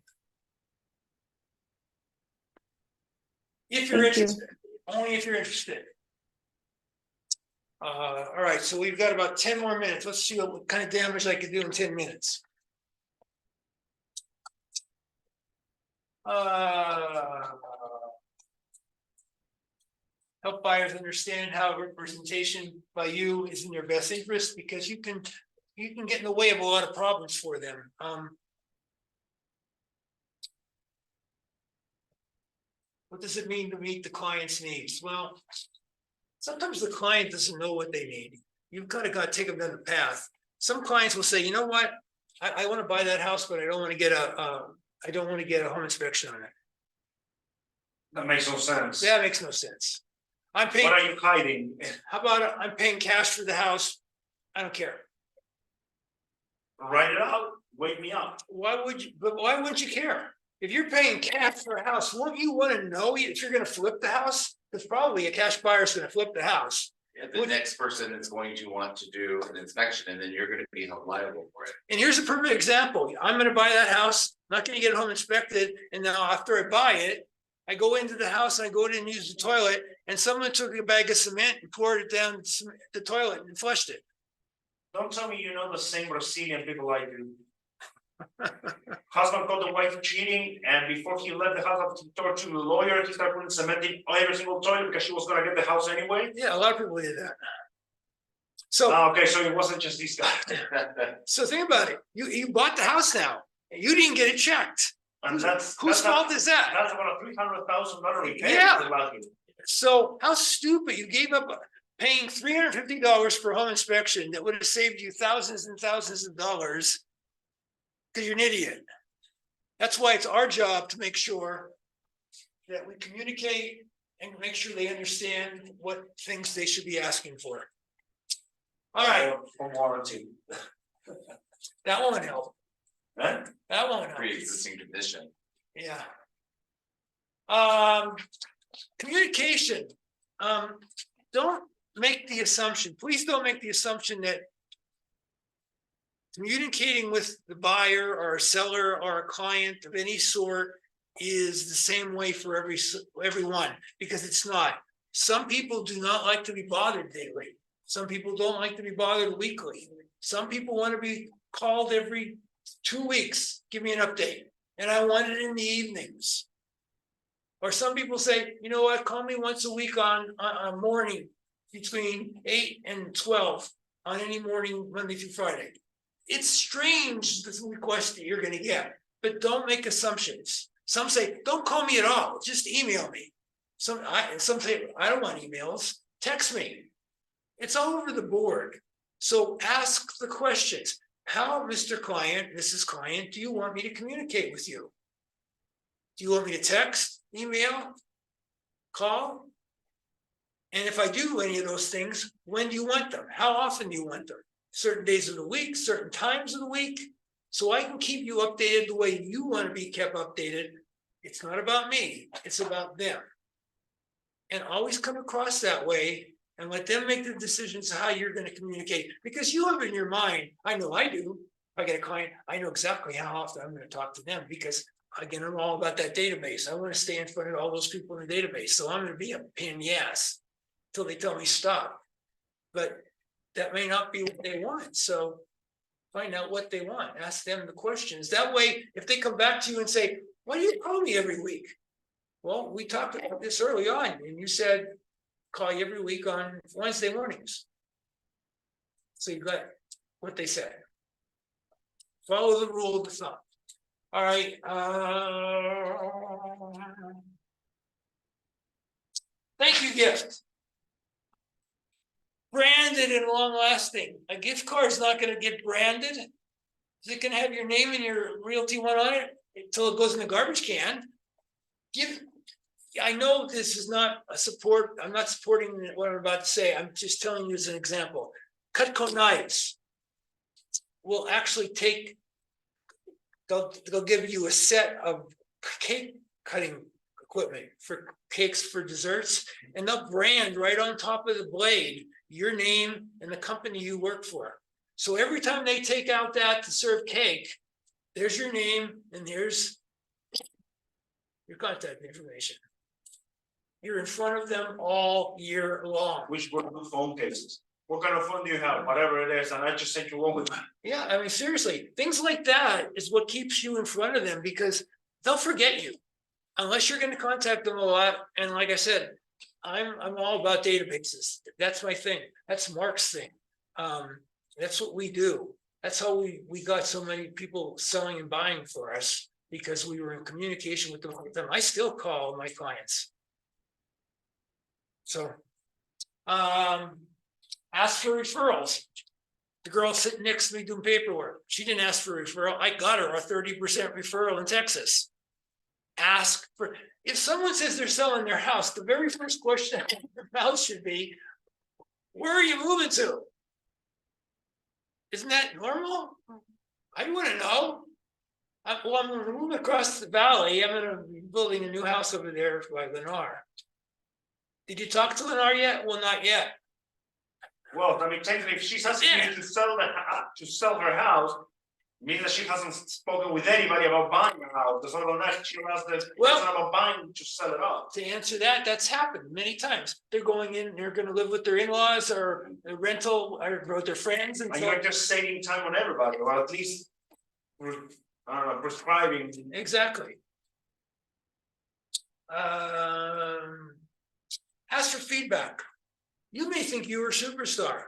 If you're interested, only if you're interested. All right, so we've got about 10 more minutes. Let's see what kind of damage I can do in 10 minutes. Help buyers understand how representation by you is in their best interest, because you can get in the way of a lot of problems for them. What does it mean to meet the client's needs? Well, sometimes the client doesn't know what they need. You've got to take them down the path. Some clients will say, you know what, I want to buy that house, but I don't want to get a home inspection on it. That makes no sense. That makes no sense. I'm paying. What are you hiding? How about I'm paying cash for the house? I don't care. Write it out, wake me up. Why wouldn't you care? If you're paying cash for a house, wouldn't you want to know if you're going to flip the house? Because probably a cash buyer is going to flip the house. Yeah, the next person is going to want to do an inspection, and then you're going to be held liable for it. And here's a perfect example. I'm going to buy that house, not going to get it home inspected, and now after I buy it, I go into the house and I go in and use the toilet, and someone took a bag of cement and poured it down the toilet and flushed it. Don't tell me you know the same Brazilian people like you. Husband caught the wife cheating, and before he left the house, he talked to the lawyer. He started putting cement in every single toilet because she was going to get the house anyway. Yeah, a lot of people did that. So okay, so it wasn't just these guys. So think about it. You bought the house now. You didn't get it checked. And whose fault is that? That's about a $300,000 repayment. Yeah. So how stupid, you gave up paying $350 for home inspection that would have saved you thousands and thousands of dollars because you're an idiot. That's why it's our job to make sure that we communicate and make sure they understand what things they should be asking for. All right. For warranty. That won't help. Huh? That won't help. Pre-existing condition. Yeah. Communication. Don't make the assumption. Please don't make the assumption that communicating with the buyer or a seller or a client of any sort is the same way for everyone, because it's not. Some people do not like to be bothered daily. Some people don't like to be bothered weekly. Some people want to be called every 2 weeks. Give me an update. And I want it in the evenings. Or some people say, you know what, call me once a week on a morning between 8 and 12 on any morning, Monday through Friday. It's strange, the request that you're going to get, but don't make assumptions. Some say, don't call me at all, just email me. Some say, I don't want emails, text me. It's all over the board. So ask the questions. How, Mr. Client, Mrs. Client, do you want me to communicate with you? Do you want me to text, email, call? And if I do any of those things, when do you want them? How often do you want them? Certain days of the week, certain times of the week, so I can keep you updated the way you want to be kept updated. It's not about me, it's about them. And always come across that way and let them make the decisions how you're going to communicate. Because you have in your mind, I know I do, I get a client, I know exactly how often I'm gonna talk to them, because again, I'm all about that database. I want to stay in front of all those people in the database, so I'm gonna be a pain in the ass till they tell me stop. But that may not be what they want, so find out what they want, ask them the questions. That way, if they come back to you and say, why do you call me every week? Well, we talked about this early on, and you said, call you every week on Wednesday mornings. So you got what they said. Follow the rule of the thumb. All right. Thank you gift. Branded and long lasting. A gift card is not going to get branded. It can have your name and your realty one on it until it goes in the garbage can. I know this is not a support. I'm not supporting what I'm about to say. I'm just telling you as an example. Cutco knives will actually take. They'll give you a set of cake cutting equipment for cakes for desserts, and they'll brand right on top of the blade your name and the company you work for. So every time they take out that to serve cake, there's your name and there's your contact information. You're in front of them all year long. Which were good phone cases. What kind of phone do you have? Whatever it is, and I just sent you one with. Yeah, I mean, seriously, things like that is what keeps you in front of them, because they'll forget you unless you're going to contact them a lot. And like I said, I'm all about databases. That's my thing. That's Mark's thing. That's what we do. That's how we got so many people selling and buying for us, because we were in communication with them. I still call my clients. So, ask for referrals. The girl sitting next to me doing paperwork, she didn't ask for a referral. I got her a 30% referral in Texas. Ask for, if someone says they're selling their house, the very first question out of their mouth should be, where are you moving to? Isn't that normal? I want to know. I'm moving across the valley. I'm gonna be building a new house over there by Lennar. Did you talk to Lennar yet? Well, not yet. Well, I mean, technically, if she's asking you to sell her house, means that she hasn't spoken with anybody about buying a house. That's all nice. She has the person about buying to sell it off. To answer that, that's happened many times. They're going in, they're going to live with their in-laws or a rental or with their friends, and you're just saving time on everybody, or at least prescribing. Exactly. Ask for feedback. You may think you were a superstar.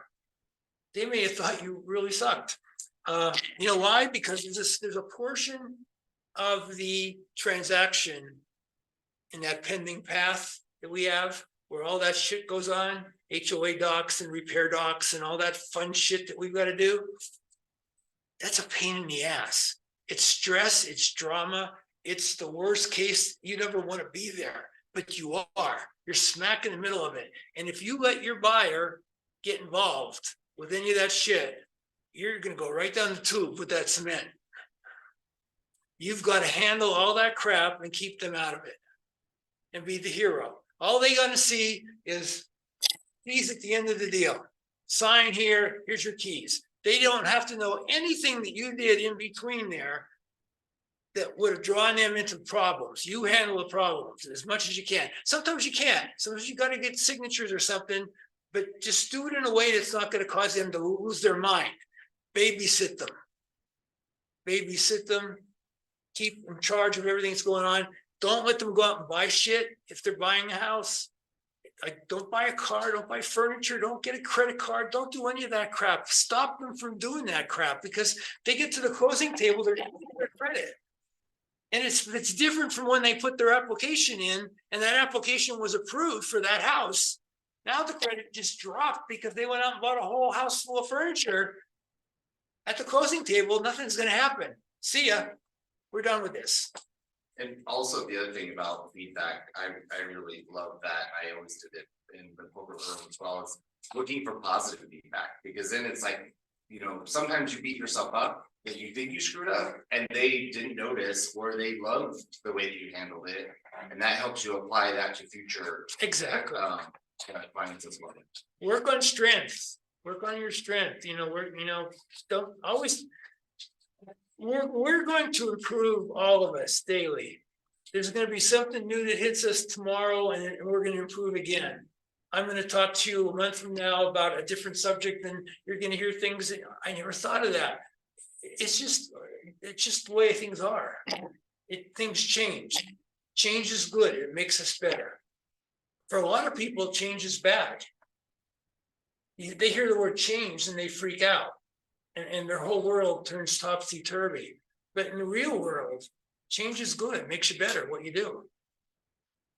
They may have thought you really sucked. You know why? Because there's a portion of the transaction in that pending path that we have, where all that shit goes on, HOA docs and repair docs and all that fun shit that we've got to do. That's a pain in the ass. It's stress, it's drama, it's the worst case. You never want to be there, but you are. You're smack in the middle of it. And if you let your buyer get involved with any of that shit, you're going to go right down the tube with that cement. You've got to handle all that crap and keep them out of it and be the hero. All they got to see is keys at the end of the deal. Sign here, here's your keys. They don't have to know anything that you did in between there that would have drawn them into problems. You handle the problems as much as you can. Sometimes you can't. Sometimes you got to get signatures or something, but just do it in a way that's not going to cause them to lose their mind. Babysit them. Babysit them. Keep in charge of everything that's going on. Don't let them go out and buy shit if they're buying a house. Don't buy a car, don't buy furniture, don't get a credit card, don't do any of that crap. Stop them from doing that crap, because they get to the closing table, they're getting their credit. And it's different from when they put their application in and that application was approved for that house. Now the credit just dropped because they went out and bought a whole house full of furniture. At the closing table, nothing's going to happen. See ya. We're done with this. And also the other thing about feedback, I really love that. I always did it in the corporate world as well, as looking for positive feedback, because then it's like, you know, sometimes you beat yourself up that you think you screwed up and they didn't notice, or they loved the way that you handled it. And that helps you apply that to future. Exactly. Finance as well. Work on strengths. Work on your strength. Don't always. we're going to improve, all of us daily. There's gonna be something new that hits us tomorrow and we're gonna improve again. I'm gonna talk to you a month from now about a different subject, and you're gonna hear things that I never thought of that. It's just the way things are. Things change. Change is good. It makes us better. For a lot of people, change is bad. They hear the word change and they freak out, and their whole world turns topsy-turvy. But in the real world, change is good. It makes you better what you do.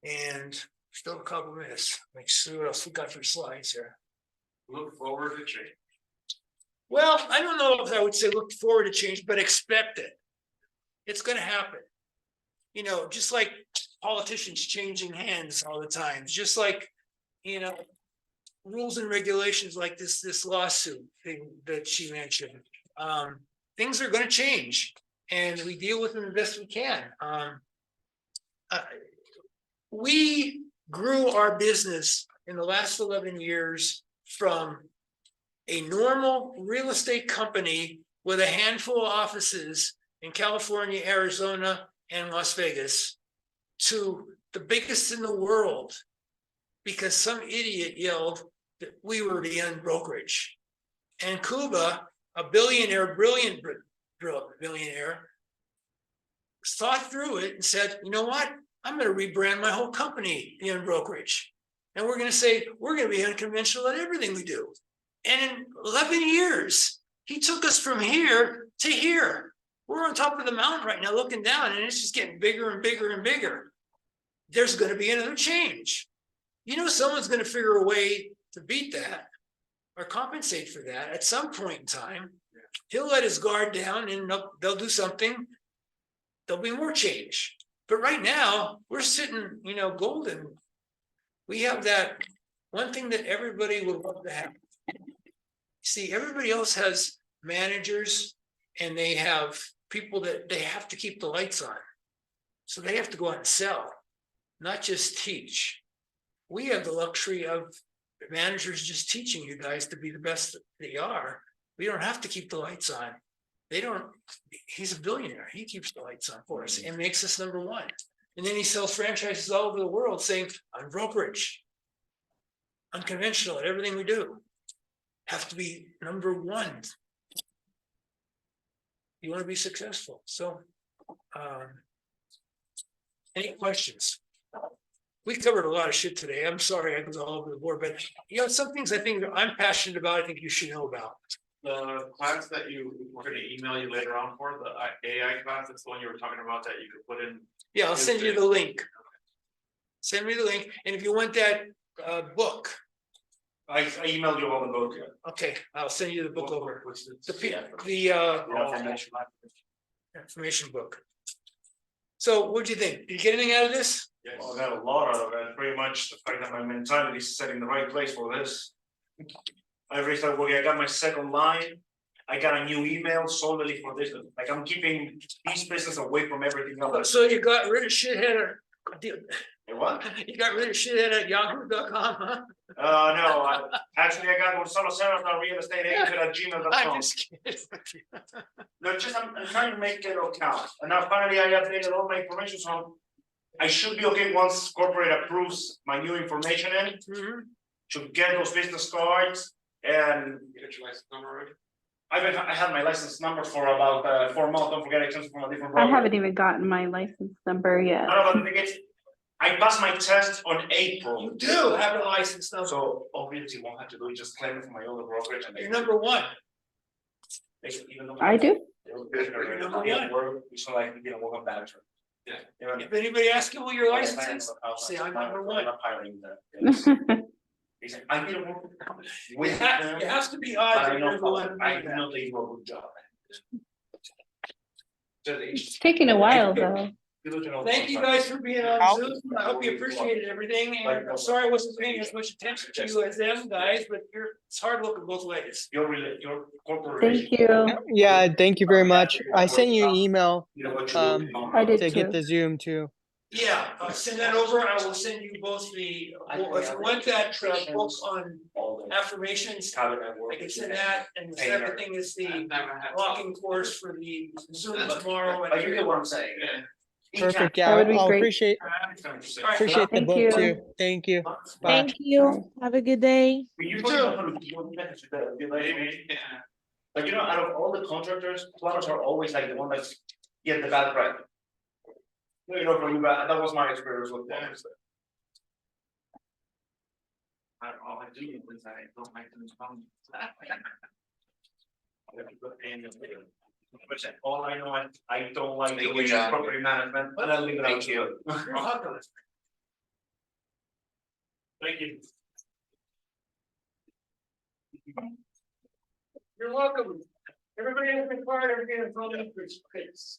And still a couple minutes. Make sure what else we got for slides here. Look forward to change. Well, I don't know if I would say look forward to change, but expect it. It's going to happen. You know, just like politicians changing hands all the time, just like, you know, rules and regulations like this lawsuit thing that she mentioned. Things are going to change, and we deal with them the best we can. We grew our business in the last 11 years from a normal real estate company with a handful of offices in California, Arizona, and Las Vegas to the biggest in the world because some idiot yelled that we were the end brokerage. And Cuba, a billionaire, brilliant billionaire, thought through it and said, you know what? I'm going to rebrand my whole company, the end brokerage. And we're going to say, we're going to be unconventional at everything we do. And in 11 years, he took us from here to here. We're on top of the mountain right now looking down, and it's just getting bigger and bigger and bigger. There's going to be another change. You know, someone's going to figure a way to beat that or compensate for that at some point in time. He'll let his guard down and they'll do something. There'll be more change. But right now, we're sitting, you know, golden. We have that one thing that everybody would love to have. See, everybody else has managers and they have people that they have to keep the lights on. So they have to go out and sell, not just teach. We have the luxury of managers just teaching you guys to be the best that they are. We don't have to keep the lights on. They don't, he's a billionaire. He keeps the lights on for us and makes us number one. And then he sells franchises all over the world saying, I'm brokerage, unconventional at everything we do. Have to be number one. You want to be successful. So, any questions? We covered a lot of shit today. I'm sorry I was all over the board, but you know, some things I think I'm passionate about, I think you should know about. The class that we're going to email you later on for, the AI class, that's the one you were talking about that you could put in. Yeah, I'll send you the link. Send me the link. And if you want that book. I emailed you all the book. Okay, I'll send you the book over. Information book. So what'd you think? Did you get anything out of this? Yes. Well, I got a lot out of it. Pretty much the fact that my mentality is set in the right place for this. Every time I got my second line, I got a new email solely for this. Like I'm keeping these business away from everything else. So you got rid of shithead. What? You got rid of shithead at yahoo.com, huh? No, actually I got Gonzalo Serra, real estate agent at gmail.com. I'm just kidding. No, just I'm trying to make it count. And now finally I updated all my information, so I should be okay once corporate approves my new information in. Mm-hmm. To get those business cards and. You got your license number already? I had my license number for about 4 months. Don't forget I changed from a different. I haven't even gotten my license number yet. No, but the thing is, I passed my test on April. You do have a license number. So obviously you won't have to do it, just claim it from my other brokerage. And You're number one. I do. You're number one. So like, you know, we're going back to. Yeah. If anybody asks you what your license is, say I'm number one. I didn't work with them. It has to be but odd. I You're know number one. I know they do a good job. It's taking a while though. Thank you guys for being on Zoom. I hope you appreciated everything. And I'm sorry I wasn't paying as much attention to you as them guys, but it's hard looking both ways. Your corporation. Thank you. Yeah, thank you very much. I sent you an email I did to get too. the Zoom too. Yeah, I'll send that over. I will send you both the, if you want that book on affirmations, I can send that, and the second thing is the walking course for the Zoom tomorrow. But you get what I'm saying. Perfect. Yeah, That would be I'll great. appreciate the Thank book you. too. Thank you. Bye. Thank you. Have a good day. You too. But you know, out of all the contractors, plumbers are always like the one that's get the bad rep. You know, from that was my experience with plumbers. All I do is I don't like them. All I know, I don't like Thank you, doing John. property management, and I'll leave it up Thank to you. Thank you. You're welcome. Everybody has been quiet, everybody has gone up for space.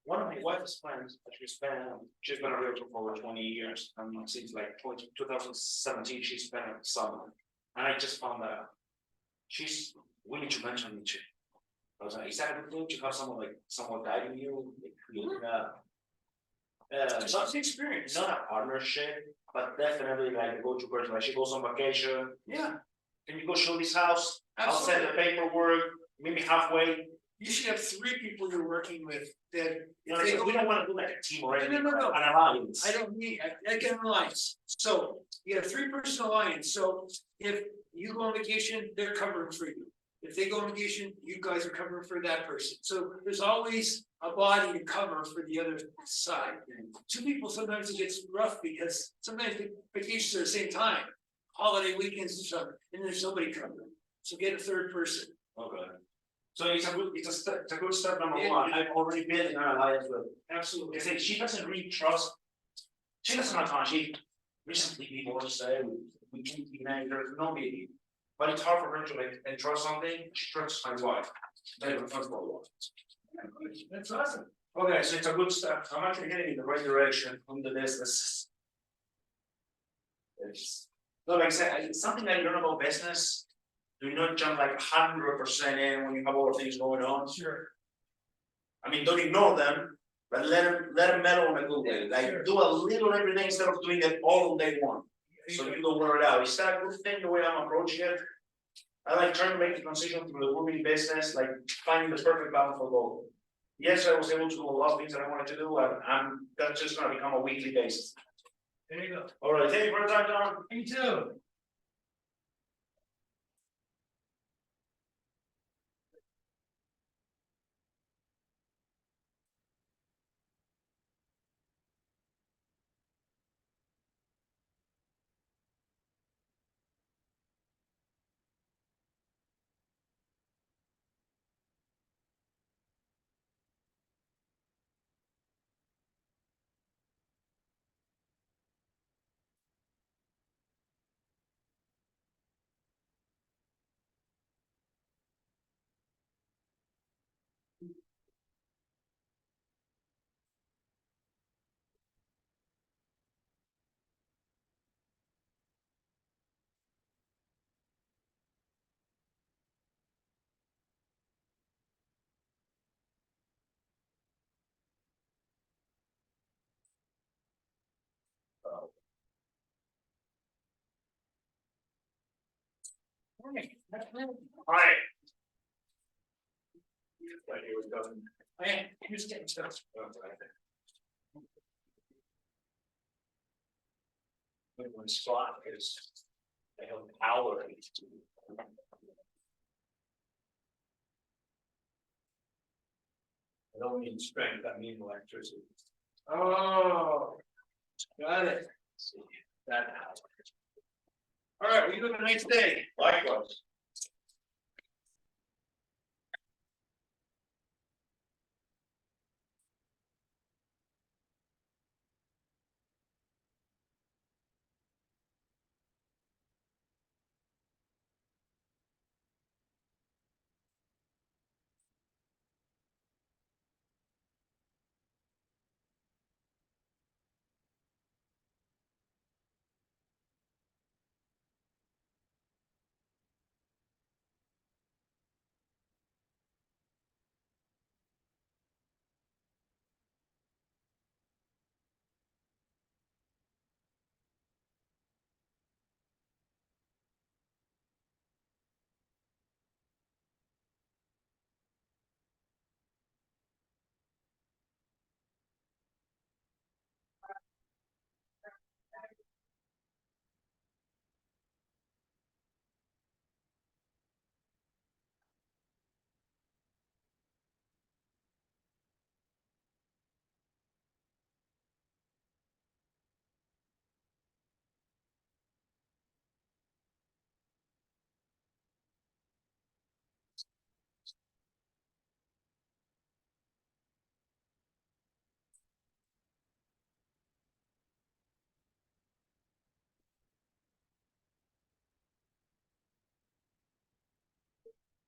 One of my wife's friends, she's been a realtor for over 20 years, and since like 2017, she's been a summer. And I just found that she's willing to mention me too. I was like, is that a good thing to have someone guiding you? Not the experience, not a partnership, but definitely like a go-to person. Like she goes on vacation. Yeah, Can you go show this house? I'll send the absolutely. paperwork, meet me halfway. You should have 3 people you're working with that. You know, because we don't want to do like a team or No, anything, no, no. an alliance. I don't need, I get an alliance, so you have 3-person alliance, so if you go on vacation, they're covering for you. If they go on vacation, you guys are covering for that person, so there's always a body to cover for the other side. 2 people, sometimes it gets rough because sometimes the vacations are the same time, holiday weekends and stuff, and there's nobody covering, so get a 3rd person. Okay. So it's a good step number Yeah. one. I've already been in an alliance with. Absolutely. Because like, she doesn't really trust. She doesn't have time. She recently divorced, we can't be married, there's no baby. But it's hard for her to like entrust something. She trusts my wife. They don't trust my wife. That's awesome. Okay, so it's a good step. I'm actually heading in the right direction on the business. It's, no, like I said, it's something that you learn about business. Do not jump like 100% in when you have other things going on. Sure. I mean, don't ignore them, but let them mellow in a good way. Like Sure. do a little every day instead of doing it all on day one. So you don't wear it out. Is that a good thing the way I'm approaching it? I like trying to make the transition through the moving business, like finding the perfect balance for both. Yes, I was able to do a lot of things that I wanted to do, and that's just gonna become a weekly basis. There you go. All right, thank you for the time, John. Me too. All right. Like it was done. Hey, here's getting stuff. One spot is they have power. I don't mean strength, I mean electricity. Oh, got it. That. All right, well, you have a nice day. Likewise.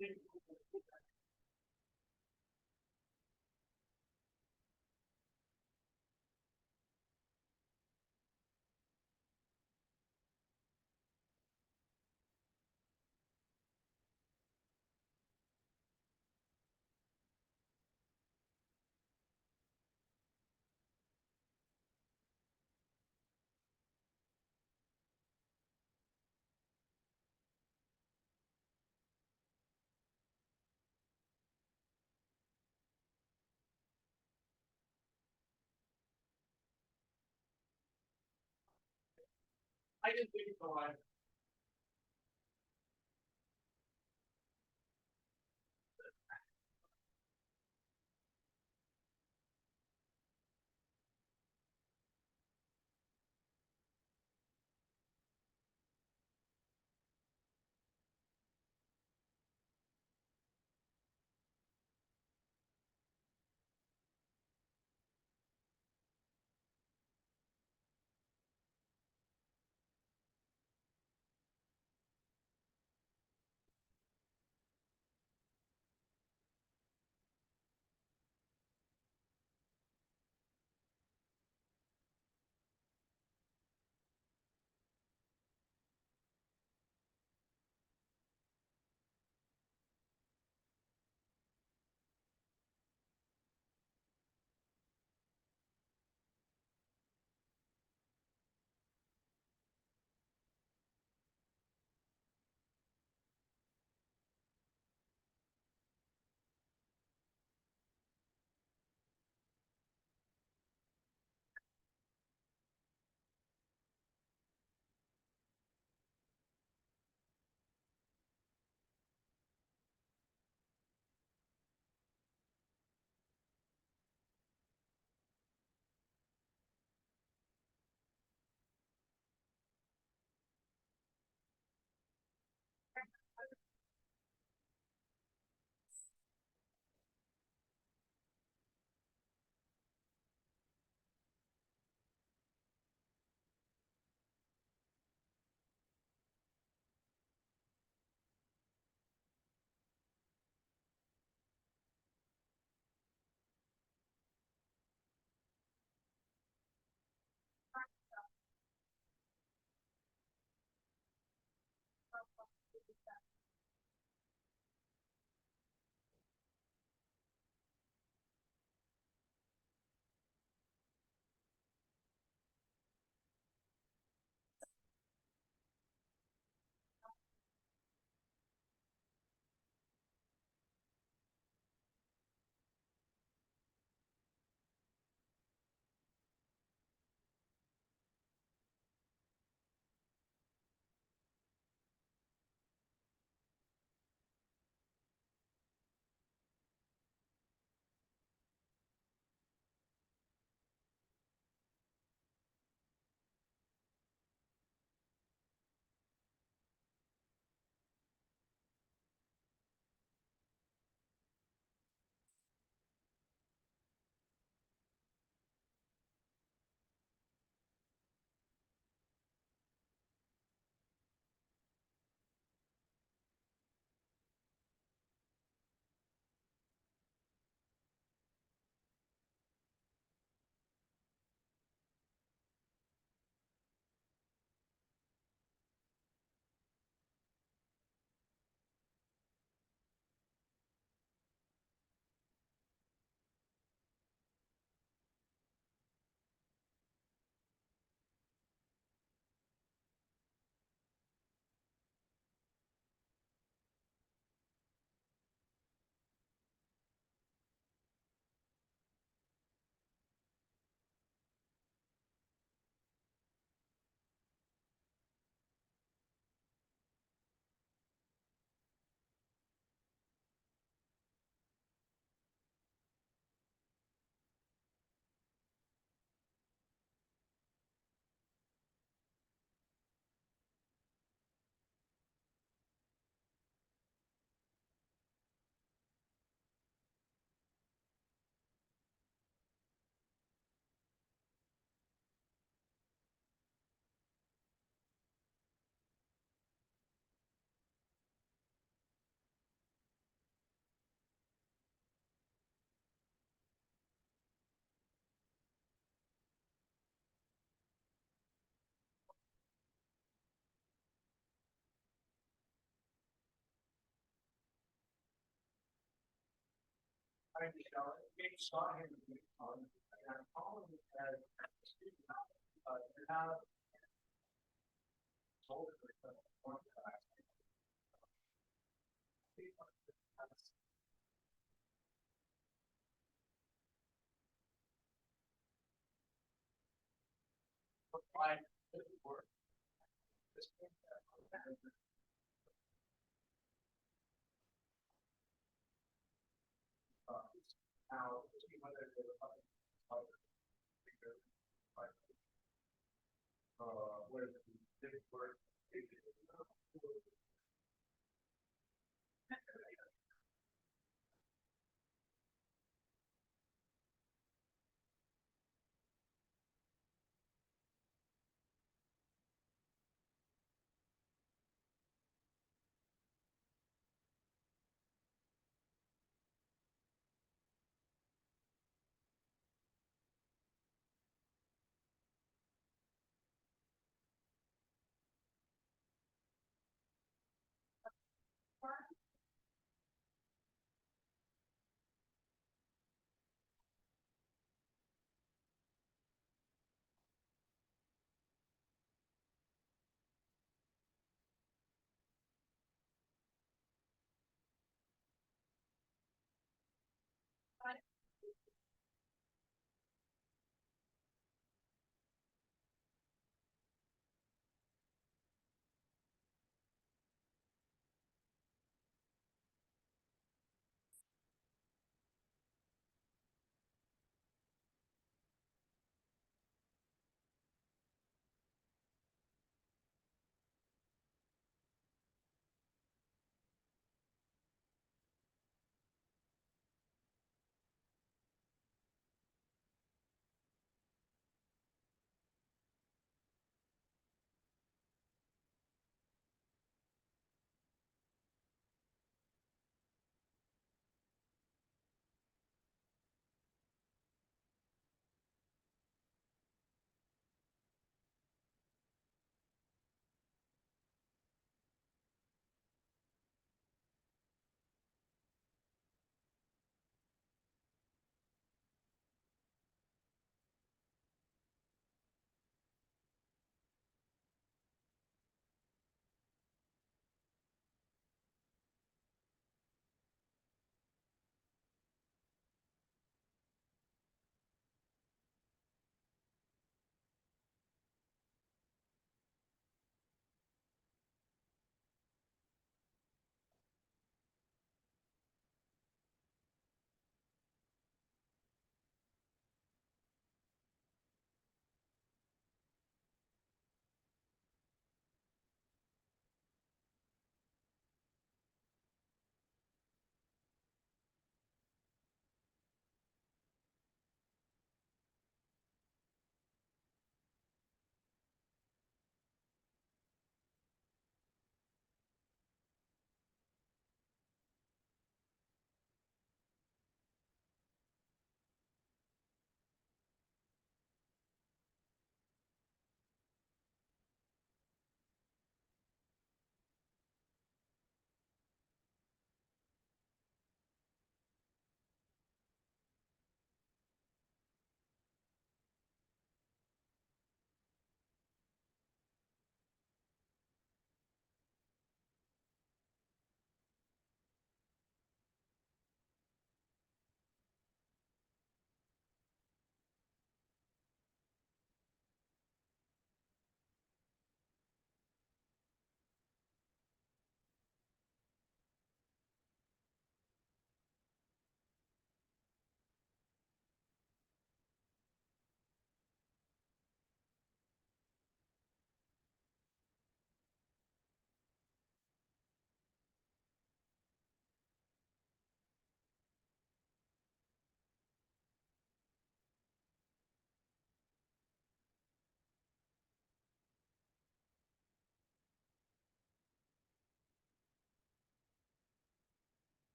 I didn't think so.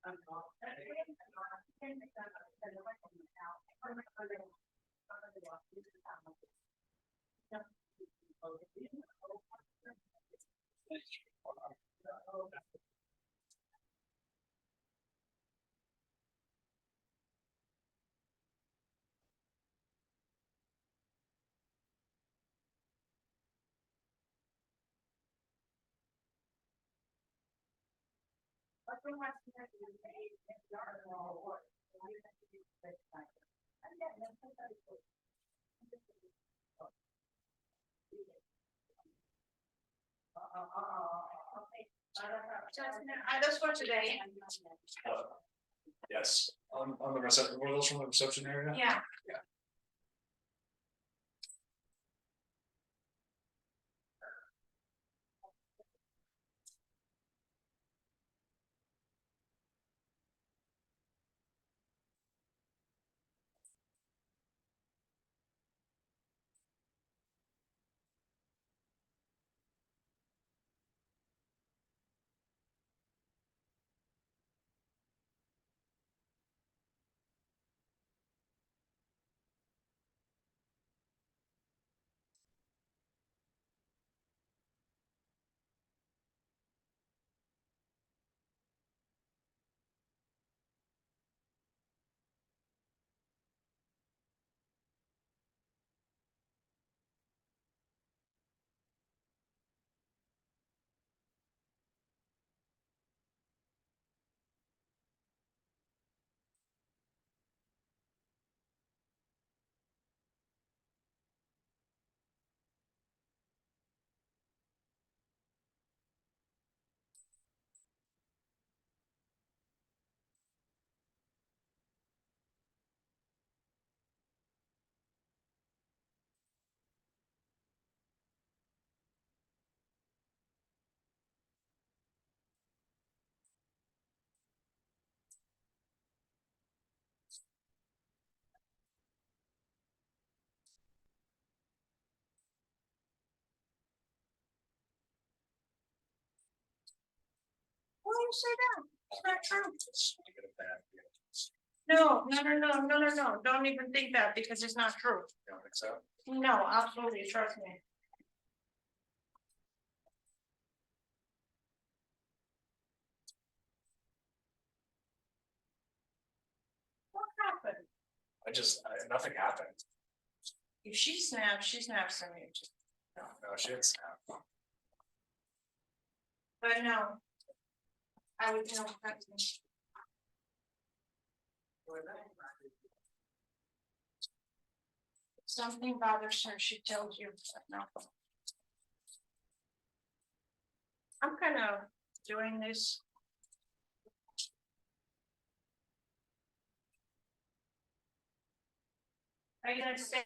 I just for today. Yes, on the reception, were those from the reception area? Yeah. Why do you say that? It's not true. No, don't even think that because it's not true. Don't think so. No, absolutely, trust me. What happened? Nothing happened. If she snaps on you. No, she didn't snap. But no. I would know. Something bothers her, she tells you, but no. I'm kind of doing this. Are you gonna stay?